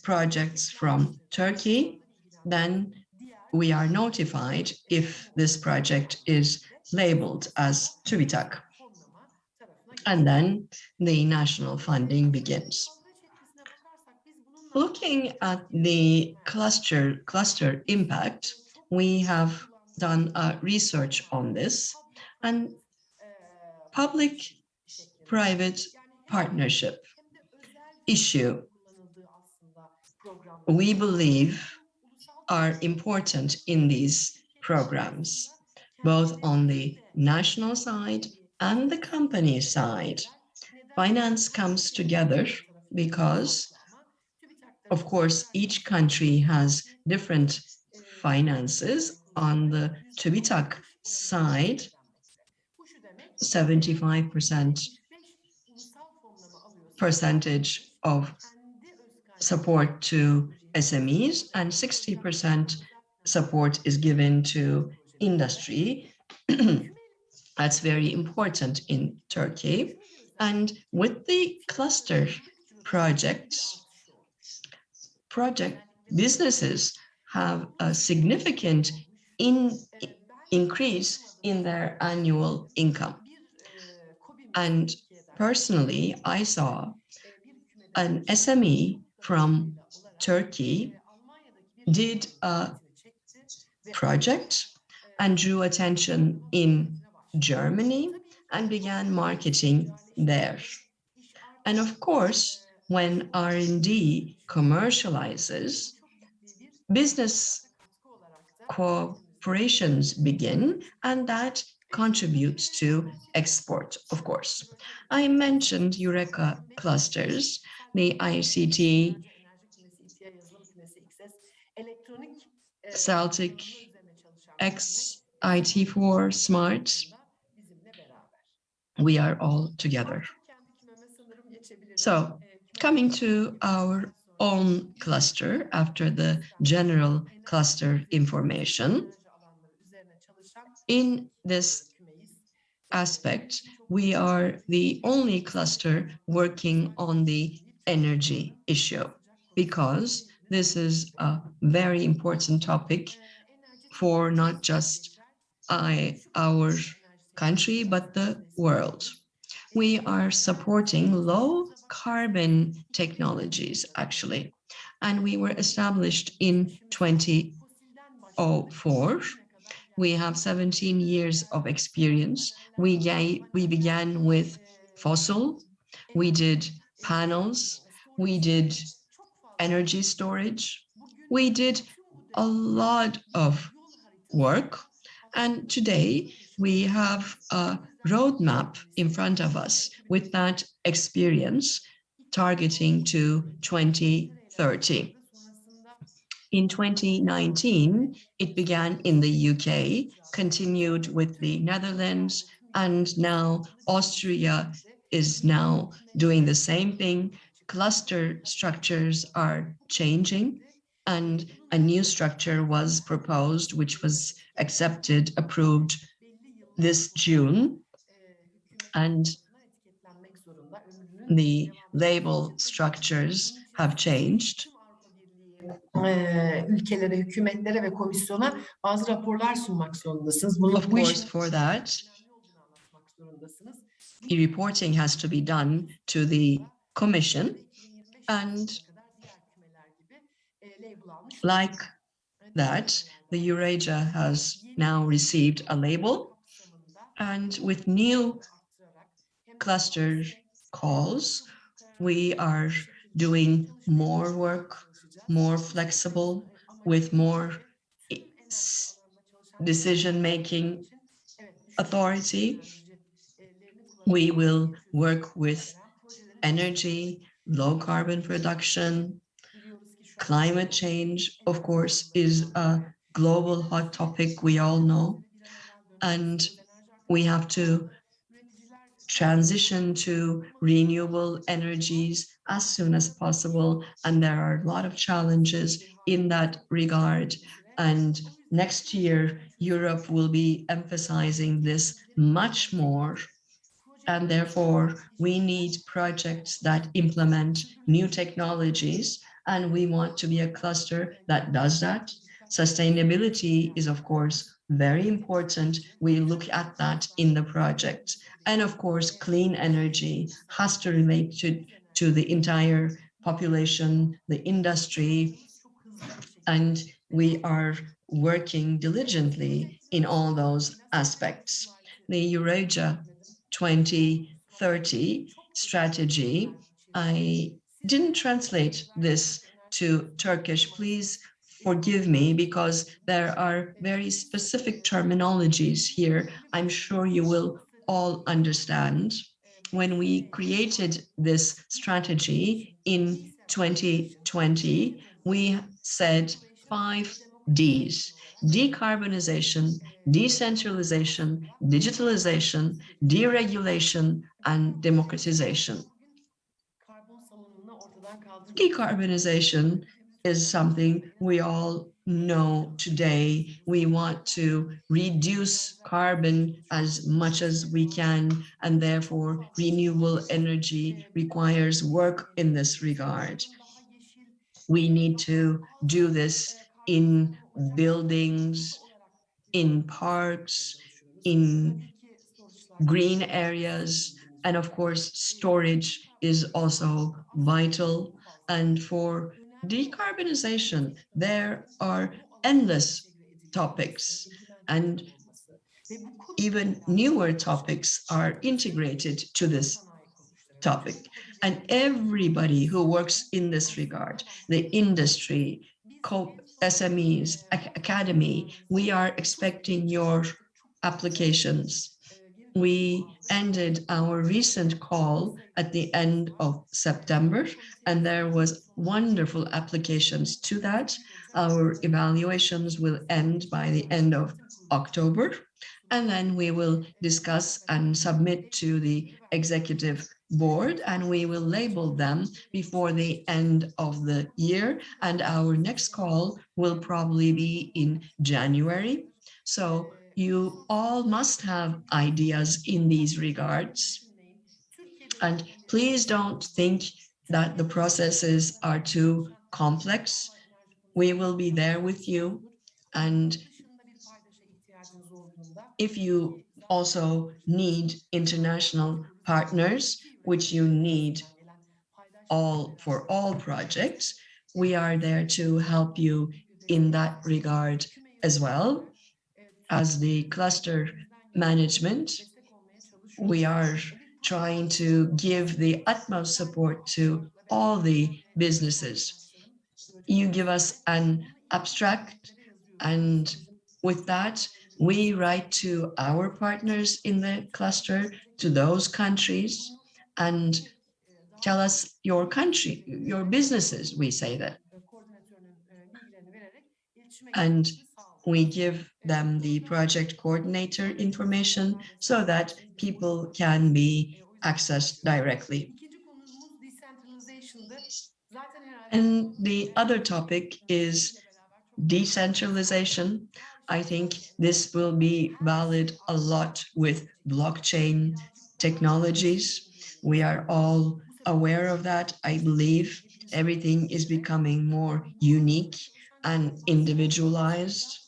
projects from Turkey, then we are notified if this project is labeled as TÜBİTAK. And then the national funding begins. Looking at the cluster impact, we have done research on this, and public-private partnership issue, we believe, are important in these programs, both on the national side and the company side. Finance comes together because, of course, each country has different finances. On the TÜBİTAK side, 75% percentage of support to SMEs and 60% support is given to industry. That's very important in Turkey. And with the cluster projects, businesses have a significant increase in their annual income. And personally, I saw an SME from Turkey did a project and drew attention in Germany and began marketing there. And of course, when R&D commercializes, business cooperations begin, and that contributes to export, of course. I mentioned EUREKA clusters, the ICT, Celtic, IT4, Smart. We are all together. So, coming to our own cluster after the general cluster information, in this aspect, we are the only cluster working on the energy issue, because this is a very important topic for not just our country, but the world. We are supporting low carbon technologies, actually, and we were established in 2004. We have 17 years of experience. We began with fossil, we did panels, we did energy storage, we did a lot of work, and today we have a roadmap in front of us with that experience targeting to 2030. In 2019, it began in the UK, continued with the Netherlands, and now Austria is now doing the same thing. Cluster structures are changing, and a new structure was proposed, which was accepted, approved this June. And the label structures have changed. Ülkelere, hükümetlere ve komisyona bazı raporlar sunmak zorundasınız. Of course, for that, reporting has to be done to the Commission, and like that the EUROGIA has now received a label, and with new cluster calls, we are doing more work, more flexible, with more decision-making authority. We will work with energy, low carbon production. Climate change, of course, is a global hot topic, we all know, and we have to transition to renewable energies as soon as possible. And there are a lot of challenges in that regard. And next year, Europe will be emphasizing this much more. And therefore, we need projects that implement new technologies, and we want to be a cluster that does that. Sustainability is, of course, very important. We look at that in the project. And of course, clean energy has to relate to the entire population, the industry, and we are working diligently in all those aspects. The EUROGIA 2030 strategy, I didn't translate this to Turkish. Please forgive me, because there are very specific terminologies here. I'm sure you will all understand. When we created this strategy in 2020, we said 5 Ds: decarbonization, decentralization, digitalization, deregulation, and democratization. Decarbonization is something we all know today. We want to reduce carbon as much as we can, and therefore renewable energy requires work in this regard. We need to do this in buildings, in parks, in green areas, and of course, storage is also vital. And for decarbonization, there are endless topics, and even newer topics are integrated to this topic. And everybody who works in this regard, the industry, SMEs, academy, we are expecting your applications. We ended our recent call at the end of September, and there was wonderful applications to that. Our evaluations will end by the end of October, and then we will discuss and submit to the executive board, and we will label them before the end of the year. And our next call will probably be in January. So you all must have ideas in these regards. And please don't think that the processes are too complex. We will be there with you. And if you also need international partners, which you need for all projects, we are there to help you in that regard as well. As the cluster management, we are trying to give the utmost support to all the businesses. You give us an abstract, and with that, we write to our partners in the cluster, to those countries, and tell us your country, your businesses, we say that. And we give them the project coordinator information so that people can be accessed directly. And the other topic is decentralization. I think this will be valid a lot with blockchain technologies. We are all aware of that. I believe everything is becoming more unique and individualized.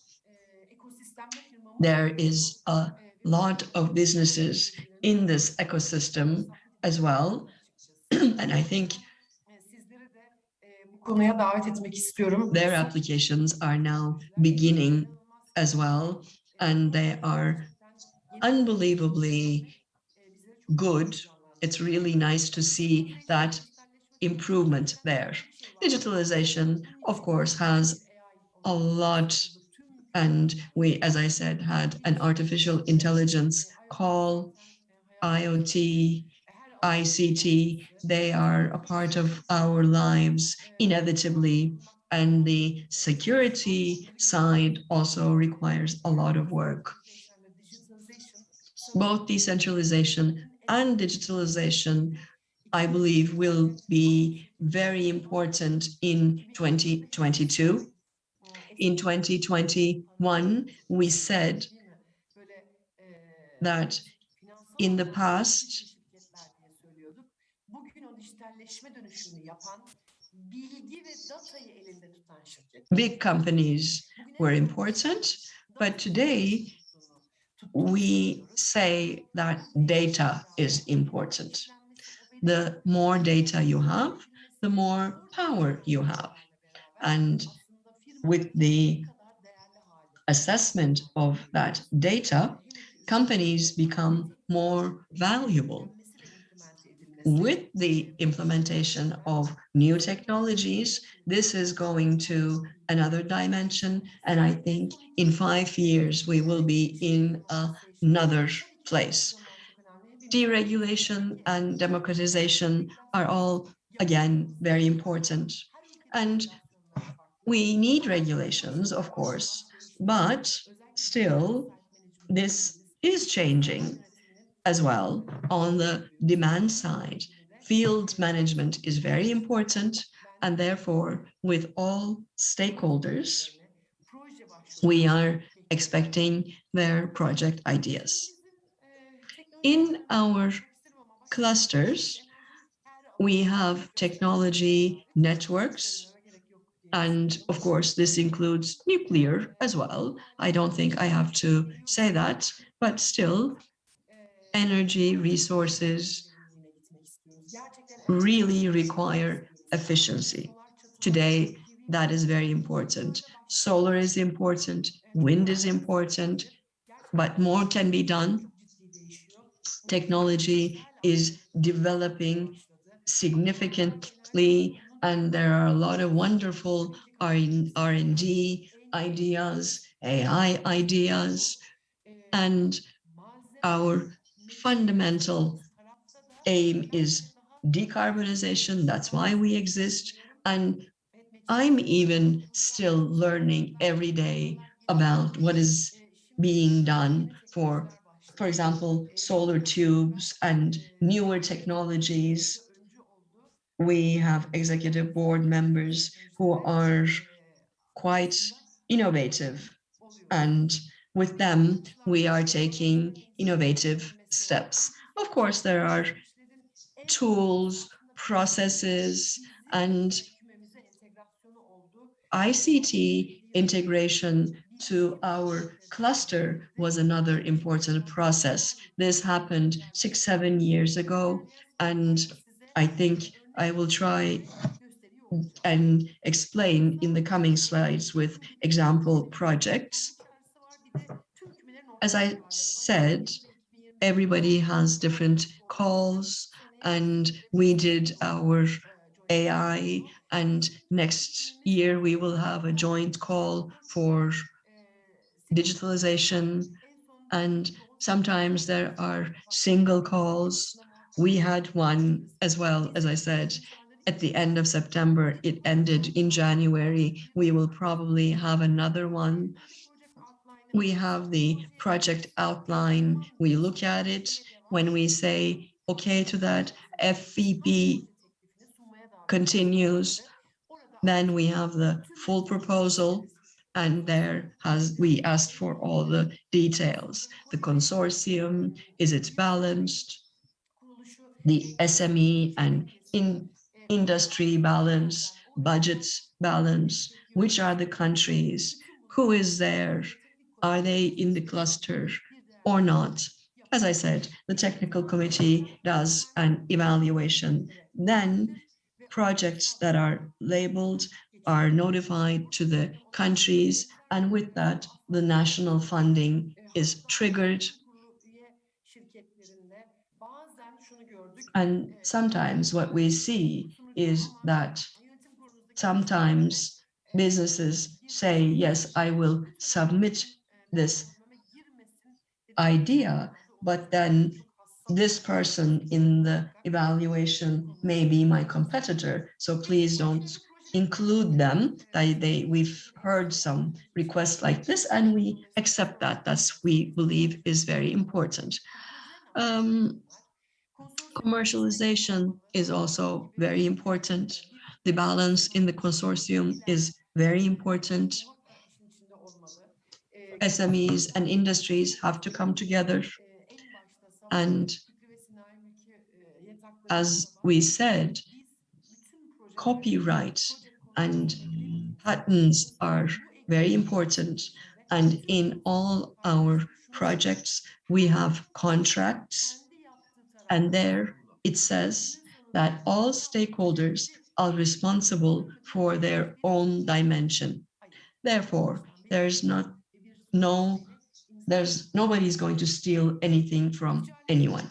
There is a lot of businesses in this ecosystem as well. And I think konuya davet etmek istiyorum. Their applications are now beginning as well, and they are unbelievably good. It's really nice to see that improvement there. Digitalization, of course, has a lot, and we, as I said, had an artificial intelligence call, IoT, ICT, they are a part of our lives inevitably, and the security side also requires a lot of work. Both decentralization and digitalization, I believe, will be very important in 2022. In 2021, we said that in the past, big companies were important, but today we say that data is important. The more data you have, the more power you have. And with the assessment of that data, companies become more valuable. With the implementation of new technologies, this is going to another dimension, and I think in 5 years we will be in another place. Deregulation and democratization are all, again, very important. And we need regulations, of course, but still, this is changing as well on the demand side. Field management is very important, and therefore, with all stakeholders, we are expecting their project ideas. In our clusters, we have technology networks, and of course, this includes nuclear as well. I don't think I have to say that, but still, energy resources really require efficiency. Today, that is very important. Solar is important, wind is important, but more can be done. Technology is developing significantly, and there are a lot of wonderful R&D ideas, AI ideas, and our fundamental aim is decarbonization. That's why we exist. And I'm even still learning every day about what is being done for example, solar tubes and newer technologies. We have executive board members who are quite innovative, and with them, we are taking innovative steps. Of course, there are tools, processes, and ICT integration to our cluster was another important process. This happened 6-7 years ago, and I think I will try and explain in the coming slides with example projects. As I said, everybody has different calls, and we did our AI, and next year we will have a joint call for digitalization, and sometimes there are single calls. We had one as well, as I said, at the end of September. It ended in January. We will probably have another one. We have the project outline. We look at it. When we say okay to that, FVP continues. Then we have the full proposal, and we asked for all the details. The consortium, is it balanced? The SME and industry balance, budgets balance, which are the countries, who is there, are they in the cluster or not? As I said, the technical committee does an evaluation. Then projects that are labeled are notified to the countries, and with that, the national funding is triggered. And sometimes what we see is that sometimes businesses say, yes, I will submit this idea, but then this person in the evaluation may be my competitor, so please don't include them. We've heard some requests like this, and we accept that. That's we believe is very important. Commercialization is also very important. The balance in the consortium is very important. SMEs and industries have to come together. And as we said, copyright and patents are very important. And in all our projects, we have contracts, and there it says that all stakeholders are responsible for their own dimension. Therefore, there's nobody's going to steal anything from anyone.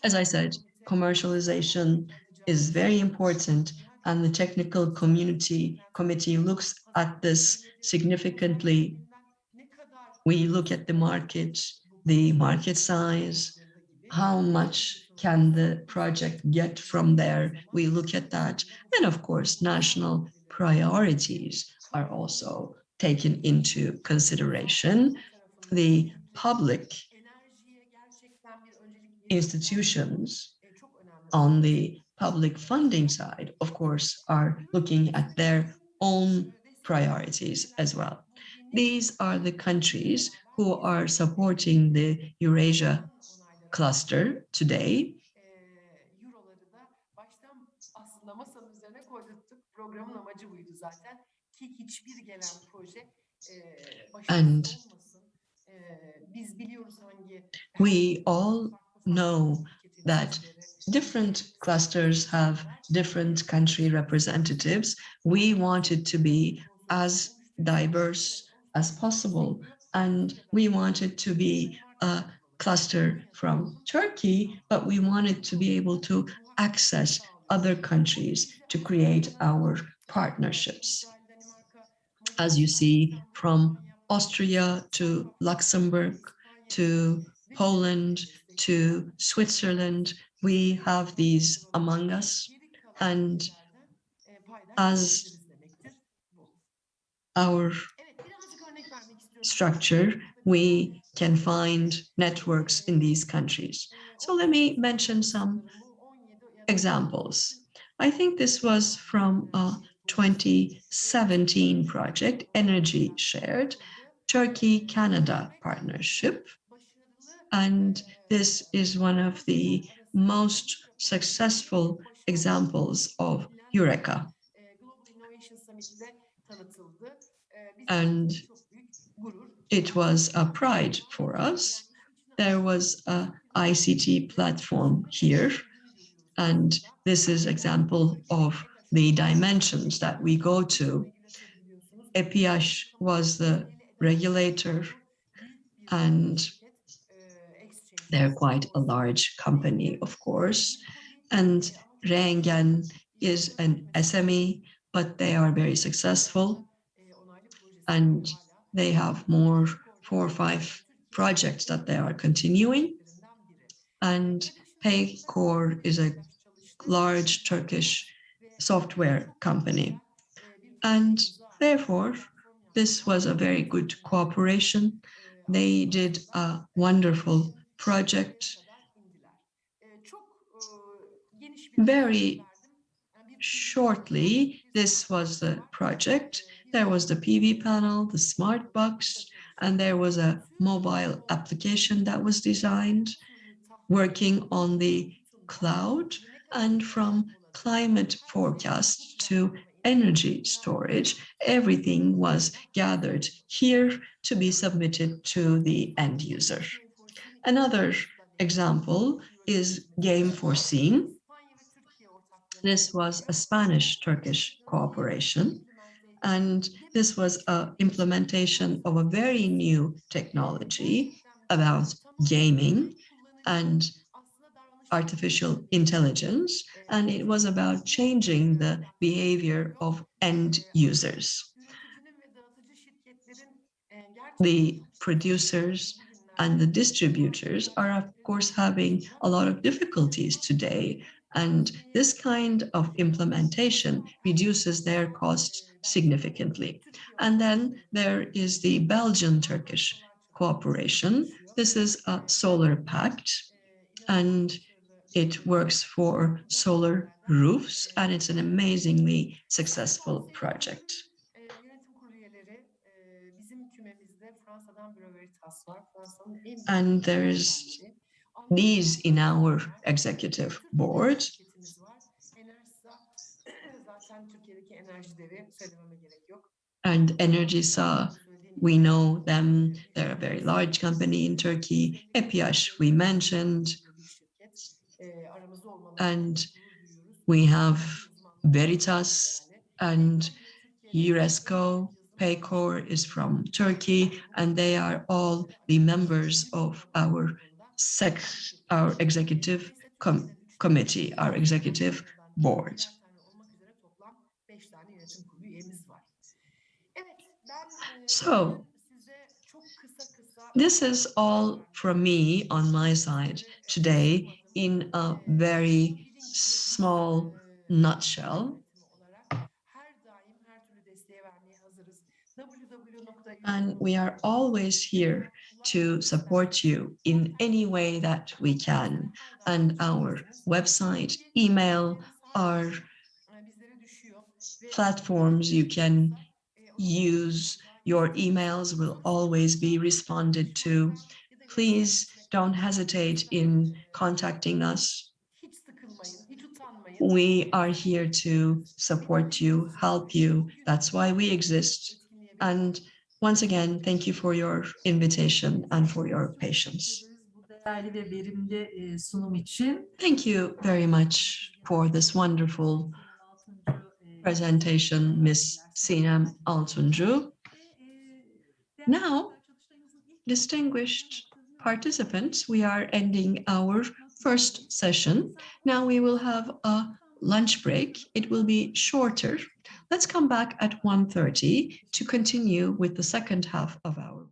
As I said, commercialization is very important, and the technical committee looks at this significantly. We look at the market size, how much can the project get from there? We look at that. And of course, national priorities are also taken into consideration. The public institutions on the public funding side, of course, are looking at their own priorities as well. These are the countries who are supporting the Eurasia cluster today. And we all know that different clusters have different country representatives. We want it to be as diverse as possible, and we want it to be a cluster from Turkey, but we want it to be able to access other countries to create our partnerships. As you see, from Austria to Luxembourg to Poland to Switzerland, we have these among us, and as our structure, we can find networks in these countries. So let me mention some examples. I think this was from a 2017 project, Energy Shared, Turkey-Canada partnership. And this is one of the most successful examples of EURECA. And it was a pride for us. There was an ICT platform here, and this is example of the dimensions that we go to. EPH was the regulator, and they're quite a large company, of course. And Rengen is an SME, but they are very successful. And they have 4 or 5 projects that they are continuing. And Paycor is a large Turkish software company. And therefore, this was a very good cooperation. They did a wonderful project. Very shortly, this was the project. There was the PV panel, the smart box, and there was a mobile application that was designed, working on the cloud, and from climate forecast to energy storage, everything was gathered here to be submitted to the end user. Another example is Game Foreseen. This was a Spanish-Turkish cooperation, and this was an implementation of a very new technology about gaming and artificial intelligence, and it was about changing the behavior of end users. The producers and the distributors are, of course, having a lot of difficulties today, and this kind of implementation reduces their costs significantly. And then there is the Belgian-Turkish cooperation. This is a solar pact, and it works for solar roofs, and it's an amazingly successful project. And there's these in our executive board. And Enerjisa, we know them. They're a very large company in Turkey. EPİAŞ, we mentioned. And we have Veritas and UNESCO. Paycor is from Turkey, and they are all the members of our executive committee, our executive board. So this is all from me on my side today in a very small nutshell. And we are always here to support you in any way that we can. And our website, email, our platforms you can use. Your emails will always be responded to. Please don't hesitate in contacting us. We are here to support you, help you. That's why we exist. And once again, thank you for your invitation and for your patience. Thank you very much for this wonderful presentation, Ms. Sinem Altuncu. Now, distinguished participants, we are ending our first session. Now we will have a lunch break. It will be shorter. Let's come back at 1:30 to continue with the second half of our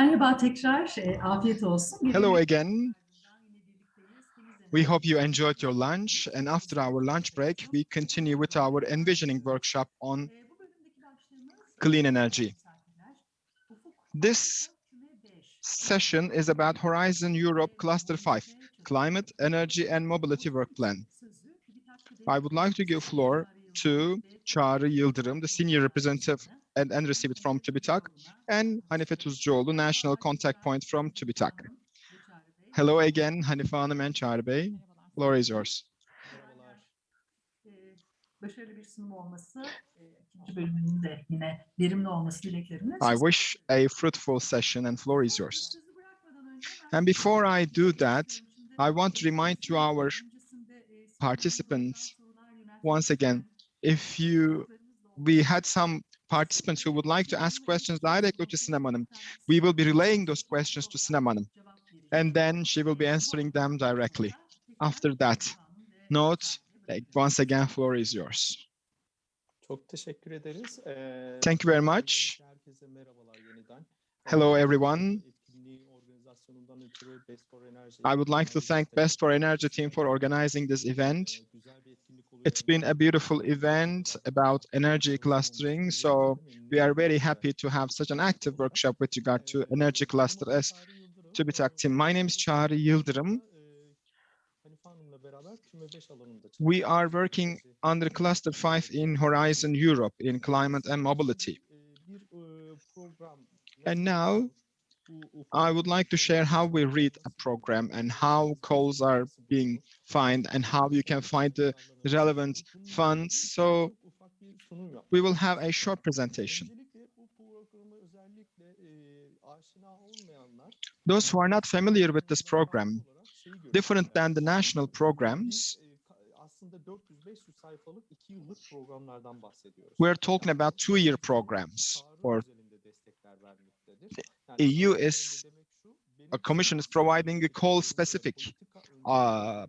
Merhaba tekrar, afiyet olsun. Hello again. We hope you enjoyed your lunch, and after our lunch break, we continue with our envisioning workshop on clean energy. This session is about Horizon Europe Cluster 5, Climate, Energy and Mobility Work Plan. I would like to give floor to Çağrı Yıldırım, the senior representative and recipient from TÜBİTAK, and Hanife Tuzcuoğlu, national contact point from TÜBİTAK. Hello again, Hanife Hanım and Çağrı Bey. Floor is yours. Başarılı bir sunum olması, ikinci bölümünün de yine verimli olması dileklerimle. I wish a fruitful session and floor is yours. And before I do that, I want to remind to our participants once again, we had some participants who would like to ask questions directly to Sinem Hanım. We will be relaying those questions to Sinem Hanım, and then she will be answering them directly. After that, note, once again, floor is yours. Çok teşekkür ederiz. Thank you very much. Hello, everyone. I would like to thank Best for Energy team for organizing this event. It's been a beautiful event about energy clustering, so we are very happy to have such an active workshop with regard to energy cluster as TÜBİTAK team. My name is Çağrı Yıldırım. We are working under Cluster 5 in Horizon Europe in climate and mobility. And now I would like to share how we read a program and how calls are being found and how you can find the relevant funds. So we will have a short presentation. Those who are not familiar with this program, different than the national programs, we're talking about 2-year programs, or the EU a commission is providing a call-specific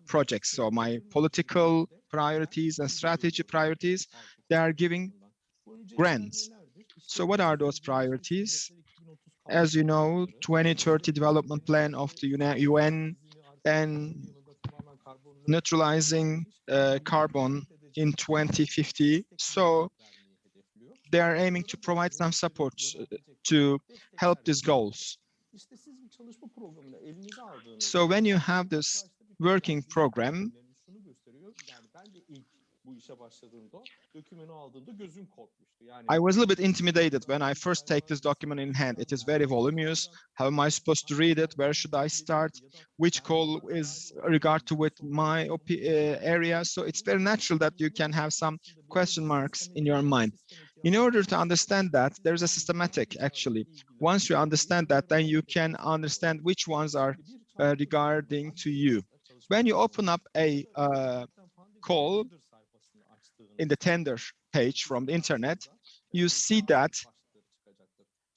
projects. So my political priorities and strategy priorities, they are giving grants. So what are those priorities? As you know, 2030 development plan of the UN and neutralizing carbon in 2050. So they are aiming to provide some support to help these goals. So when you have this working program, I was a little bit intimidated when I first take this document in hand. It is very voluminous. How am I supposed to read it? Where should I start? Which call is regard to with my area? So it's very natural that you can have some question marks in your mind. In order to understand that, there's a systematic actually. Once you understand that, then you can understand which ones are regarding to you. When you open up a call in the tender page from the internet, you see that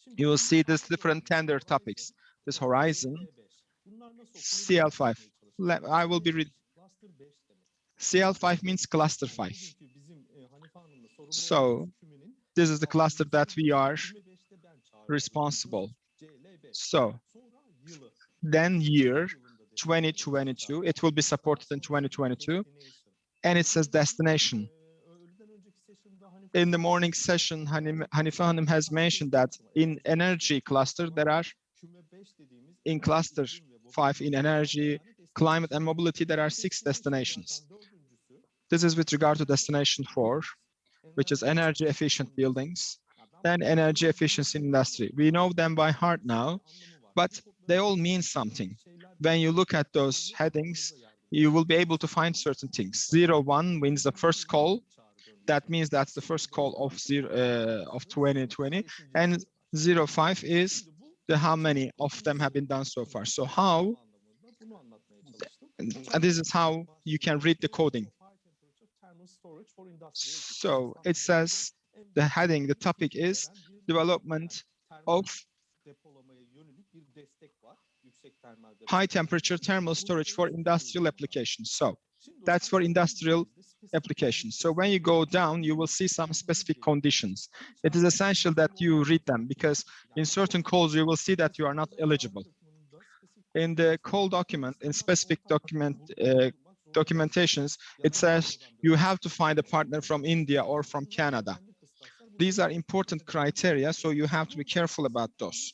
you will see this different tender topics. This Horizon, CL5. I will be reading. CL5 means cluster 5. So this is the cluster that we are responsible. So then year 2022, it will be supported in 2022, and it says destination. In the morning session, Hanife Hanım has mentioned that in energy cluster, there are, in cluster 5 in energy, climate and mobility, there are 6 destinations. This is with regard to destination 4, which is energy efficient buildings, then energy efficiency in industry. We know them by heart now, but they all mean something. When you look at those headings, you will be able to find certain things. 01 means the first call. That means that's the first call of 2020, and 05 is the how many of them have been done so far. So how, and this is how you can read the coding. So it says the heading, the topic is development of high temperature thermal storage for industrial applications. So that's for industrial applications. So when you go down, you will see some specific conditions. It is essential that you read them because in certain calls, you will see that you are not eligible. In the call document, in specific documentations, it says you have to find a partner from India or from Canada. These are important criteria, so you have to be careful about those.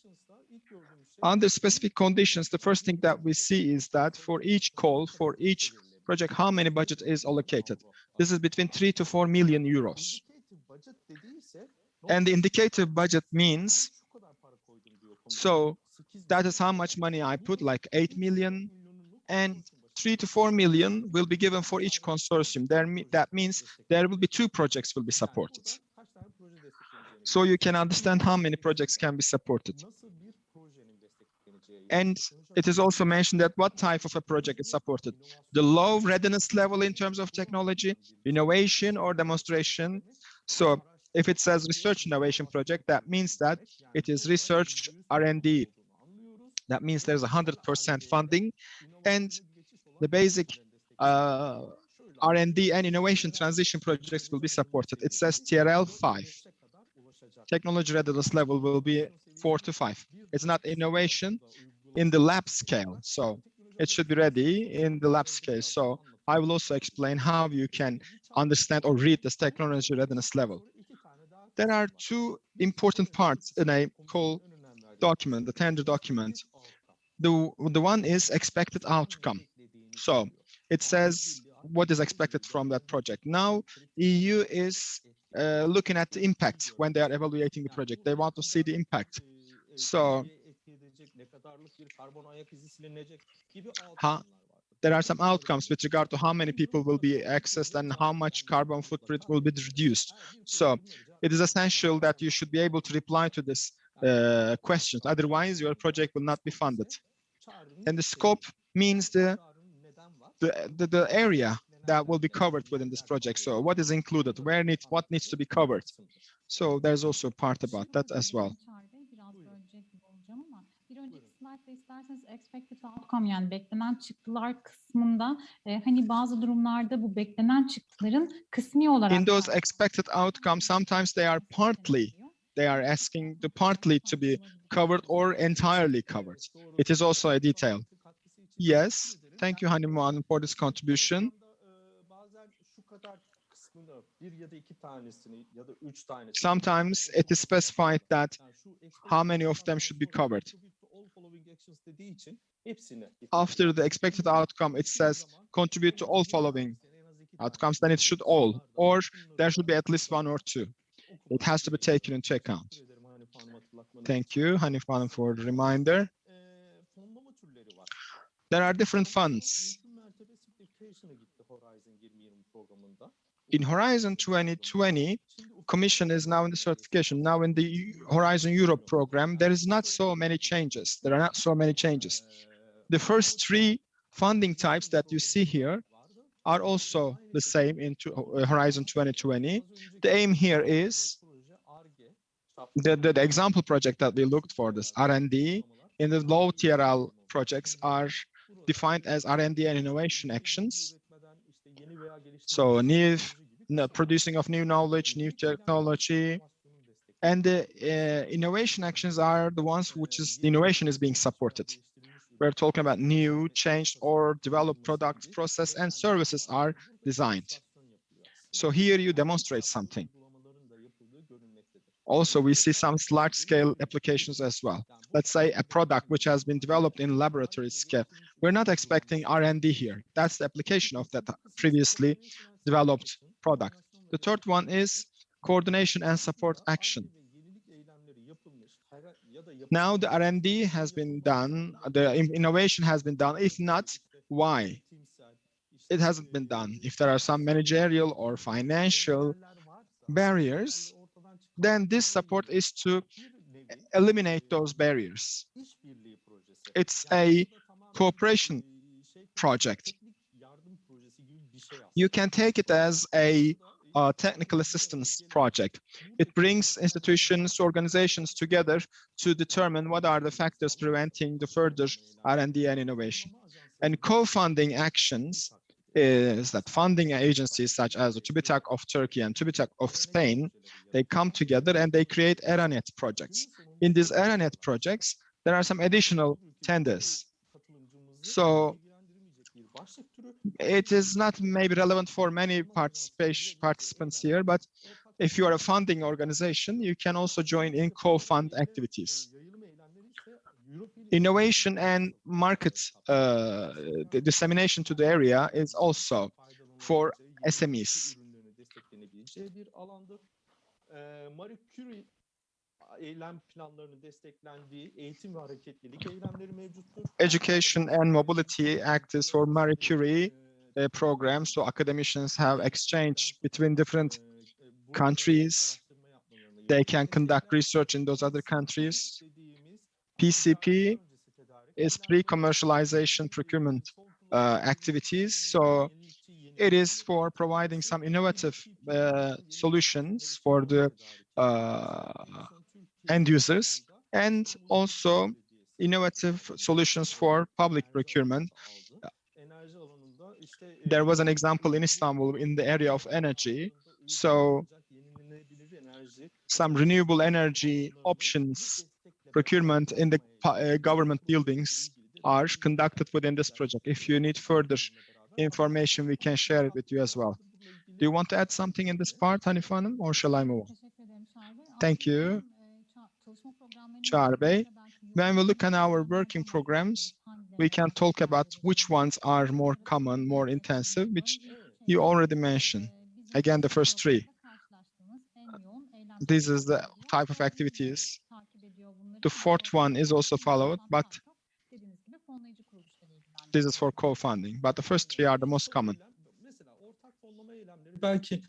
Under specific conditions, the first thing that we see is that for each call, for each project, how many budget is allocated. This is between 3 to 4 million euros. And the indicative budget means, so that is how much money I put, like 8 million, and 3 to 4 million will be given for each consortium. That means there will be 2 projects will be supported. So you can understand how many projects can be supported. And it is also mentioned that what type of a project is supported. The low readiness level in terms of technology, innovation, or demonstration. So if it says research innovation project, that means that it is research R&D. That means there's 100% funding, and the basic R&D and innovation transition projects will be supported. It says TRL 5. Technology readiness level will be 4 to 5. It's not innovation in the lab scale, so it should be ready in the lab scale. So I will also explain how you can understand or read this technology readiness level. There are 2 important parts in a call document, the tender document. The one is expected outcome. So it says what is expected from that project. Now, EU is looking at the impact when they are evaluating the project. They want to see the impact. So there are some outcomes with regard to how many people will be accessed and how much carbon footprint will be reduced. So it is essential that you should be able to reply to this questions. Otherwise, your project will not be funded. And the scope means the area that will be covered within this project. So what is included, what needs to be covered. So there's also a part about that as well. Bir önceki slaytta isterseniz expected outcome, yani beklenen çıktılar kısmında hani bazı durumlarda bu beklenen çıktıların kısmi olarak in those expected outcomes, sometimes they are asking the partly to be covered or entirely covered. It is also a detail. Yes, thank you Haniman for this contribution. Sometimes it is specified that how many of them should be covered. After the expected outcome, it says contribute to all following outcomes, then it should all, or there should be at least 1 or 2. It has to be taken into account. Thank you, Hanif Hanım, for the reminder. There are different funds. In Horizon 2020, Commission is now in the certification. Now in the Horizon Europe program, there is not so many changes. There are not so many changes. The first 3 funding types that you see here are also the same in Horizon 2020. The aim here is the example project that we looked for, this R&D, in the low TRL projects are defined as R&D and innovation actions. So producing of new knowledge, new technology, and the innovation actions are the ones which is the innovation is being supported. We're talking about new, changed, or developed products, process, and services are designed. So here you demonstrate something. Also, we see some large-scale applications as well. Let's say a product which has been developed in laboratory scale. We're not expecting R&D here. That's the application of that previously developed product. The third one is coordination and support action. Now the R&D has been done, the innovation has been done. If not, why? It hasn't been done. If there are some managerial or financial barriers, then this support is to eliminate those barriers. It's a cooperation project. You can take it as a technical assistance project. It brings institutions, organizations together to determine what are the factors preventing the further R&D and innovation. And co-funding actions is that funding agencies such as the TÜBİTAK of Turkey and TÜBİTAK of Spain, they come together and they create ERANET projects. In these ERANET projects, there are some additional tenders. So it is not maybe relevant for many participants here, but if you are a funding organization, you can also join in co-fund activities. Innovation and market the dissemination to the area is also for SMEs. Education and Mobility Act is for Marie Curie program, so academicians have exchange between different countries. They can conduct research in those other countries. PCP is pre-commercialization procurement activities, so it is for providing some innovative solutions for the end users, and also innovative solutions for public procurement. There was an example in Istanbul in the area of energy. So some renewable energy options procurement in the government buildings are conducted within this project. If you need further information, we can share it with you as well. Do you want to add something in this part, Hanife Hanım, or shall I move on? Thank you, Çağrı Bey. When we look at our working programs, we can talk about which ones are more common, more intensive, which you already mentioned. Again, the first three. This is the type of activities. The fourth one is also followed, but this is for co-funding. But the first three are the most common. Belki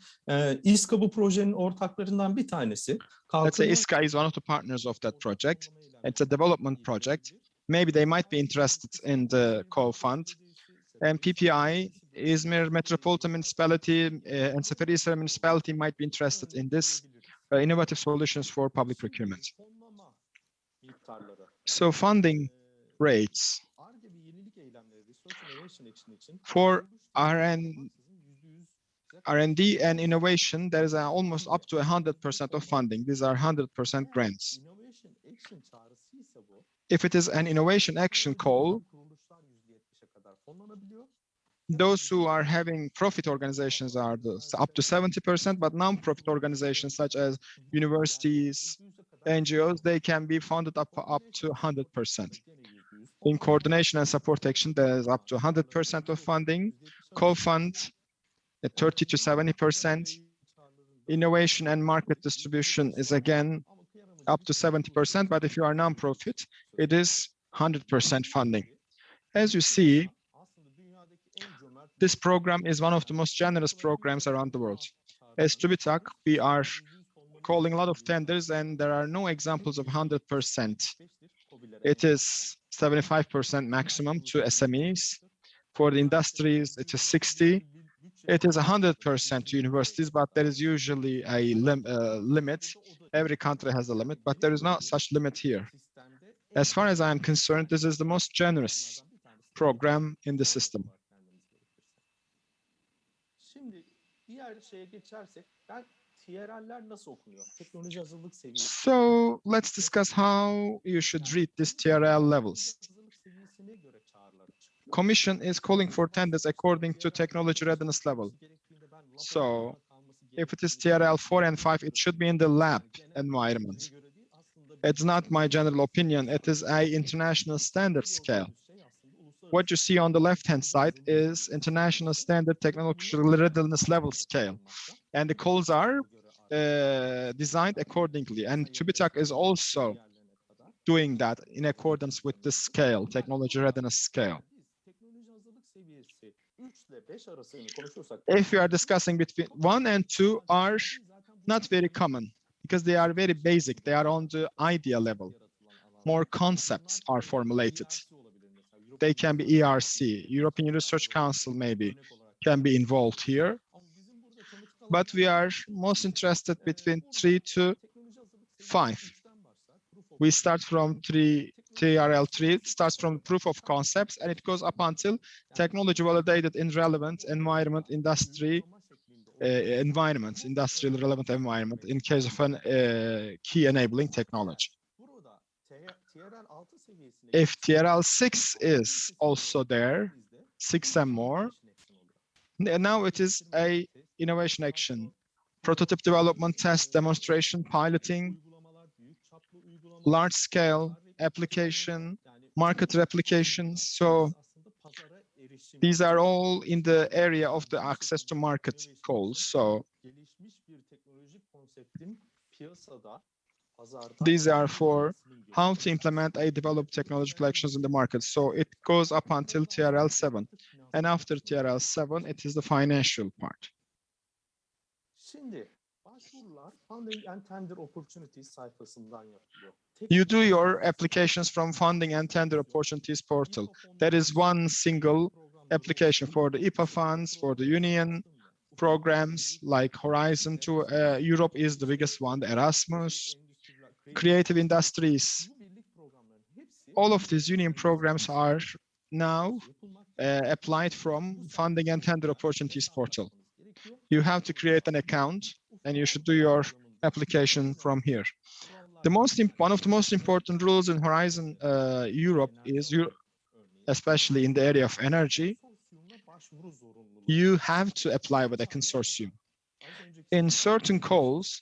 İSKA bu projenin ortaklarından bir tanesi. Let's say ISKA is one of the partners of that project. It's a development project. Maybe they might be interested in the co-fund. And PPI, İzmir Metropolitan Municipality and Seferihisar Municipality might be interested in this innovative solutions for public procurement. So funding rates for R&D and innovation, there is almost up to 100% of funding. These are 100% grants. If it is an innovation action call, those who are having profit organizations are up to 70%, but non-profit organizations such as universities, NGOs, they can be funded up to 100%. In coordination and support action, there is up to 100% of funding. Co-fund at 30 to 70%. Innovation and market distribution is again up to 70%, but if you are non-profit, it is 100% funding. As you see, this program is one of the most generous programs around the world. As TÜBİTAK, we are calling a lot of tenders and there are no examples of 100%. It is 75% maximum to SMEs. For the industries, it is 60. It is 100% to universities, but there is usually a limit. Every country has a limit, but there is not such limit here. As far as I am concerned, this is the most generous program in the system. So let's discuss how you should read these TRL levels. Commission is calling for tenders according to technology readiness level. So if it is TRL 4 and 5, it should be in the lab environment. It's not my general opinion. It is an international standard scale. What you see on the left-hand side is international standard technology readiness level scale. And the calls are designed accordingly. And TÜBİTAK is also doing that in accordance with this scale, technology readiness scale. If we are discussing between 1 and 2 are not very common because they are very basic. They are on the idea level. More concepts are formulated. They can be ERC, European Research Council maybe, can be involved here. But we are most interested between 3 to 5. We start from 3 TRL3. It starts from proof of concepts and it goes up until technology validated in relevant environment, industry, industrial relevant environment in case of an key enabling technology. If TRL6 is also there, 6 and more, now it is a innovation action, prototype development, test, demonstration, piloting, large scale application, market replications. So these are all in the area of the access to market calls. So these are for how to implement a developed technological actions in the market. So it goes up until TRL7. And after TRL7, it is the financial part. You do your applications from funding and tender opportunities portal. There is one single application for the IPA funds, for the union programs like Horizon to Europe is the biggest one, the Erasmus, creative industries. All of these union programs are now applied from funding and tender opportunities portal. You have to create an account and you should do your application from here. One of the most important rules in Horizon Europe is, especially in the area of energy, you have to apply with a consortium. In certain calls,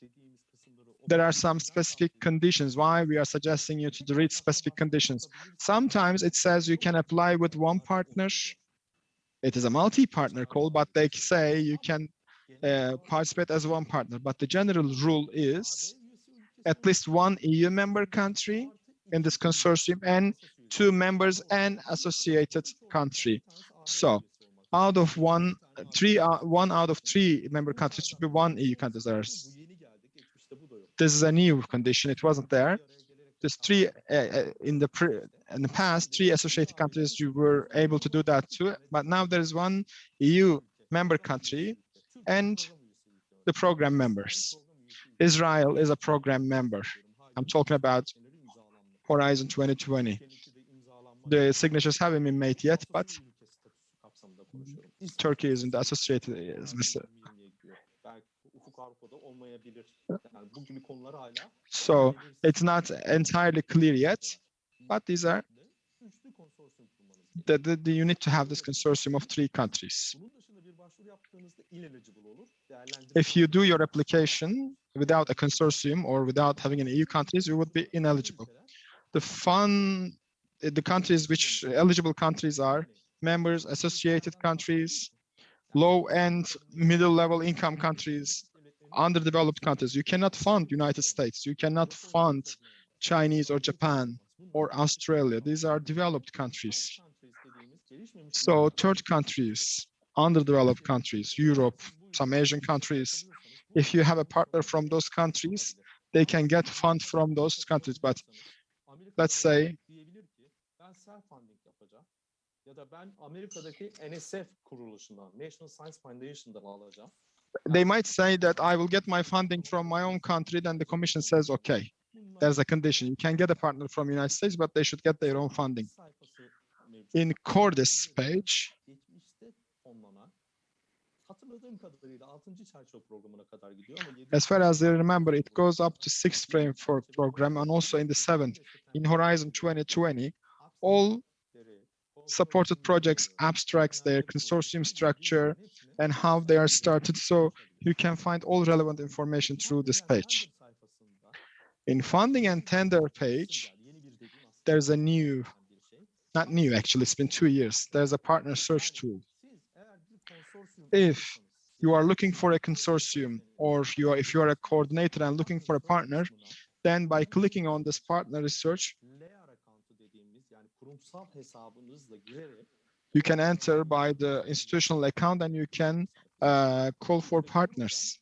there are some specific conditions why we are suggesting you to read specific conditions. Sometimes it says you can apply with one partner. It is a multi-partner call, but they say you can participate as one partner. But the general rule is at least one EU member country in this consortium and 2 members and associated country. So out of one out of 3 member countries should be 1 EU country. This is a new condition. It wasn't there. There's 3 in the past, 3 associated countries you were able to do that too. But now there is 1 EU member country and the program members. Israel is a program member. I'm talking about Horizon 2020. The signatures haven't been made yet, but Turkey isn't associated. So it's not entirely clear yet, but these are you need to have this consortium of 3 countries. If you do your application without a consortium or without having an EU countries, you would be ineligible. The countries which eligible countries are members, associated countries, low and middle level income countries, underdeveloped countries. You cannot fund United States. You cannot fund Chinese or Japan or Australia. These are developed countries. So third countries, underdeveloped countries, Europe, some Asian countries. If you have a partner from those countries, they can get funds from those countries. But let's say they might say that I will get my funding from my own country, then the commission says, okay, there's a condition. You can get a partner from the United States, but they should get their own funding. In Cordis page, as far as I remember, it goes up to 6th framework program and also in the 7th. In Horizon 2020, all supported projects abstracts their consortium structure and how they are started. So you can find all relevant information through this page. In funding and tender page, there's a new, not new actually, it's been 2 years. There's a partner search tool. If you are looking for a consortium or if you are a coordinator and looking for a partner, then by clicking on this partner research, you can enter by the institutional account and you can call for partners.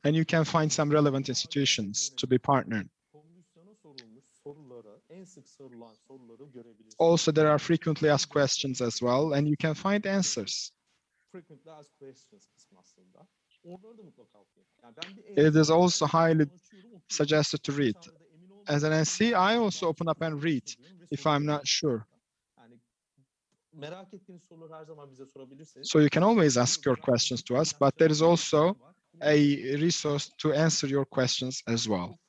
And you can find some relevant institutions to be partnered. Also, there are frequently asked questions as well, and you can find answers. It is also highly suggested to read. as an NC, I also open up and read if I'm not sure. So you can always ask your questions to us, but there is also a resource to answer your questions as well.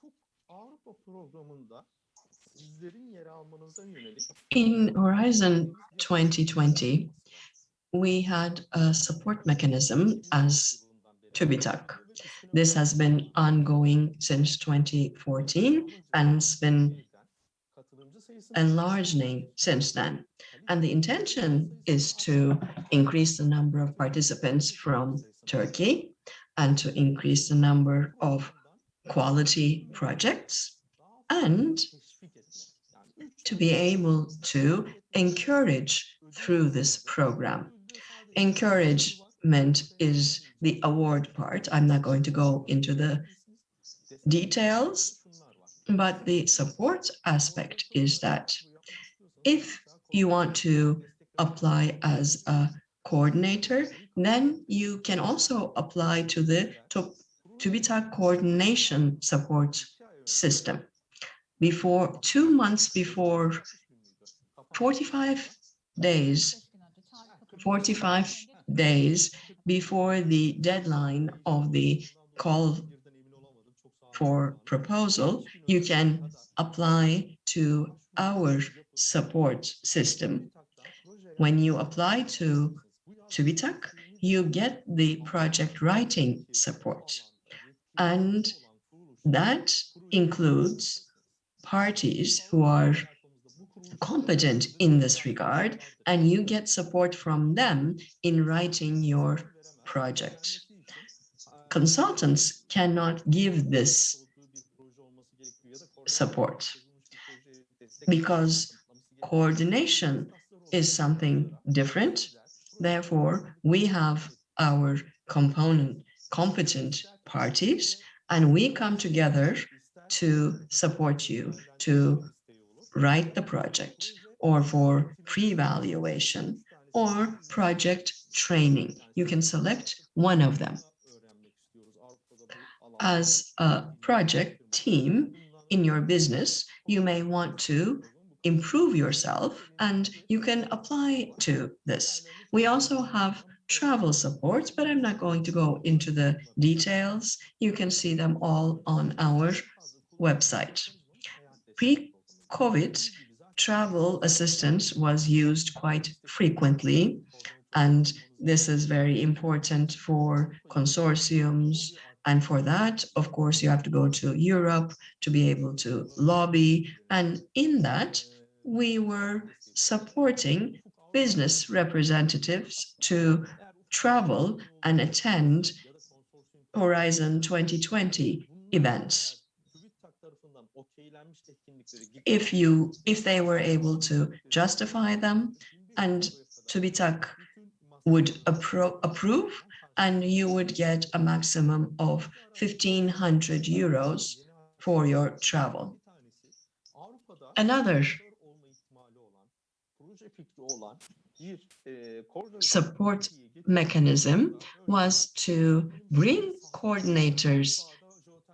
In Horizon 2020, we had a support mechanism as TÜBİTAK. This has been ongoing since 2014 and it's been enlarging since then. And the intention is to increase the number of participants from Turkey and to increase the number of quality projects and to be able to encourage through this program. Encouragement is the award part. I'm not going to go into the details, but the support aspect is that if you want to apply as a coordinator, then you can also apply to the TÜBİTAK coordination support system. Before 2 months before 45 days before the deadline of the call for proposal, you can apply to our support system. When you apply to TÜBİTAK, you get the project writing support. And that includes parties who are competent in this regard, and you get support from them in writing your project. Consultants cannot give this support because coordination is something different. Therefore, we have our competent parties, and we come together to support you to write the project or for pre-evaluation or project training. You can select one of them. As a project team in your business, you may want to improve yourself and you can apply to this. We also have travel support, but I'm not going to go into the details. You can see them all on our website. Pre-COVID, travel assistance was used quite frequently, and this is very important for consortiums. And for that, of course, you have to go to Europe to be able to lobby. And in that, we were supporting business representatives to travel and attend Horizon 2020 events. If they were able to justify them, and TÜBİTAK would approve, and you would get a maximum of 1,500 euros for your travel. Another support mechanism was to bring coordinators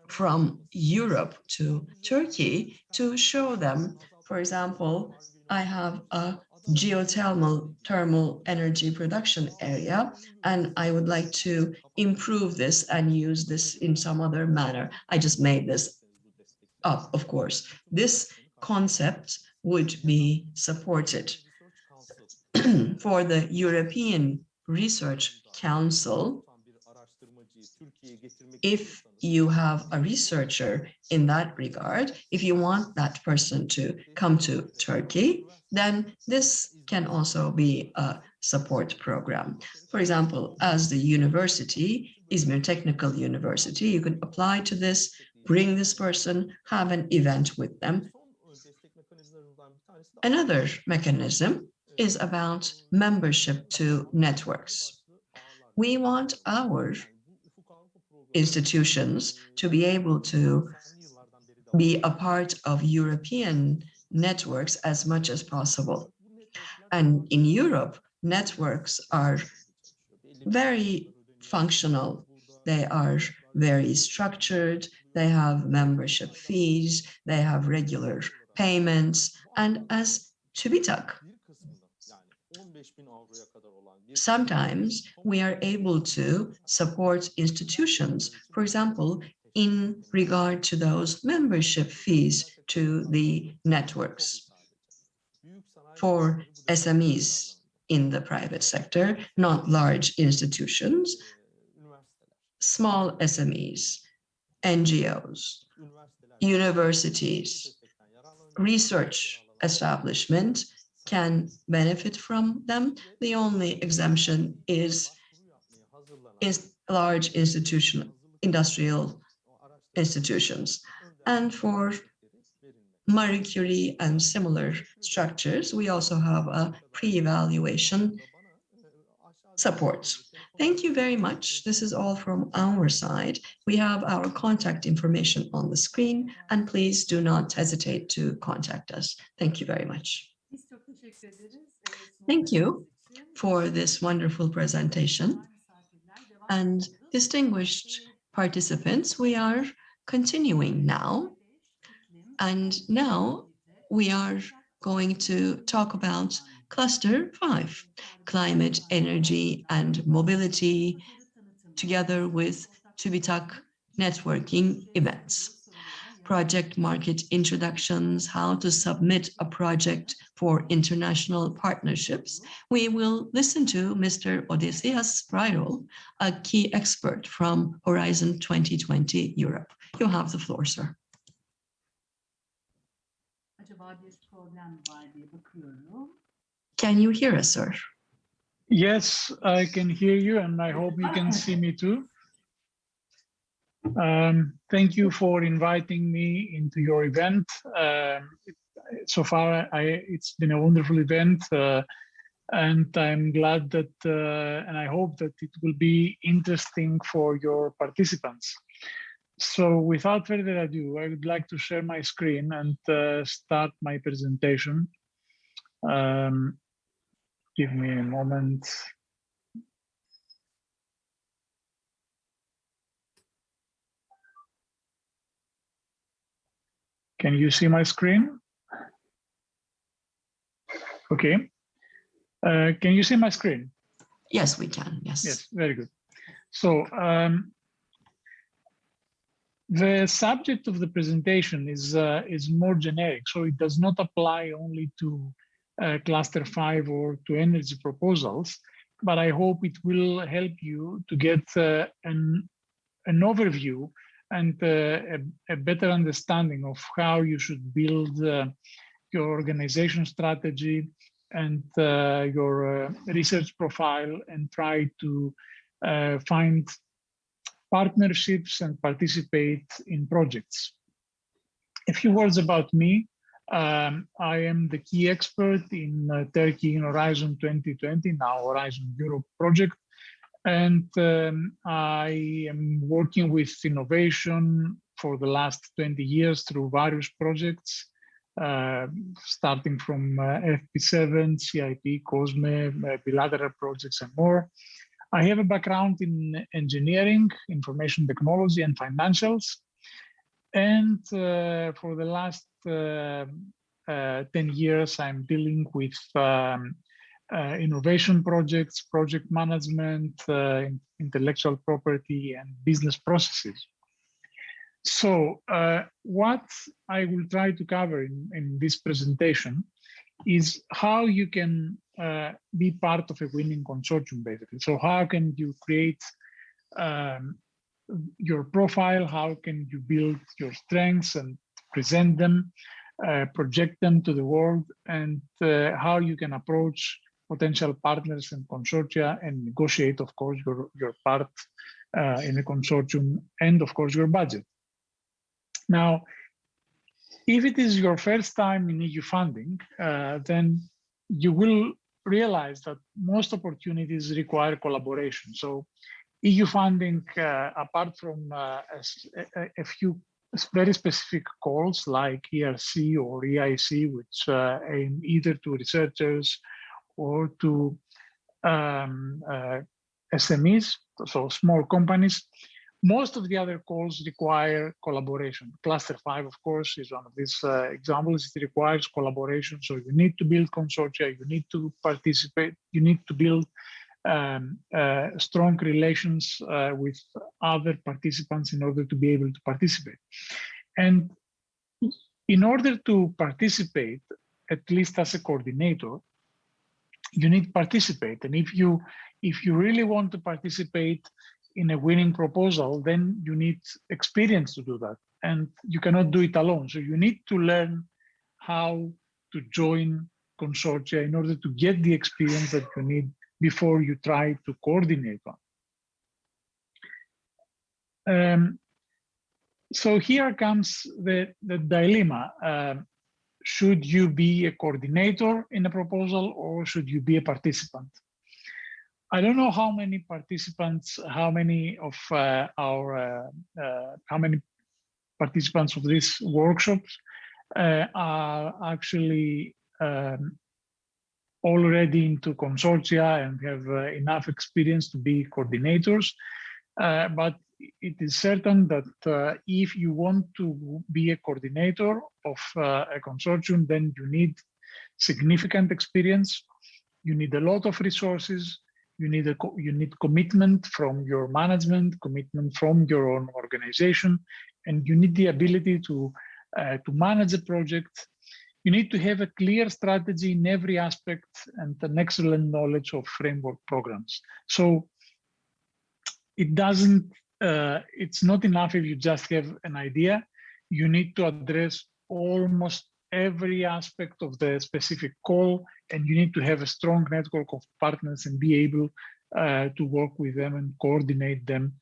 from Europe to Turkey to show them, for example, I have a geothermal energy production area, and I would like to improve this and use this in some other manner. I just made this up, of course. This concept would be supported. For the European Research Council, if you have a researcher in that regard, if you want that person to come to Turkey, then this can also be a support program. For example, as the university, Izmir Technical University, you can apply to this, bring this person, have an event with them. Another mechanism is about membership to networks. We want our institutions to be able to be a part of European networks as much as possible. And in Europe, networks are very functional. They are very structured. They have membership fees, they have regular payments, and as TÜBİTAK, sometimes we are able to support institutions, for example, in regard to those membership fees to the networks. For SMEs in the private sector, not large institutions, small SMEs, NGOs, universities, research establishment can benefit from them. The only exemption is large industrial institutions. And for Marie Curie and similar structures, we also have a pre-evaluation support. Thank you very much. This is all from our side. We have our contact information on the screen, and please do not hesitate to contact us. Thank you very much. Thank you for this wonderful presentation. And distinguished participants, we are continuing now. And now we are going to talk about Cluster 5, Climate, Energy, and Mobility, together with TÜBİTAK networking events. Project market introductions, how to submit a project for international partnerships. We will listen to Mr. Odysseas Spyrou, a key expert from Horizon 2020 Europe. You have the floor, sir. Can you hear us, sir? Yes, I can hear you, and I hope you can see me too. Thank you for inviting me into your event. So far, it's been a wonderful event, and I'm glad that, and I hope that it will be interesting for your participants. So without further ado, I would like to share my screen and start my presentation. Give me a moment. Can you see my screen? Okay. Can you see my screen? Yes, we can. Yes. Yes, very good. So the subject of the presentation is more generic, so it does not apply only to Cluster 5 or to energy proposals, but I hope it will help you to get an overview and a better understanding of how you should build your organization strategy and your research profile, and try to find partnerships and participate in projects. A few words about me. I am the key expert in Turkey in Horizon 2020, now Horizon Europe project. And I am working with innovation for the last 20 years through various projects, starting from FP7, CIP, COSME, bilateral projects, and more. I have a background in engineering, information technology, and financials. And for the last 10 years, I'm dealing with innovation projects, project management, intellectual property, and business processes. So what I will try to cover in this presentation is how you can be part of a winning consortium, basically. So how can you create your profile? How can you build your strengths and present them, project them to the world, and how you can approach potential partners and consortia and negotiate, of course, your part in a consortium, and of course, your budget. Now, if it is your first time in EU funding, then you will realize that most opportunities require collaboration. So EU funding, apart from a few very specific calls like ERC or EIC, which aim either to researchers or to SMEs, so small companies, Most of the other calls require collaboration. Cluster 5, of course, is one of these examples. It requires collaboration. So you need to build consortia, you need to participate, you need to build strong relations with other participants in order to be able to participate. And in order to participate, at least as a coordinator, you need to participate. And if you really want to participate in a winning proposal, then you need experience to do that. And you cannot do it alone. So you need to learn how to join consortia in order to get the experience that you need before you try to coordinate one. So here comes the dilemma. Should you be a coordinator in a proposal or should you be a participant? I don't know how many participants, how many participants of these workshops are actually already into consortia and have enough experience to be coordinators. But it is certain that if you want to be a coordinator of a consortium, then you need significant experience. You need a lot of resources. You need commitment from your management, commitment from your own organization, and you need the ability to manage a project. You need to have a clear strategy in every aspect and an excellent knowledge of framework programs. So it doesn't, it's not enough if you just have an idea. You need to address almost every aspect of the specific call, and you need to have a strong network of partners and be able to work with them and coordinate them,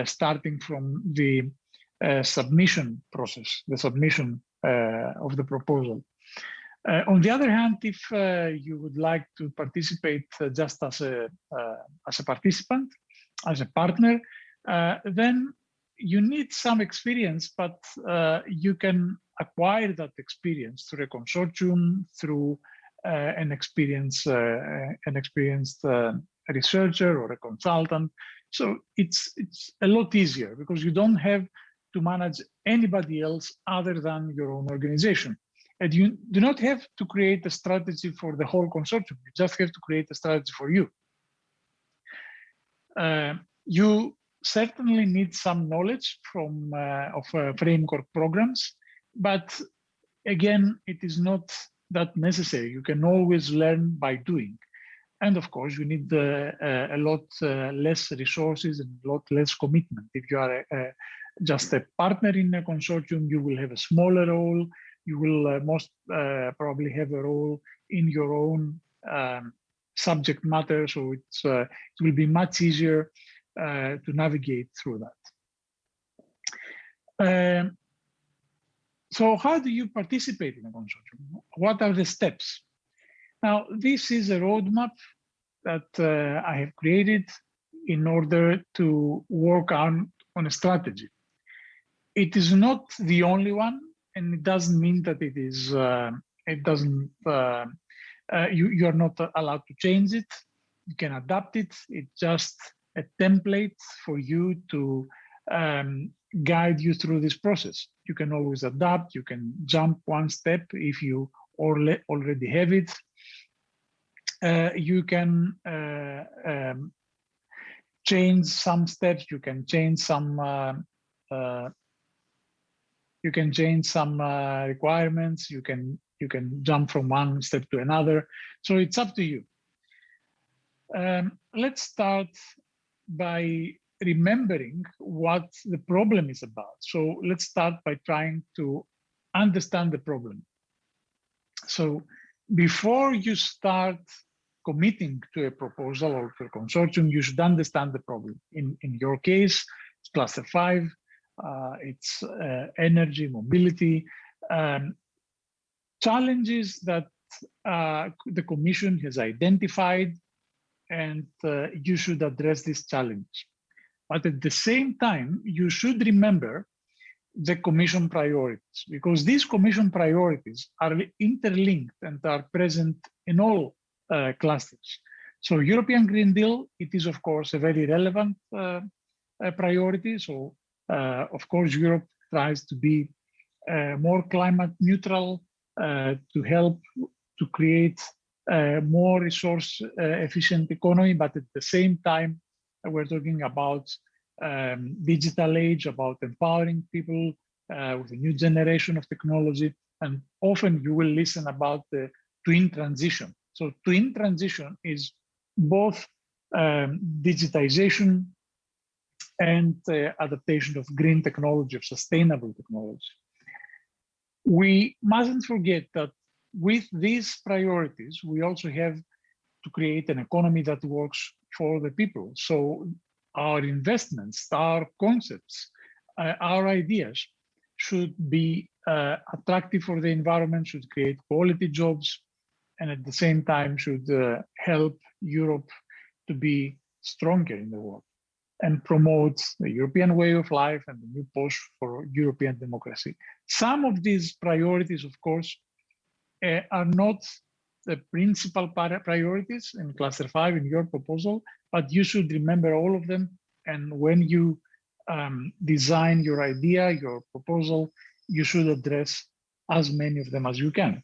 starting from the submission process, the submission of the proposal. On the other hand, if you would like to participate just as a participant, as a partner, then you need some experience, but you can acquire that experience through a consortium, through an experienced researcher or a consultant. So it's a lot easier because you don't have to manage anybody else other than your own organization. And you do not have to create a strategy for the whole consortium. You just have to create a strategy for you. You certainly need some knowledge from of framework programs, but again, it is not that necessary. You can always learn by doing. And of course, you need a lot less resources and a lot less commitment. If you are just a partner in a consortium, you will have a smaller role. You will most probably have a role in your own subject matter. So it will be much easier to navigate through that. So how do you participate in a consortium? What are the steps? Now, this is a roadmap that I have created in order to work on a strategy. It is not the only one, and it doesn't mean that it is. You are not allowed to change it. You can adapt it. It's just a template for you to guide you through this process. You can always adapt. You can jump one step if you already have it. You can change some steps. You can change some. You can change some requirements. You can jump from one step to another. So it's up to you. Let's start by remembering what the problem is about. So let's start by trying to understand the problem. So before you start committing to a proposal or to a consortium, you should understand the problem. In your case, it's cluster 5, it's energy, mobility, challenges that the Commission has identified, and you should address this challenge. But at the same time, you should remember the Commission priorities, because these Commission priorities are interlinked and are present in all clusters. So European Green Deal, it is of course a very relevant priority. So, of course, Europe tries to be more climate neutral, to help to create a more resource efficient economy, but at the same time, we're talking about digital age, about empowering people with a new generation of technology. And often you will listen about the twin transition. So twin transition is both digitization and adaptation of green technology, of sustainable technology. We mustn't forget that with these priorities, we also have to create an economy that works for the people. So our investments, our concepts, our ideas should be attractive for the environment, should create quality jobs, and at the same time should help Europe to be stronger in the world and promote the European way of life and the new push for European democracy. Some of these priorities, of course, are not the principal priorities in Cluster 5 in your proposal, but you should remember all of them. And when you design your idea, your proposal, you should address as many of them as you can.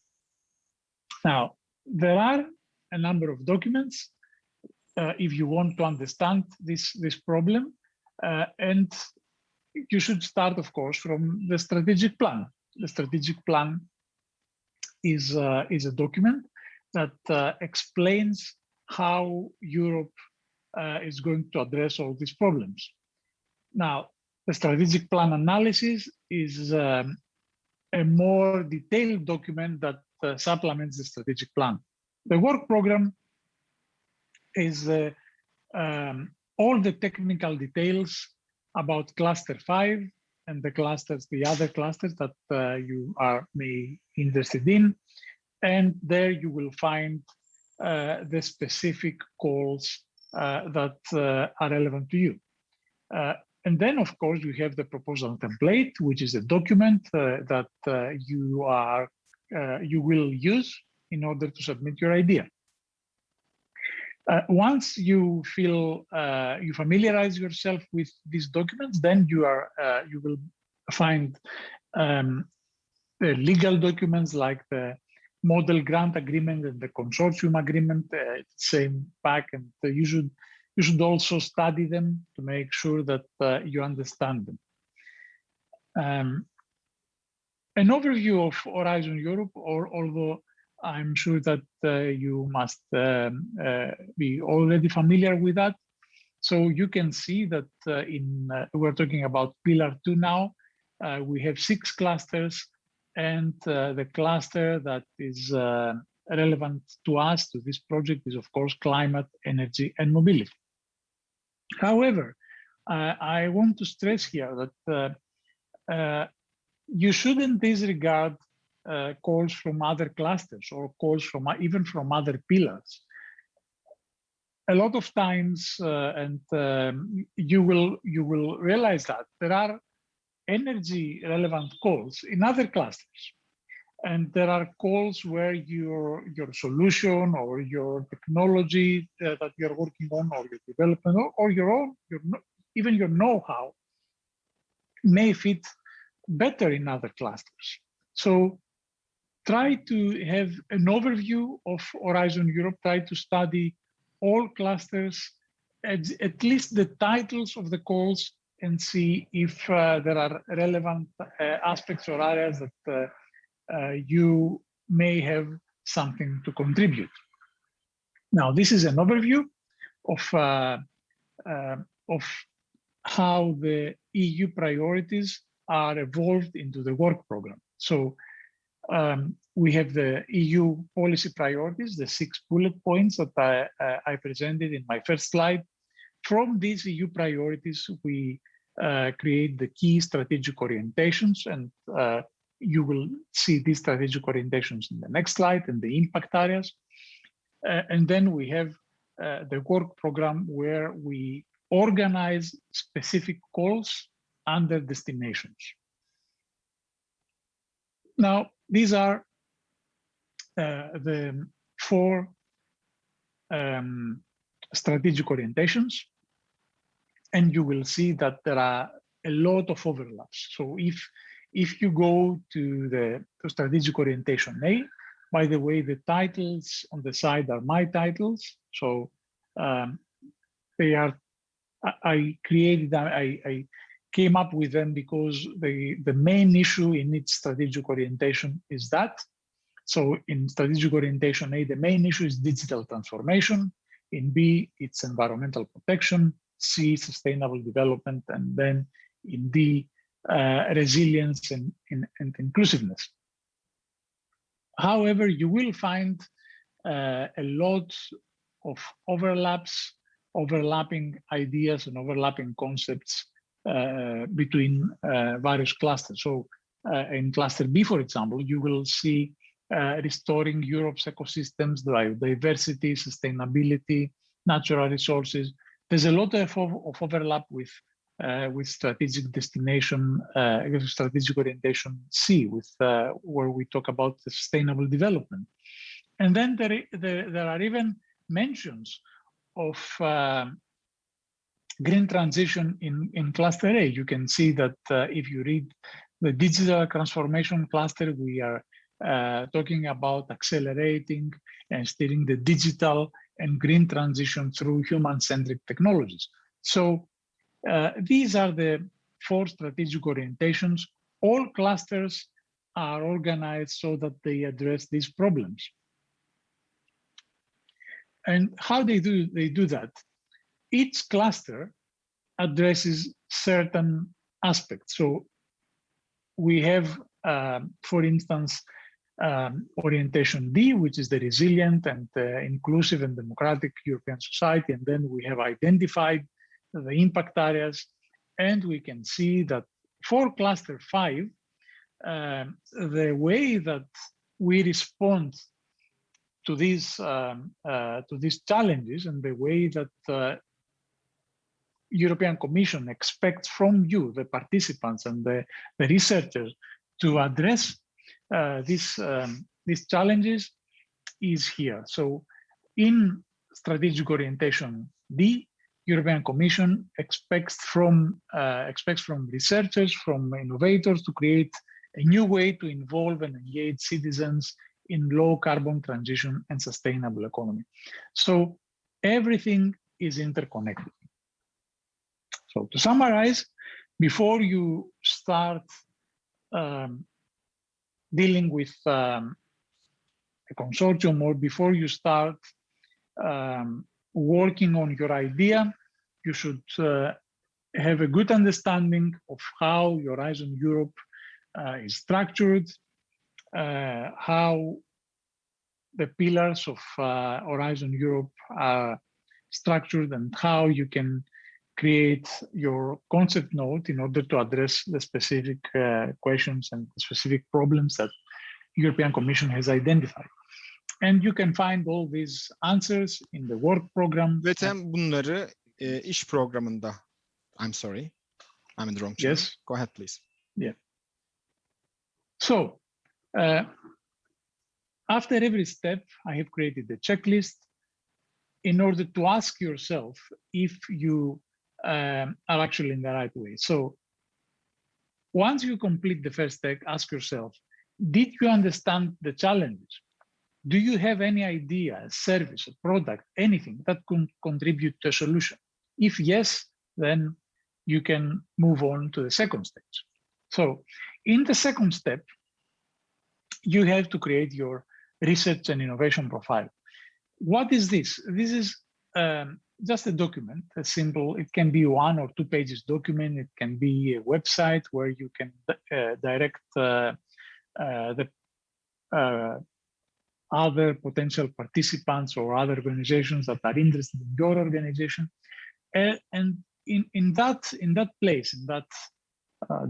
Now, there are a number of documents if you want to understand this problem, and you should start, of course, from the strategic plan. The strategic plan is a document that explains how Europe is going to address all these problems. Now, the strategic plan analysis is a more detailed document that supplements the strategic plan. The work program is all the technical details about cluster 5 and the other clusters that you are interested in. And there you will find the specific calls that are relevant to you. And then, of course, you have the proposal template, which is a document that you will use in order to submit your idea. Once you feel you familiarize yourself with these documents, then you will find the legal documents like the model grant agreement and the consortium agreement, same pack, and you should also study them to make sure that you understand them. An overview of Horizon Europe, although I'm sure that you must be already familiar with that. So you can see that we're talking about Pillar 2 now. We have 6 clusters, and the cluster that is relevant to us, to this project, is of course climate, energy, and mobility. However, I want to stress here that you shouldn't disregard calls from other clusters or calls from even from other pillars. A lot of times, and you will realize that there are energy relevant calls in other clusters, and there are calls where your solution or your technology that you're working on, or your development, or even your know-how may fit better in other clusters. So try to have an overview of Horizon Europe, try to study all clusters, at least the titles of the calls, and see if there are relevant aspects or areas that you may have something to contribute. Now, this is an overview of how the EU priorities are evolved into the work program. So we have the EU policy priorities, the 6 bullet points that I presented in my first slide. From these EU priorities, we create the key strategic orientations, and you will see these strategic orientations in the next slide, and the impact areas. And then we have the work program, where we organize specific calls under destinations. Now, these are the 4 strategic orientations. and you will see that there are a lot of overlaps. So if you go to the strategic orientation A, by the way, the titles on the side are my titles. So they are, I came up with them because the main issue in its strategic orientation is that. So in strategic orientation A, the main issue is digital transformation. In B, it's environmental protection. C, sustainable development. And then in D, resilience and inclusiveness. However, you will find a lot of overlapping ideas and overlapping concepts between various clusters. So in cluster B, for example, you will see restoring Europe's ecosystems, biodiversity, sustainability, natural resources. There's a lot of overlap with strategic destination, strategic orientation C, with where we talk about the sustainable development. And then there are even mentions of green transition in cluster A. You can see that if you read the digital transformation cluster, we are talking about accelerating and steering the digital and green transition through human-centric technologies. So these are the 4 strategic orientations. All clusters are organized so that they address these problems. And how they do that? Each cluster addresses certain aspects. So we have, for instance, orientation D, which is the resilient and inclusive and democratic European society. And then we have identified the impact areas. And we can see that for cluster 5, the way that we respond to these challenges and the way that European Commission expects from you, the participants and the researchers, to address these challenges is here. So in strategic orientation D, European Commission expects from researchers, from innovators to create a new way to involve and engage citizens in low carbon transition and sustainable economy. So everything is interconnected. So to summarize, before you start dealing with a consortium, or before you start working on your idea, you should have a good understanding of how Horizon Europe is structured, how the pillars of Horizon Europe are structured, and how you can create your concept note in order to address the specific questions and specific problems that European Commission has identified. And you can find all these answers in the work program. Zaten bunları iş programında. I'm sorry, I'm in the wrong channel. Yes. Go ahead, please. Yeah. So after every step, I have created a checklist in order to ask yourself if you are actually in the right way. So once you complete the first step, ask yourself, did you understand the challenges? Do you have any idea, a service, a product, anything that can contribute to a solution? If yes, then you can move on to the second stage. So in the second step, you have to create your research and innovation profile. What is this? This is just a document, a simple, it can be 1 or 2 pages document. It can be a website where you can direct the other potential participants or other organizations that are interested in your organization. And in that place, in that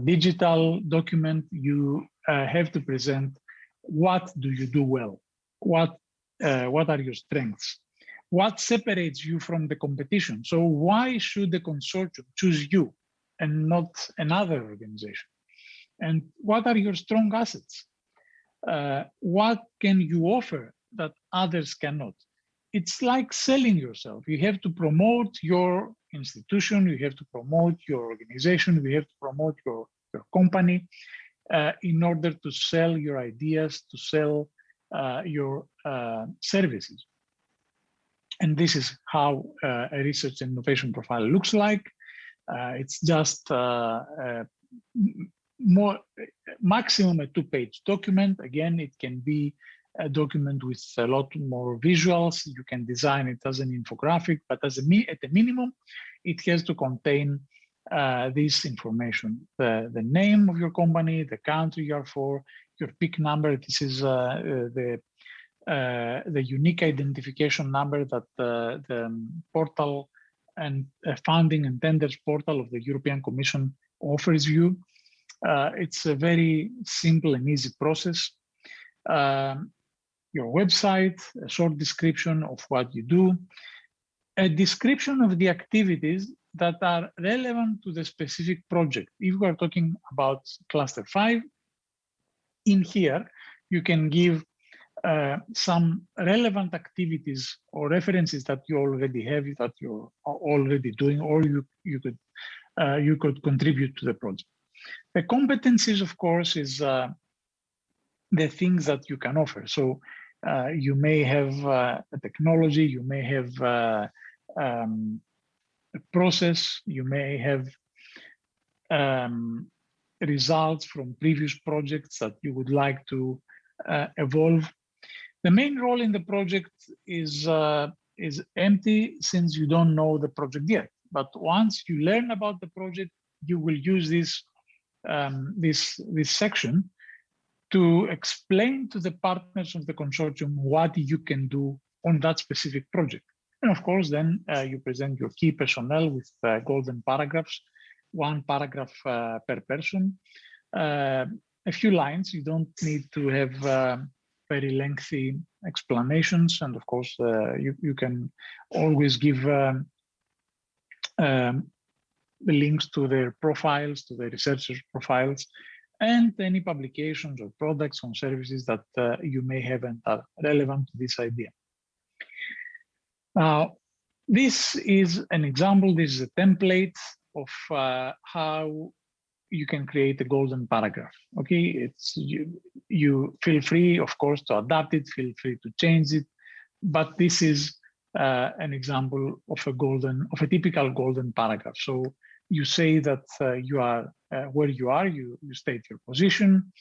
digital document, you have to present what do you do well, what are your strengths, what separates you from the competition. So why should the consortium choose you and not another organization? And what are your strong assets? What can you offer that others cannot? It's like selling yourself. You have to promote your institution, you have to promote your organization, you have to promote your company in order to sell your ideas, to sell your services. And this is how a research and innovation profile looks like. It's just maximum a 2-page document. Again, it can be a document with a lot more visuals. You can design it as an infographic, but at the minimum, it has to contain this information: the name of your company, the country you are for, your PIC number. This is the unique identification number that the portal and funding and tenders portal of the European Commission offers you. It's a very simple and easy process. Your website, a short description of what you do, a description of the activities that are relevant to the specific project. If we are talking about cluster 5, in here, you can give some relevant activities or references that you already have, that you're already doing, or you could contribute to the project. The competencies, of course, is the things that you can offer. So you may have a technology, you may have a process, you may have results from previous projects that you would like to evolve. The main role in the project is empty, since you don't know the project yet. But once you learn about the project, you will use this section to explain to the partners of the consortium what you can do on that specific project. And of course, then you present your key personnel with golden paragraphs, 1 paragraph per person, a few lines. You don't need to have very lengthy explanations. And of course, you can always give the links to their profiles, to the researchers' profiles, and any publications or products or services that you may have and are relevant to this idea. Now, this is an example, this is a template of how you can create a golden paragraph. Okay, it's you feel free, of course, to adapt it, feel free to change it, but this is an example of a typical golden paragraph. So you say that you are where you are, you state your position,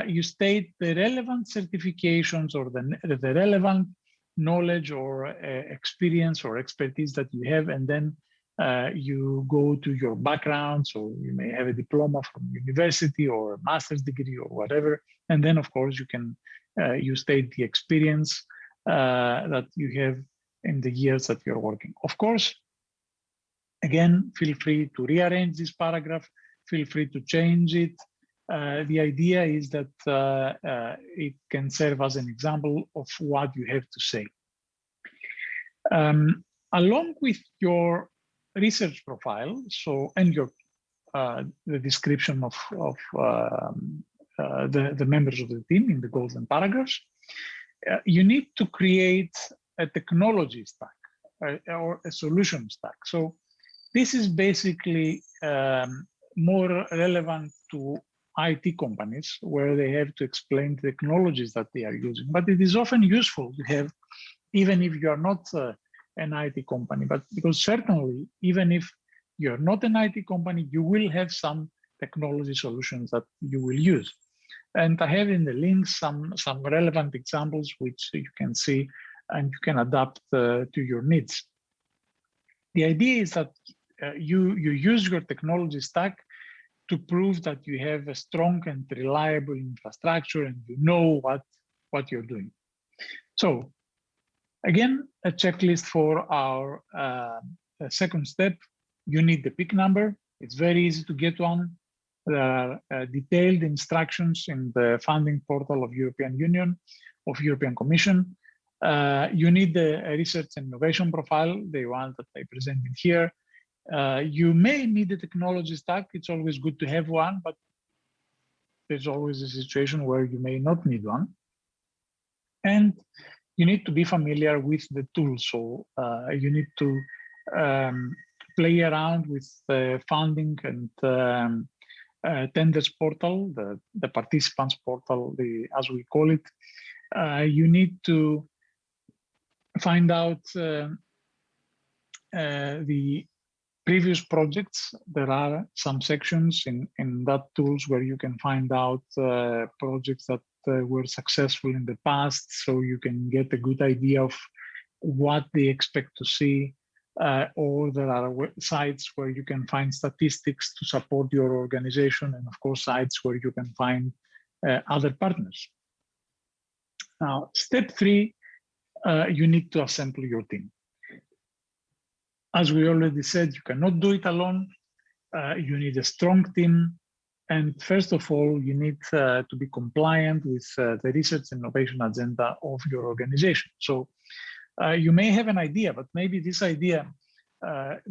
you state the relevant certifications or the relevant knowledge or experience or expertise that you have, and then you go to your background. So you may have a diploma from university or a master's degree or whatever, and then of course you can you state the experience that you have in the years that you're working. Of course, again, feel free to rearrange this paragraph, feel free to change it. The idea is that it can serve as an example of what you have to say. Along with your research profile, so, and your the description of the members of the team in the golden paragraphs, you need to create a technology stack or a solution stack. So this is basically more relevant to IT companies, where they have to explain the technologies that they are using. But it is often useful to have, even if you are not an IT company, but because certainly, even if you're not an IT company, you will have some technology solutions that you will use. And I have in the links some relevant examples which you can see and you can adapt to your needs. The idea is that you use your technology stack to prove that you have a strong and reliable infrastructure and you know what you're doing. So again, a checklist for our second step. You need the PIC number. It's very easy to get one. There are detailed instructions in the funding portal of European Union, of European Commission. You need the research and innovation profile, the one that I presented here. You may need a technology stack. It's always good to have one, but there's always a situation where you may not need one. And you need to be familiar with the tools. So you need to play around with funding and tenders portal, the participants portal, as we call it. You need to find out the previous projects. There are some sections in that tools where you can find out projects that were successful in the past, so you can get a good idea of what they expect to see, or there are sites where you can find statistics to support your organization, and of course sites where you can find other partners. Now, step 3, you need to assemble your team. As we already said, you cannot do it alone. You need a strong team. And first of all, you need to be compliant with the research and innovation agenda of your organization. So you may have an idea, but maybe this idea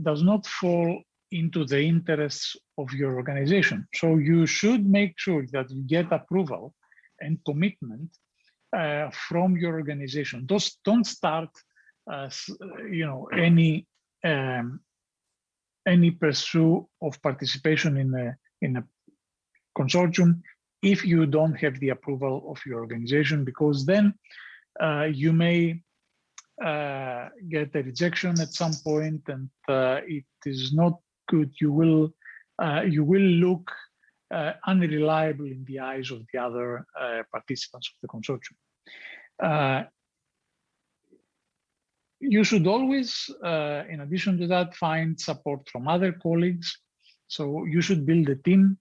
does not fall into the interests of your organization. So you should make sure that you get approval and commitment from your organization. Don't start, any pursuit of participation in a consortium if you don't have the approval of your organization, because then you may get a rejection at some point, and it is not good. You will look unreliable in the eyes of the other participants of the consortium. You should always, in addition to that, find support from other colleagues. So you should build a team,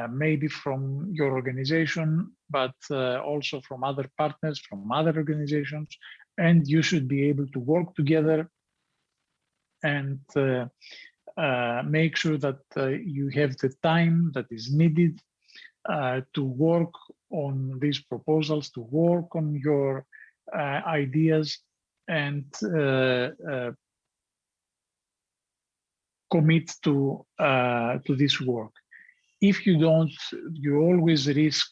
maybe from your organization, but also from other partners, from other organizations, and you should be able to work together and make sure that you have the time that is needed to work on these proposals, to work on your ideas, and commit to this work. If you don't, you always risk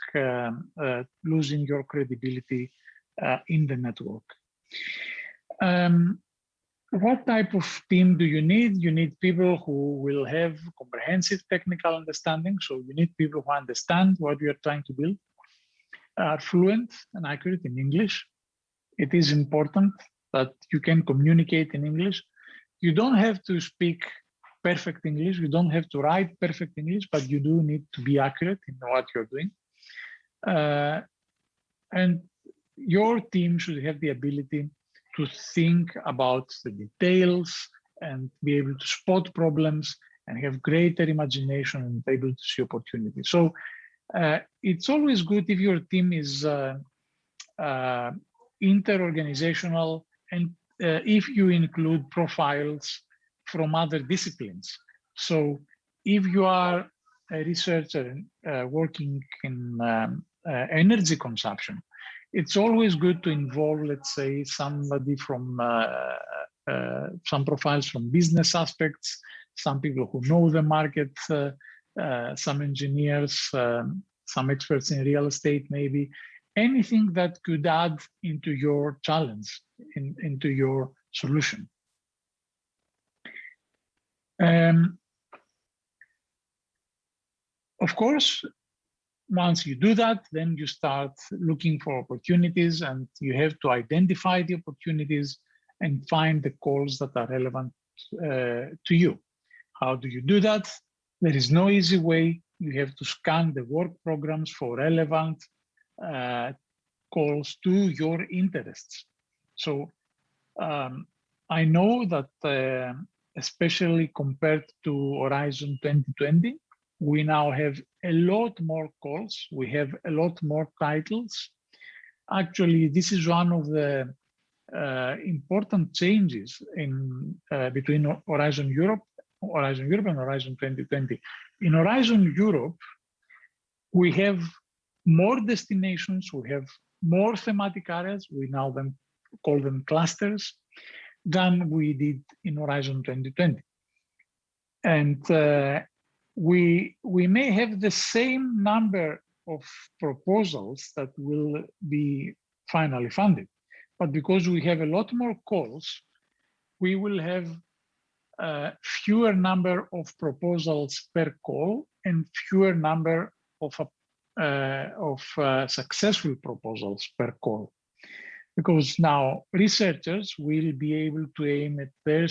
losing your credibility in the network. What type of team do you need? You need people who will have comprehensive technical understanding. So you need people who understand what you are trying to build, are fluent and accurate in English. It is important that you can communicate in English. You don't have to speak perfect English. You don't have to write perfect English, but you do need to be accurate in what you're doing. And your team should have the ability to think about the details and be able to spot problems and have greater imagination and able to see opportunities. So it's always good if your team is inter-organizational, and if you include profiles from other disciplines. So if you are a researcher working in energy consumption, it's always good to involve, let's say, somebody from some profiles from business aspects, some people who know the market, some engineers, some experts in real estate, maybe. Anything that could add into your challenge, into your solution. Of course, once you do that, then you start looking for opportunities, and you have to identify the opportunities and find the calls that are relevant to you. How do you do that? There is no easy way. You have to scan the work programs for relevant calls to your interests. So I know that especially compared to Horizon 2020, we now have a lot more calls. We have a lot more titles. Actually, this is one of the important changes in between Horizon Europe and Horizon 2020. In Horizon Europe, we have more destinations, we have more thematic areas, we now call them clusters, than we did in Horizon 2020. And we may have the same number of proposals that will be finally funded, but because we have a lot more calls, we will have fewer number of proposals per call and fewer number of successful proposals per call. Because now researchers will be able to aim at the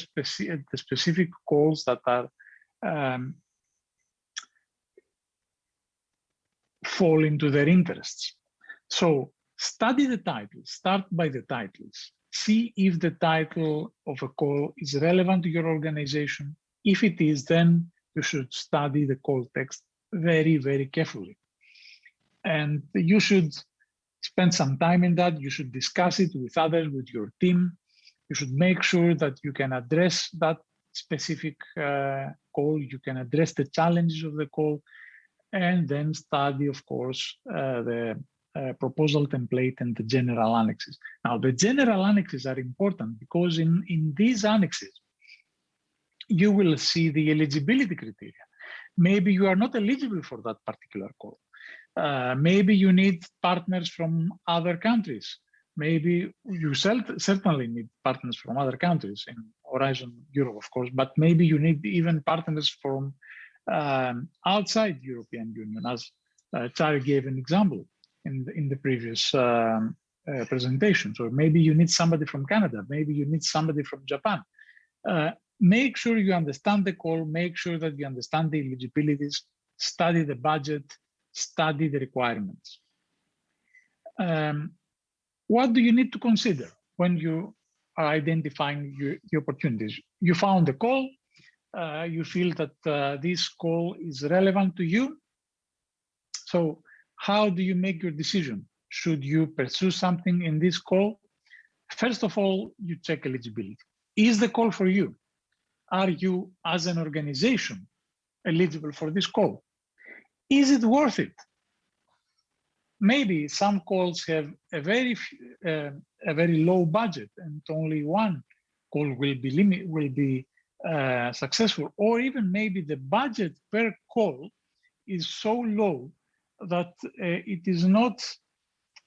specific calls that are fall into their interests. So study the titles, start by the titles. See if the title of a call is relevant to your organization. If it is, then you should study the call text very, very carefully. And you should spend some time in that. You should discuss it with others, with your team. You should make sure that you can address that specific call. You can address the challenges of the call, and then study, of course, the proposal template and the general annexes. Now, the general annexes are important because in these annexes, you will see the eligibility criteria. Maybe you are not eligible for that particular call. Maybe you need partners from other countries. Maybe you certainly need partners from other countries in Horizon Europe, of course, but maybe you need even partners from outside European Union, as Chari gave an example in the previous presentation. So maybe you need somebody from Canada, maybe you need somebody from Japan. Make sure you understand the call, make sure that you understand the eligibilities, study the budget, study the requirements. What do you need to consider when you are identifying the opportunities? You found a call, you feel that this call is relevant to you. So how do you make your decision? Should you pursue something in this call? First of all, you check eligibility. Is the call for you? Are you, as an organization, eligible for this call? Is it worth it? Maybe some calls have a very low budget and only one call will be successful, or even maybe the budget per call is so low that it is not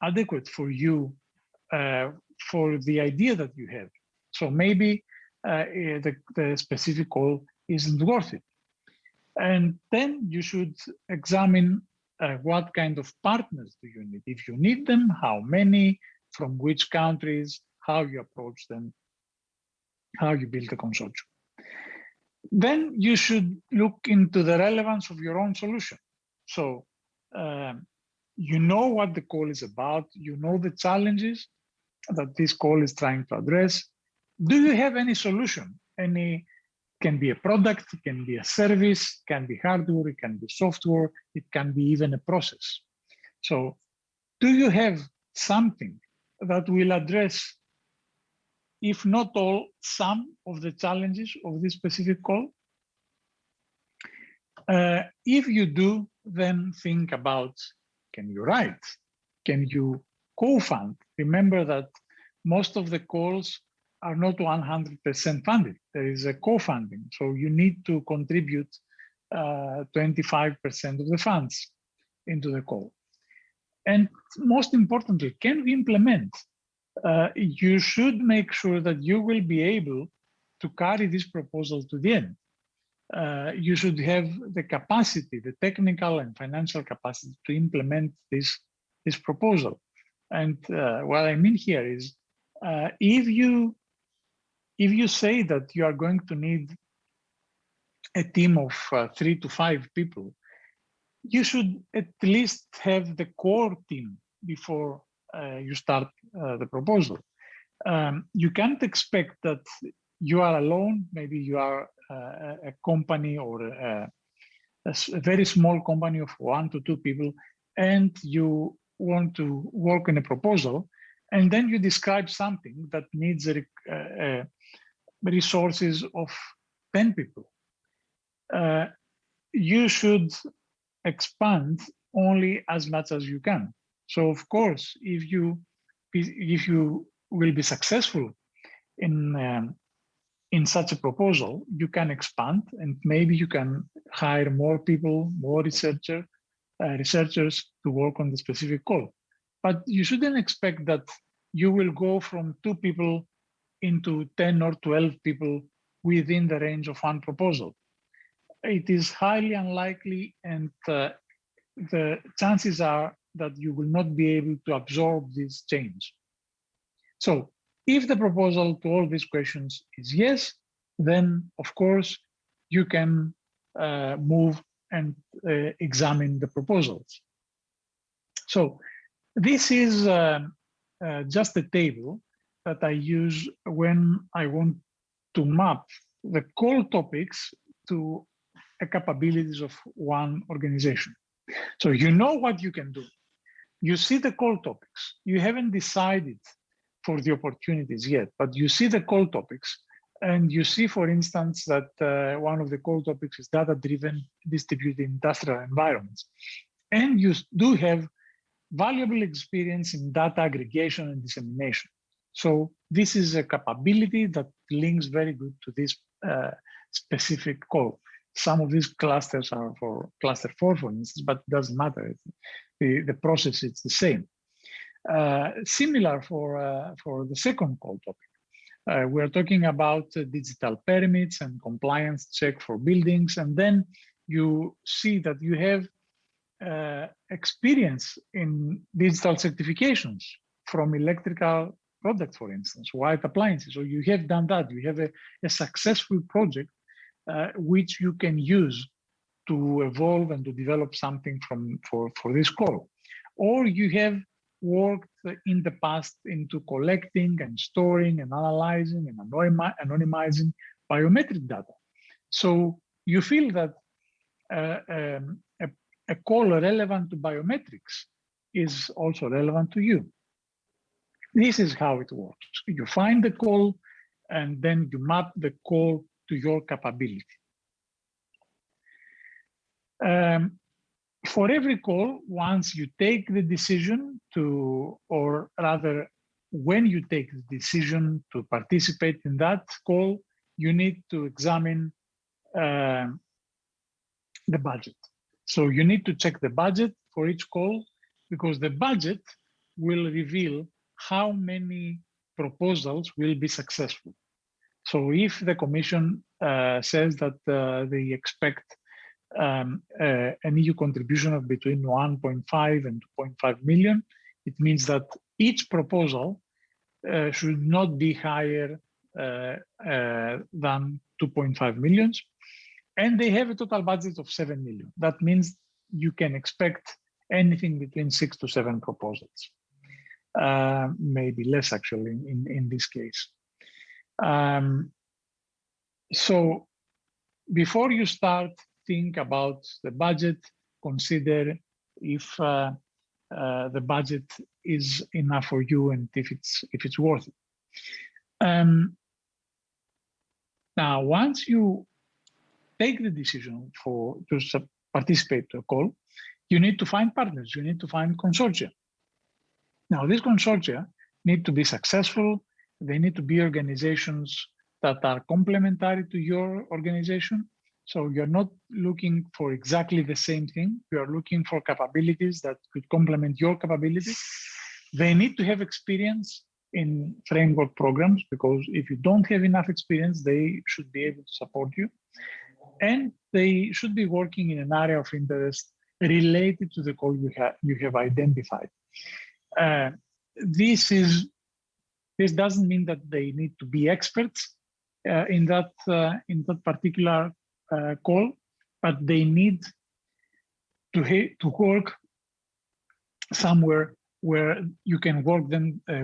adequate for you for the idea that you have. So maybe the specific call isn't worth it. And then you should examine what kind of partners do you need. If you need them, how many, from which countries, how you approach them, how you build a consortium. Then you should look into the relevance of your own solution. So you know what the call is about, you know the challenges that this call is trying to address. Do you have any solution? Any, can be a product, it can be a service, can be hardware, it can be software, it can be even a process. So do you have something that will address, if not all, some of the challenges of this specific call? If you do, then think about, can you write? Can you co-fund? Remember that most of the calls are not 100% funded. There is a co-funding. So you need to contribute 25% of the funds into the call. And most importantly, can we implement? You should make sure that you will be able to carry this proposal to the end. You should have the capacity, the technical and financial capacity to implement this proposal. And what I mean here is, if you say that you are going to need a team of 3 to 5 people, you should at least have the core team before you start the proposal. You can't expect that you are alone. Maybe you are a company or a very small company of 1 to 2 people, and you want to work on a proposal, and then you describe something that needs resources of 10 people. You should expand only as much as you can. So of course, if you will be successful in such a proposal, you can expand, and maybe you can hire more people, more researchers to work on the specific call. But you shouldn't expect that you will go from 2 people into 10 or 12 people within the range of one proposal. It is highly unlikely, and the chances are that you will not be able to absorb this change. So if the proposal to all these questions is yes, then of course you can move and examine the proposals. So this is just a table that I use when I want to map the call topics to the capabilities of one organization. So you know what you can do. You see the call topics. You haven't decided for the opportunities yet, but you see the call topics, and you see, for instance, that one of the call topics is data-driven distributed industrial environments. And you do have valuable experience in data aggregation and dissemination. So this is a capability that links very good to this specific call. Some of these clusters are for cluster 4, for instance, but it doesn't matter. The process is the same. Similar for the second call topic. We're talking about digital permits and compliance check for buildings. And then you see that you have experience in digital certifications from electrical products, for instance, white appliances. So you have done that. You have a successful project which you can use to evolve and to develop something for this call. Or you have worked in the past into collecting and storing and analyzing and anonymizing biometric data. So you feel that a call relevant to biometrics is also relevant to you. This is how it works. You find the call, and then you map the call to your capability. For every call, once you take the decision to, or rather, when you take the decision to participate in that call, you need to examine the budget. So you need to check the budget for each call, because the budget will reveal how many proposals will be successful. So if the Commission says that they expect an EU contribution of between 1.5 and 2.5 million, it means that each proposal should not be higher than 2.5 million. And they have a total budget of 7 million. That means you can expect anything between 6 to 7 proposals. Maybe less, actually, in this case. So before you start, think about the budget, consider if the budget is enough for you and if it's worth it. Now, once you take the decision to participate to a call, you need to find partners, you need to find consortia. Now, these consortia need to be successful. They need to be organizations that are complementary to your organization. So you're not looking for exactly the same thing. You are looking for capabilities that could complement your capabilities. They need to have experience in framework programs, because if you don't have enough experience, they should be able to support you. And they should be working in an area of interest related to the call you have identified. This doesn't mean that they need to be experts in that particular call, but they need to work somewhere where you can work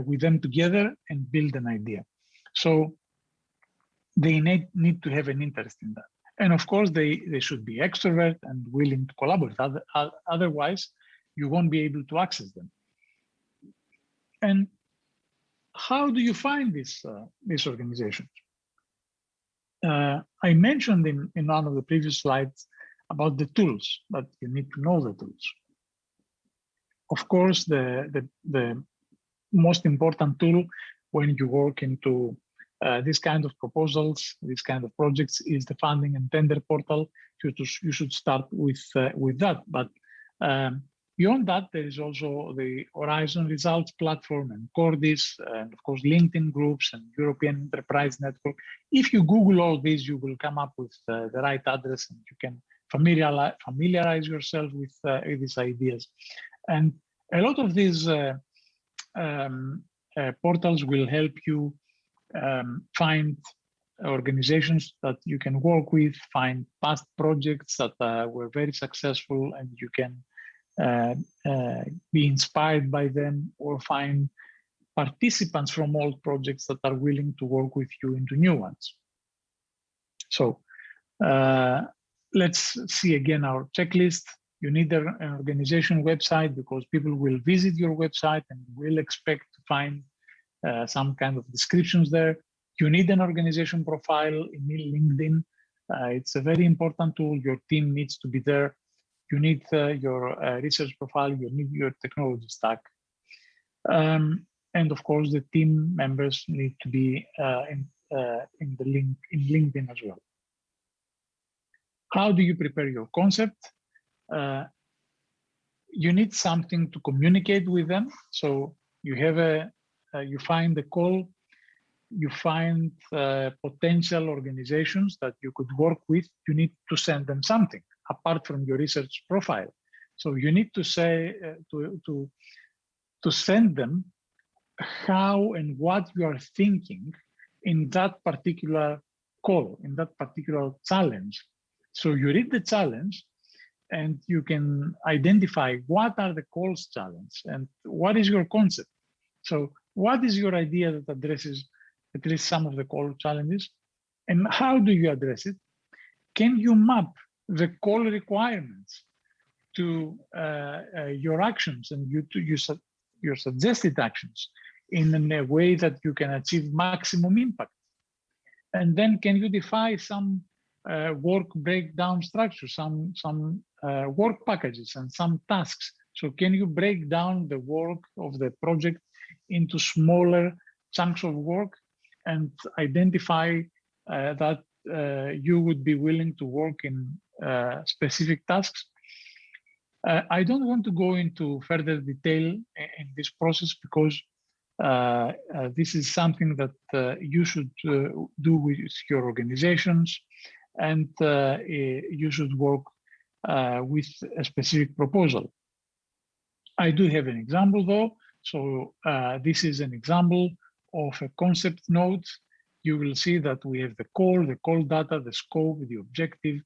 with them together and build an idea. So they need to have an interest in that. And of course, they should be extrovert and willing to collaborate. Otherwise, you won't be able to access them. And how do you find these organizations? I mentioned in one of the previous slides about the tools, but you need to know the tools. Of course, the most important tool when you work into this kind of proposals, this kind of projects, is the funding and tender portal. You should start with that, but Beyond that, there is also the Horizon Results Platform and Cordis, and of course, LinkedIn groups and European Enterprise Network. If you Google all these, you will come up with the right address, and you can familiarize yourself with these ideas. And a lot of these portals will help you find organizations that you can work with, find past projects that were very successful, and you can be inspired by them, or find participants from old projects that are willing to work with you into new ones. So let's see again our checklist. You need an organization website, because people will visit your website and will expect to find some kind of descriptions there. You need an organization profile in LinkedIn. It's a very important tool. Your team needs to be there. You need your research profile. You need your technology stack. And of course, the team members need to be in LinkedIn as well. How do you prepare your concept? You need something to communicate with them. So you have you find the call, you find potential organizations that you could work with. You need to send them something apart from your research profile. So you need to say to send them how and what you are thinking in that particular call, in that particular challenge. So you read the challenge, and you can identify what are the call's challenge and what is your concept. So what is your idea that addresses at least some of the call challenges, and how do you address it? Can you map the call requirements to your actions and your suggested actions in a way that you can achieve maximum impact? And then can you define some work breakdown structure, some work packages and some tasks? So can you break down the work of the project into smaller chunks of work and identify that you would be willing to work in specific tasks? I don't want to go into further detail in this process, because this is something that you should do with your organizations, and you should work with a specific proposal. I do have an example though. So this is an example of a concept note. You will see that we have the call data, the scope, the objective,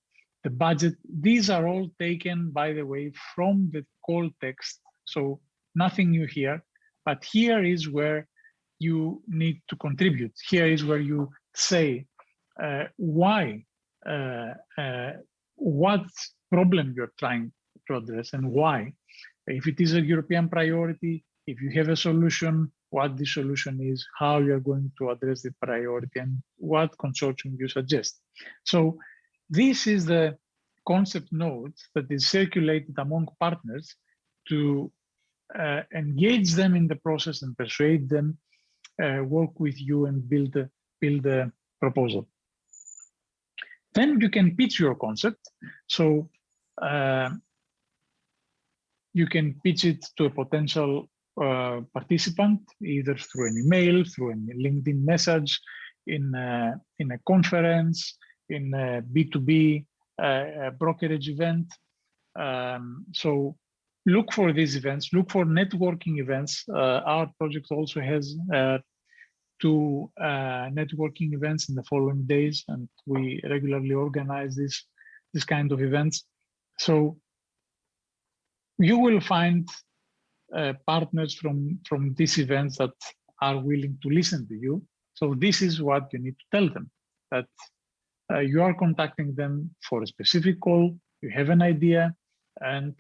the budget. These are all taken, by the way, from the call text. So nothing new here, but here is where you need to contribute. Here is where you say why, what problem you're trying to address and why. If it is a European priority, if you have a solution, what the solution is, how you're going to address the priority, and what consortium you suggest. So this is the concept note that is circulated among partners to engage them in the process and persuade them, work with you and build a proposal. Then you can pitch your concept. So you can pitch it to a potential participant, either through an email, through a LinkedIn message, in a conference, in a B2B brokerage event. So look for these events, look for networking events. Our project also has 2 networking events in the following days, and we regularly organize this kind of events. So you will find partners from these events that are willing to listen to you. So this is what you need to tell them, that you are contacting them for a specific call, you have an idea, and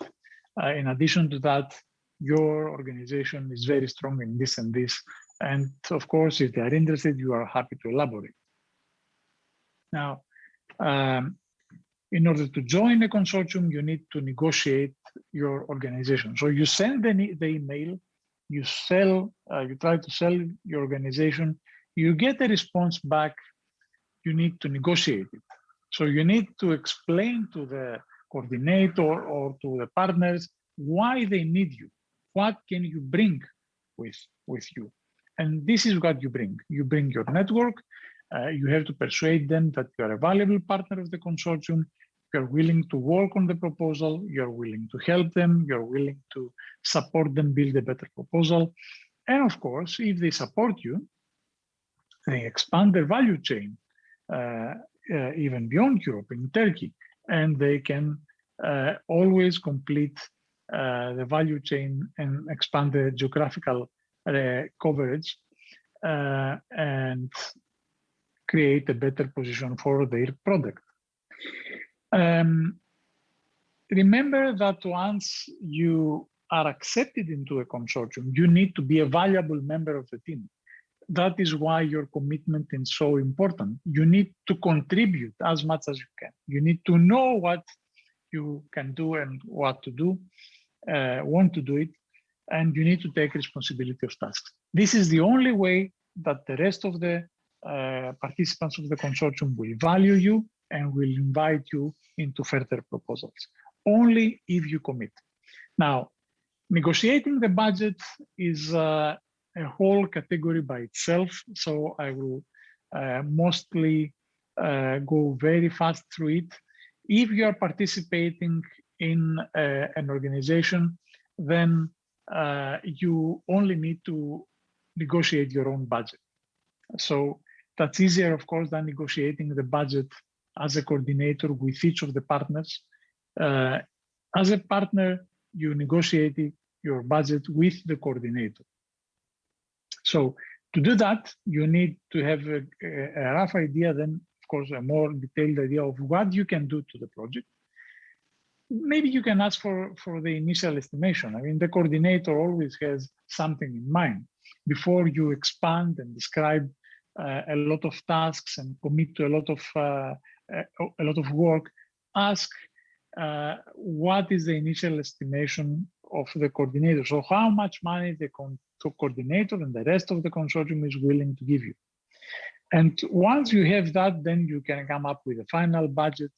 in addition to that, your organization is very strong in this and this. And of course, if they are interested, you are happy to elaborate. Now, in order to join a consortium, you need to negotiate your organization. So you send the email, you try to sell your organization, you get a response back, you need to negotiate it. So you need to explain to the coordinator or to the partners why they need you. What can you bring with you? And this is what you bring. You bring your network. You have to persuade them that you are a valuable partner of the consortium. You're willing to work on the proposal. You're willing to help them. You're willing to support them build a better proposal. And of course, if they support you, they expand their value chain even beyond Europe, in Turkey, and they can always complete the value chain and expand the geographical coverage and create a better position for their product. Remember that once you are accepted into a consortium, you need to be a valuable member of the team. That is why your commitment is so important. You need to contribute as much as you can. You need to know what you can do and what to do, want to do it, and you need to take responsibility of tasks. This is the only way that the rest of the participants of the consortium will value you and will invite you into further proposals, only if you commit. Now, negotiating the budget is a whole category by itself, so I will mostly go very fast through it. If you are participating in an organization, then you only need to negotiate your own budget. So that's easier, of course, than negotiating the budget as a coordinator with each of the partners. As a partner, you negotiate your budget with the coordinator. So to do that, you need to have a rough idea, then, of course, a more detailed idea of what you can do to the project. Maybe you can ask for the initial estimation. I mean, the coordinator always has something in mind. Before you expand and describe a lot of tasks and commit to a lot of work, ask what is the initial estimation of the coordinator. So how much money the coordinator and the rest of the consortium is willing to give you. And once you have that, then you can come up with a final budget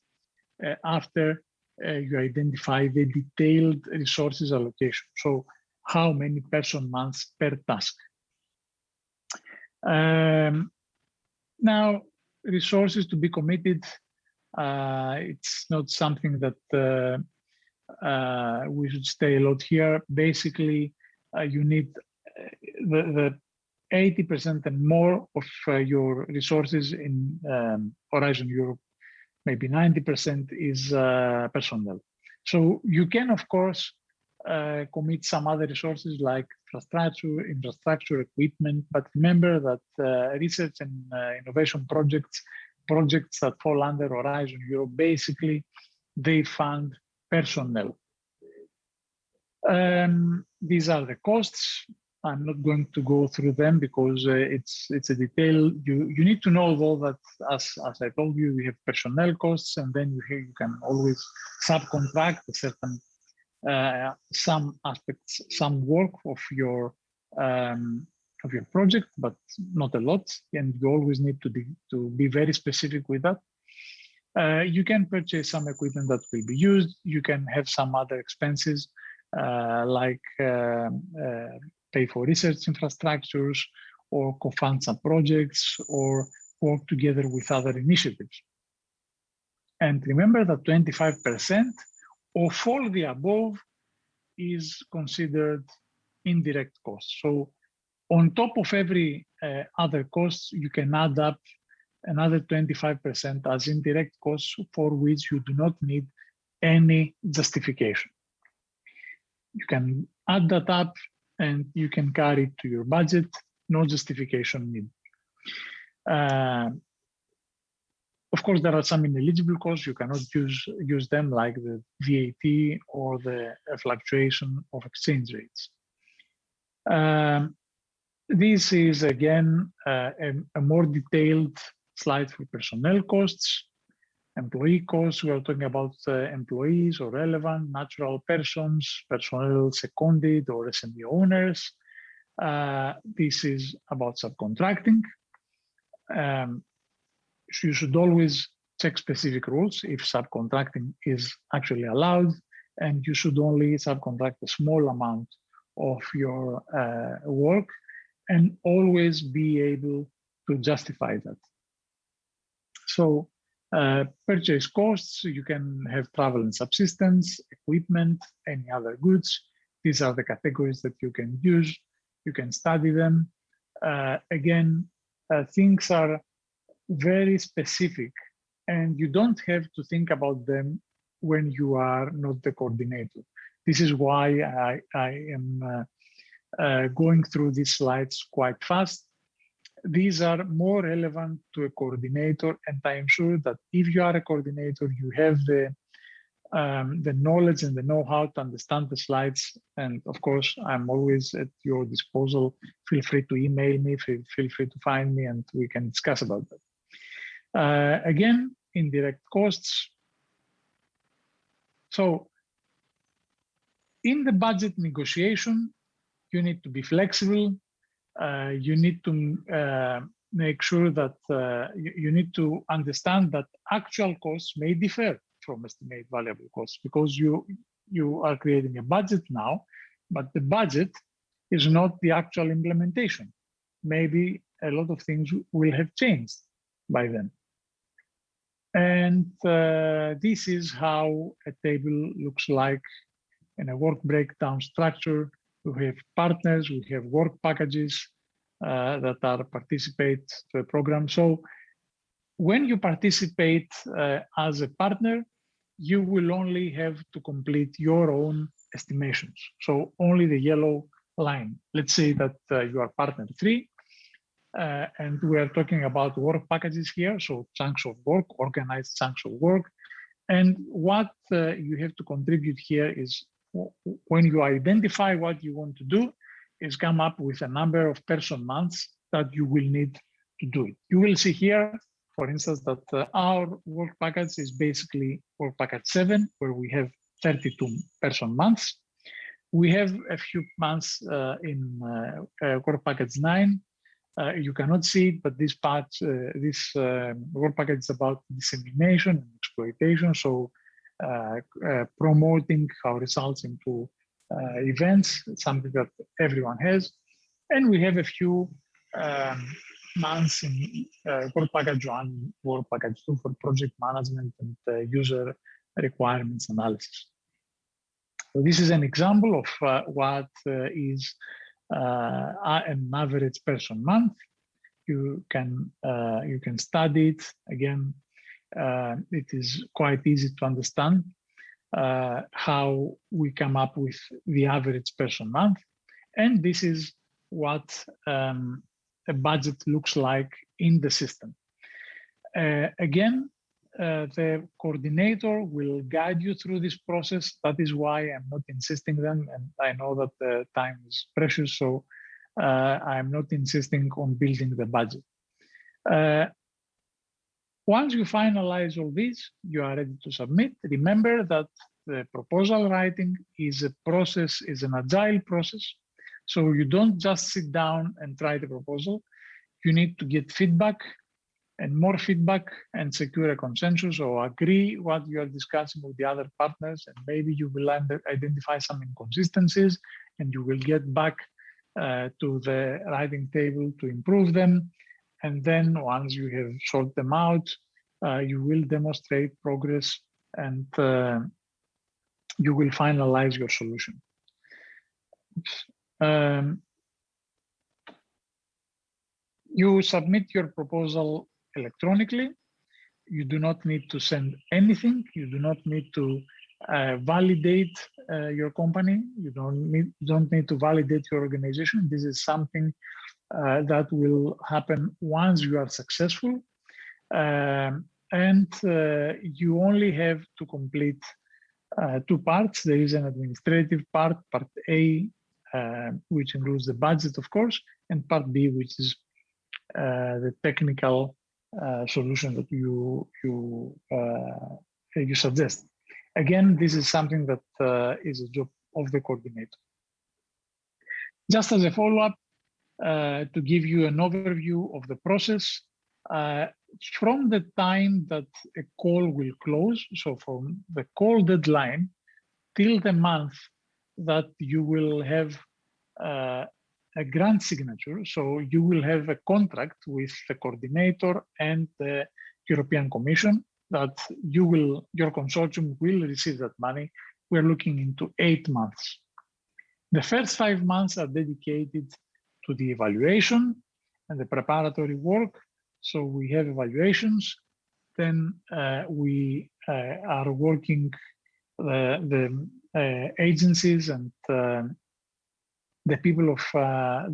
after you identify the detailed resources allocation. So how many person months per task. Now, resources to be committed, it's not something that we should stay a lot here. Basically, you need the 80% and more of your resources in Horizon Europe, maybe 90% is personnel. So you can, of course, commit some other resources like infrastructure, equipment, but remember that research and innovation projects that fall under Horizon Europe, basically, they fund personnel. These are the costs. I'm not going to go through them because it's a detail. You need to know, though, that as I told you, we have personnel costs, and then you can always subcontract a certain some aspects, some work of your project, but not a lot. And you always need to be very specific with that. You can purchase some equipment that will be used. You can have some other expenses like pay for research infrastructures or co-fund some projects or work together with other initiatives. And remember that 25% of all the above is considered indirect costs. So on top of every other costs, you can add up another 25% as indirect costs for which you do not need any justification. You can add that up and you can carry it to your budget, no justification needed. Of course, there are some ineligible costs. You cannot use them, like the VAT or the fluctuation of exchange rates. This is, again, a more detailed slide for personnel costs. Employee costs, we are talking about employees or relevant, natural persons, personnel seconded or SME owners. This is about subcontracting. You should always check specific rules if subcontracting is actually allowed. and you should only subcontract a small amount of your work, and always be able to justify that. So purchase costs, you can have travel and subsistence, equipment, any other goods. These are the categories that you can use. You can study them. Again, things are very specific, and you don't have to think about them when you are not the coordinator. This is why I am going through these slides quite fast. These are more relevant to a coordinator, and I am sure that if you are a coordinator, you have the knowledge and the know-how to understand the slides. And of course, I'm always at your disposal. Feel free to email me, feel free to find me, and we can discuss about that. Again, indirect costs. So in the budget negotiation, you need to be flexible. You need to make sure that you need to understand that actual costs may differ from estimate variable costs, because you are creating a budget now, but the budget is not the actual implementation. Maybe a lot of things will have changed by then. And this is how a table looks like in a work breakdown structure. We have partners, we have work packages that are participate to a program. So when you participate as a partner, you will only have to complete your own estimations. So only the yellow line. Let's say that you are partner 3, and we are talking about work packages here. So chunks of work, organized chunks of work. And what you have to contribute here is, when you identify what you want to do, is come up with a number of person months that you will need to do it. You will see here, for instance, that our work package is basically work package 7, where we have 32 person months. We have a few months in work package 9. You cannot see it, but this part, this work package is about dissemination and exploitation. So promoting our results into events, something that everyone has. And we have a few months in work package 1, work package 2 for project management and user requirements analysis. So this is an example of what is an average person month. You can study it. Again, it is quite easy to understand how we come up with the average person month. And this is what a budget looks like in the system. Again, the coordinator will guide you through this process. That is why I'm not insisting them, and I know that the time is precious, so I'm not insisting on building the budget. Once you finalize all this, you are ready to submit. Remember that the proposal writing is a process, is an agile process. So you don't just sit down and write a proposal. You need to get feedback and more feedback and secure a consensus or agree what you are discussing with the other partners. And maybe you will identify some inconsistencies and you will get back to the writing table to improve them. And then once you have sorted them out, you will demonstrate progress and you will finalize your solution. You submit your proposal electronically. You do not need to send anything. You do not need to validate your company. You don't need to validate your organization. This is something that will happen once you are successful. And you only have to complete 2 parts. There is an administrative part, part A, which includes the budget, of course, and part B, which is the technical solution that you suggest. Again, this is something that is a job of the coordinator. Just as a follow-up, to give you an overview of the process, from the time that a call will close, so from the call deadline till the month that you will have a grant signature. So you will have a contract with the coordinator and the European Commission that your consortium will receive that money. We're looking into 8 months. The first 5 months are dedicated to the evaluation and the preparatory work. So we have evaluations. Then we are working the agencies and the people of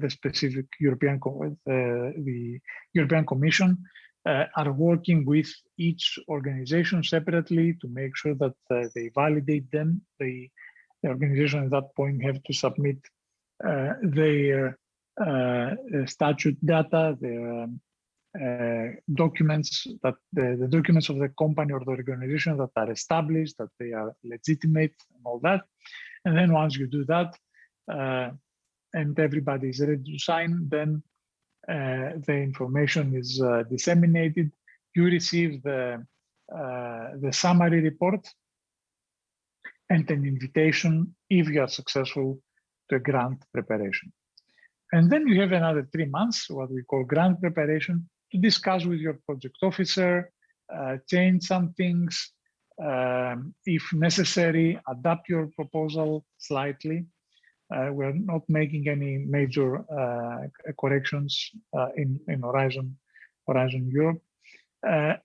the specific the European Commission are working with each organization separately to make sure that they validate them. The organization at that point have to submit their statute data, their documents, that the documents of the company or the organization that are established, that they are legitimate and all that. And then once you do that, and everybody is ready to sign, then the information is disseminated. You receive the summary report and an invitation if you are successful to a grant preparation. And then you have another 3 months, what we call grant preparation, to discuss with your project officer, change some things, if necessary, adapt your proposal slightly. We're not making any major corrections in Horizon Europe.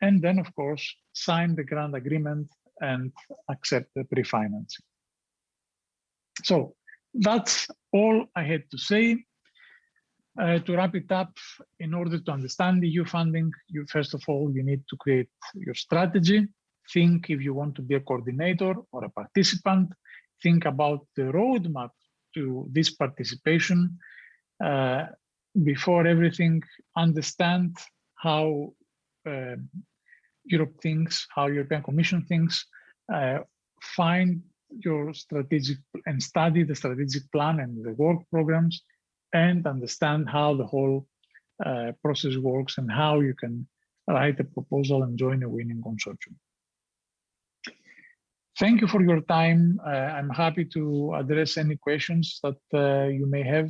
And then, of course, sign the grant agreement and accept the pre-financing. So that's all I had to say. To wrap it up, in order to understand the EU funding, first of all, you need to create your strategy. Think if you want to be a coordinator or a participant. Think about the roadmap to this participation. Before everything, understand how Europe thinks, how European Commission thinks. Find your strategic and study the strategic plan and the work programs, and understand how the whole process works and how you can write a proposal and join a winning consortium. Thank you for your time. I'm happy to address any questions that you may have.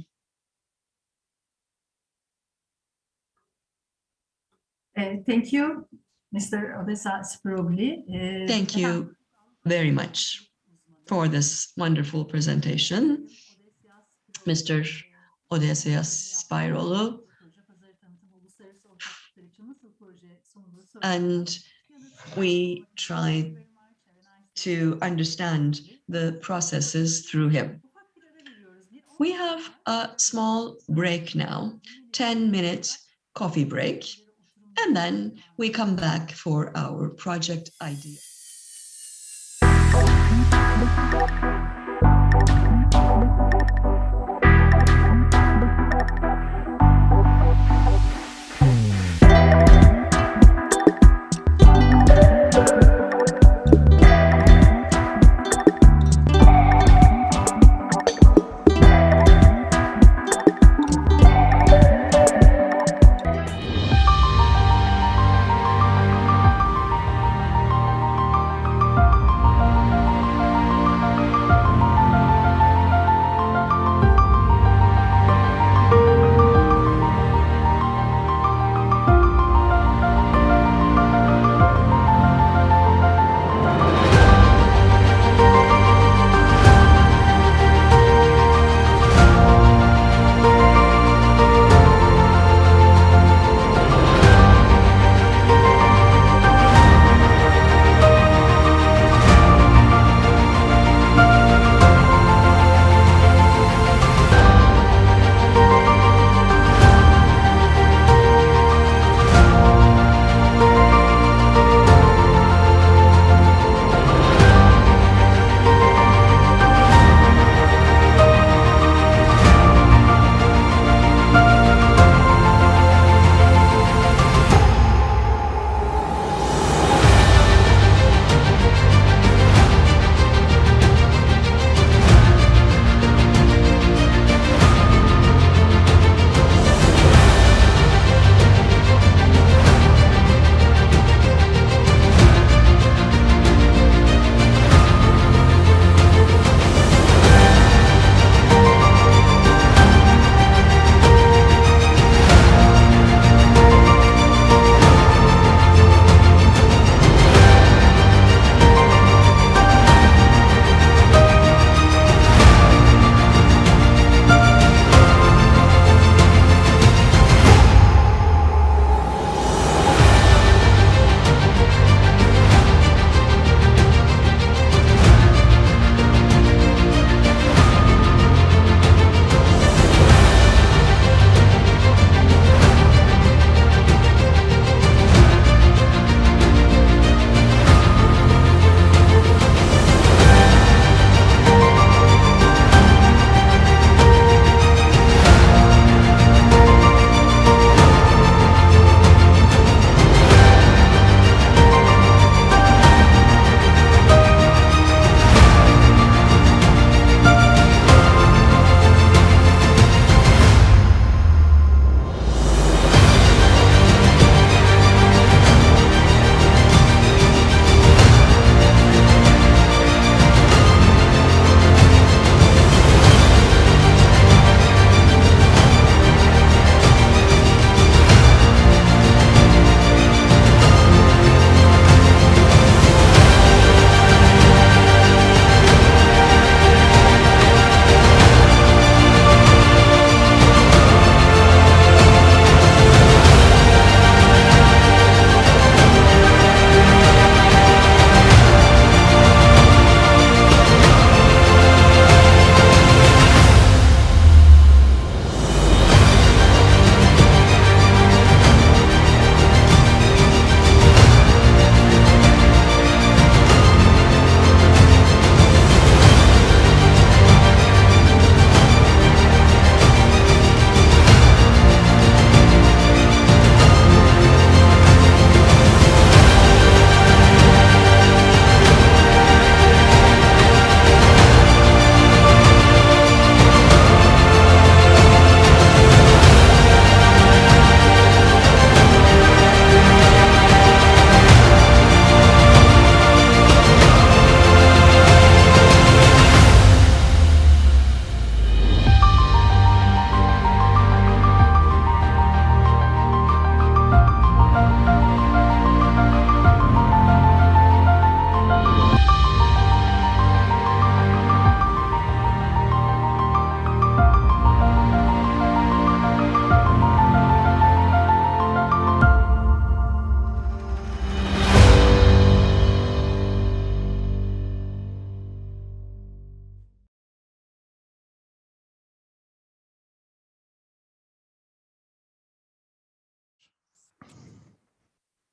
Thank you, Mr. Odessa Spiroğlu. Thank you very much for this wonderful presentation, Mr. Odessa Spiroğlu. And we tried to understand the processes through him. We have a small break now, 10 minutes coffee break, and then we come back for our project idea.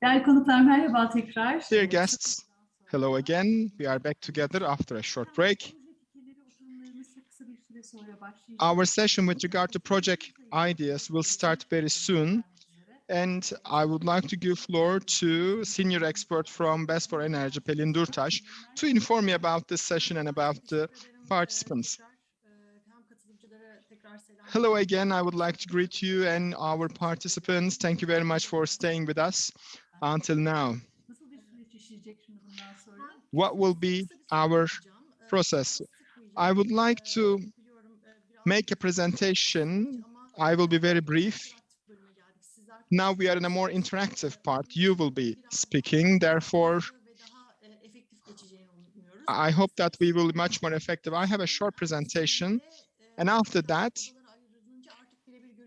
Değerli konuklar merhaba tekrar. Dear guests, hello again. We are back together after a short break. Our session with regard to project ideas will start very soon. And I would like to give floor to senior expert from Best for Energy, Pelin Durtaş, to inform me about this session and about the participants. Hello again. I would like to greet you and our participants. Thank you very much for staying with us until now. What will be our process? I would like to make a presentation. I will be very brief. Now we are in a more interactive part. You will be speaking, therefore, I hope that we will be much more effective. I have a short presentation, and after that,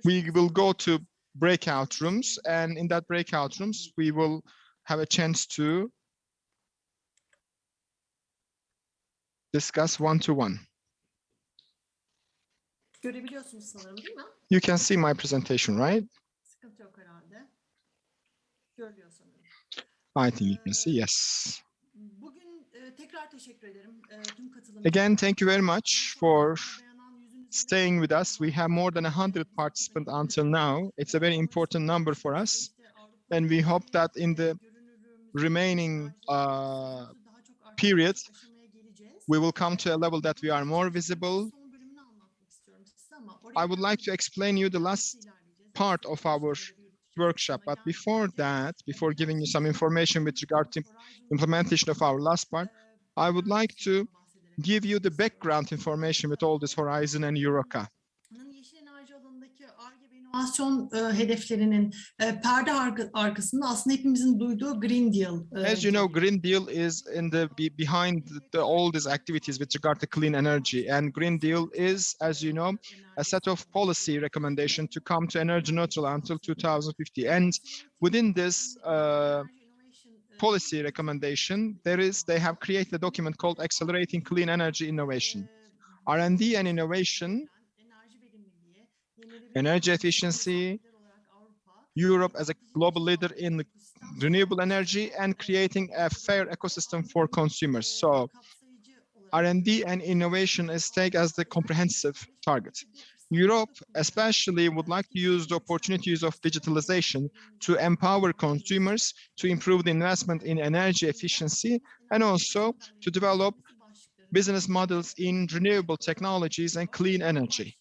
we will go to breakout rooms, and in that breakout rooms, we will have a chance to discuss one-to-one. Görebiliyorsunuz sanırım, değil mi? You can see my presentation, right? Sıkıntı yok herhalde. Görülüyor sanırım. I think you can see, yes. Bugün tekrar teşekkür ederim tüm katılımcılara. Again, thank you very much for staying with us. We have more than 100 participants until now. It's a very important number for us. And we hope that in the remaining period, we will come to a level that we are more visible. I would like to explain you the last part of our workshop, but before that, before giving you some information with regard to implementation of our last part, I would like to give you the background information with all this Horizon and EUROGIA. İnovasyon hedeflerinin perde arkasında aslında hepimizin duyduğu Green Deal. As you know, Green Deal is in the behind all these activities with regard to clean energy, and Green Deal is, as you know, a set of policy recommendation to come to energy neutral until 2050. And within this policy recommendation, they have created a document called Accelerating Clean Energy Innovation. R&D and innovation, energy efficiency, Europe as a global leader in renewable energy, and creating a fair ecosystem for consumers. So R&D and innovation is taken as the comprehensive target. Europe especially would like to use the opportunities of digitalization to empower consumers, to improve the investment in energy efficiency, and also to develop business models in renewable technologies and clean energy.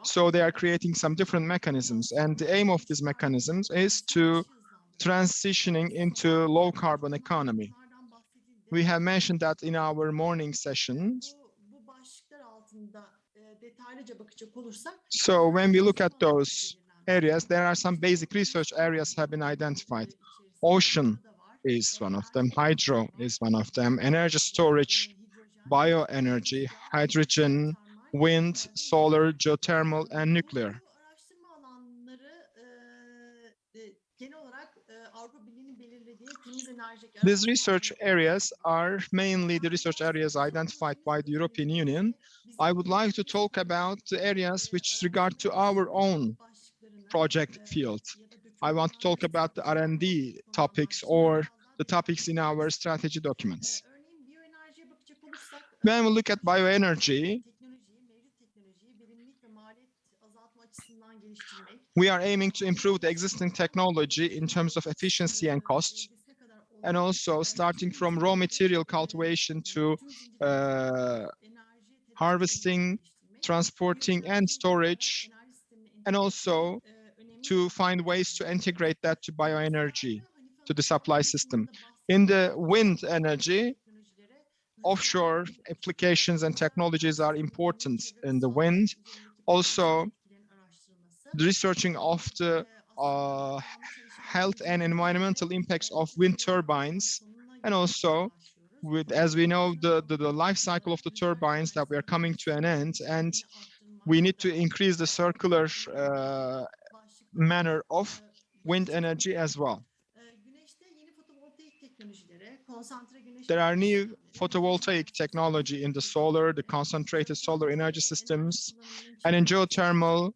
So they are creating some different mechanisms, and the aim of these mechanisms is to transitioning into low carbon economy. We have mentioned that in our morning sessions. So when we look at those areas, there are some basic research areas have been identified. Ocean is one of them, hydro is one of them, energy storage, bioenergy, hydrogen, wind, solar, geothermal, and nuclear. These research areas are mainly the research areas identified by the European Union. I would like to talk about the areas which regard to our own project field. I want to talk about the R&D topics or the topics in our strategy documents. When we look at bioenergy, we are aiming to improve the existing technology in terms of efficiency and cost, and also starting from raw material cultivation to harvesting, transporting, and storage, and also to find ways to integrate that to bioenergy, to the supply system. In the wind energy, offshore applications and technologies are important in the wind. Also, the researching of the health and environmental impacts of wind turbines, and also as we know, the life cycle of the turbines that we are coming to an end, and we need to increase the circular manner of wind energy as well. There are new photovoltaic technology in the solar, the concentrated solar energy systems, and in geothermal,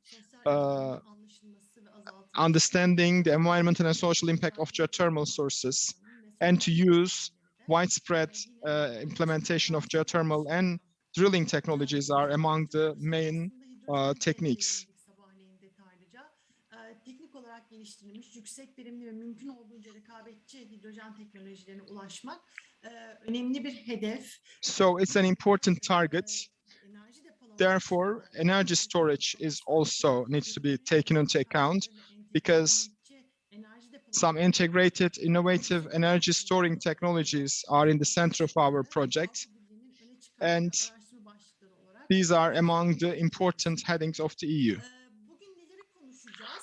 understanding the environmental and social impact of geothermal sources, and to use widespread implementation of geothermal and drilling technologies are among the main techniques. Teknik olarak geliştirilmiş, yüksek verimli ve mümkün olduğunca rekabetçi hidrojen teknolojilerine ulaşmak önemli bir hedef. So it's an important target. Therefore, energy storage is also needs to be taken into account because some integrated, innovative energy storing technologies are in the center of our project, and these are among the important headings of the EU.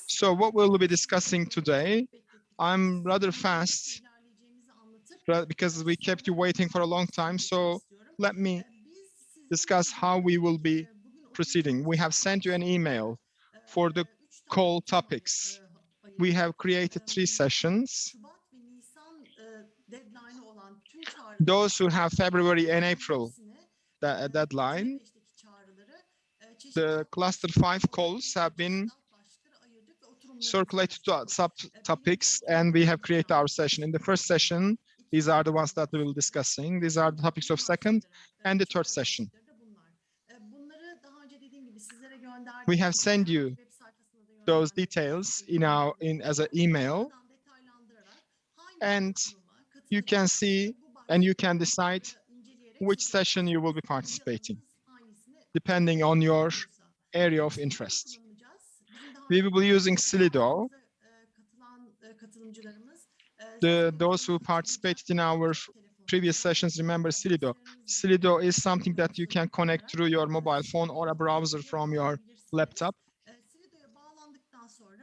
So what we'll be discussing today, I'm rather fast because we kept you waiting for a long time, so let me discuss how we will be proceeding. We have sent you an email for the call topics. We have created 3 sessions. Those who have February and April deadline, the cluster 5 calls have been circulated to subtopics, and we have created our session. In the first session, these are the ones that we will be discussing. These are the topics of second and the third session. We have sent you those details as an email, and you can see and you can decide which session you will be participating, depending on your area of interest. We will be using Slido. Those who participated in our previous sessions remember Slido. Slido is something that you can connect through your mobile phone or a browser from your laptop.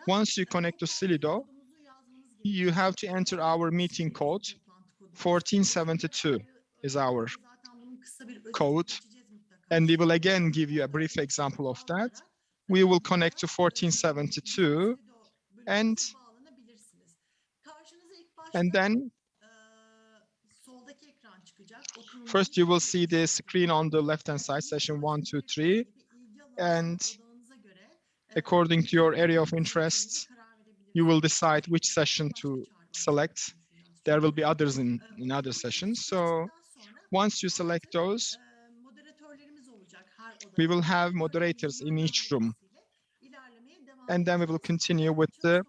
Once you connect to Slido, you have to enter our meeting code. 1472 is our code, and we will again give you a brief example of that. We will connect to 1472, and then first you will see the screen on the left-hand side, session 1, 2, 3, and according to your area of interest, you will decide which session to select. There will be others in other sessions. So once you select those, we will have moderators in each room. And then we will continue with the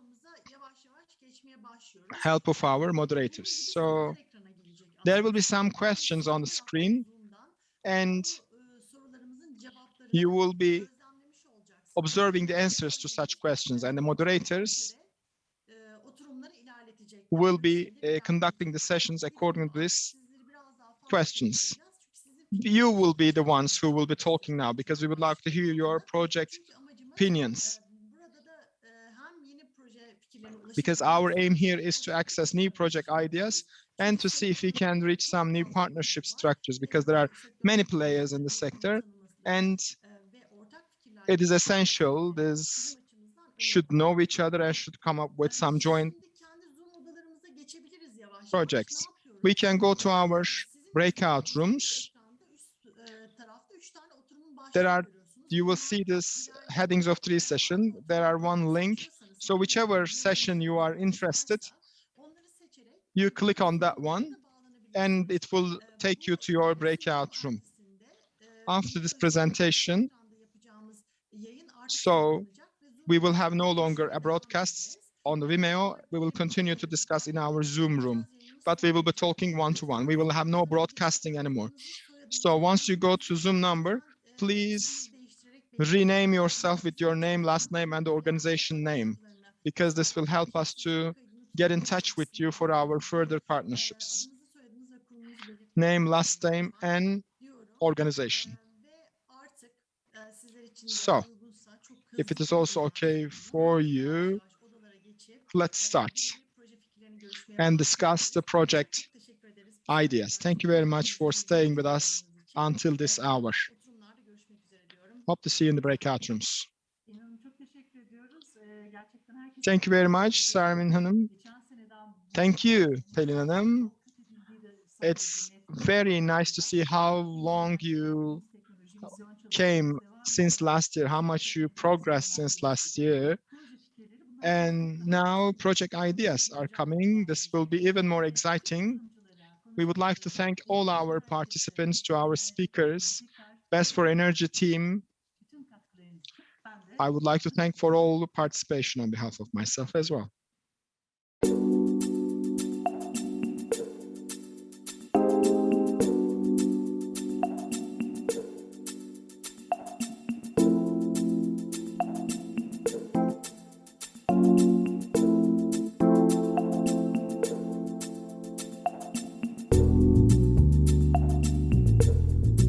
help of our moderators. So there will be some questions on the screen, and you will be observing the answers to such questions, and the moderators will be conducting the sessions according to these questions. You will be the ones who will be talking now, because we would like to hear your project opinions. Because our aim here is to access new project ideas and to see if we can reach some new partnership structures, because there are many players in the sector, and it is essential. This should know each other and should come up with some joint projects. We can go to our breakout rooms. You will see this headings of 3 sessions. There are 1 link. So whichever session you are interested, you click on that one, and it will take you to your breakout room. After this presentation, so we will have no longer a broadcast on the Vimeo. We will continue to discuss in our Zoom room, but we will be talking one-to-one. We will have no broadcasting anymore. So once you go to Zoom number, please rename yourself with your name, last name, and the organization name, because this will help us to get in touch with you for our further partnerships. Name, last name, and organization. So, if it is also okay for you, let's start and discuss the project ideas. Thank you very much for staying with us until this hour. Hope to see you in the breakout rooms. Thank you very much, Sarmin Hanım. Thank you, Pelin Hanım. It's very nice to see how long you came since last year, how much you progressed since last year. And now project ideas are coming. This will be even more exciting. We would like to thank all our participants, to our speakers, Best for Energy team. I would like to thank for all the participation on behalf of myself as well.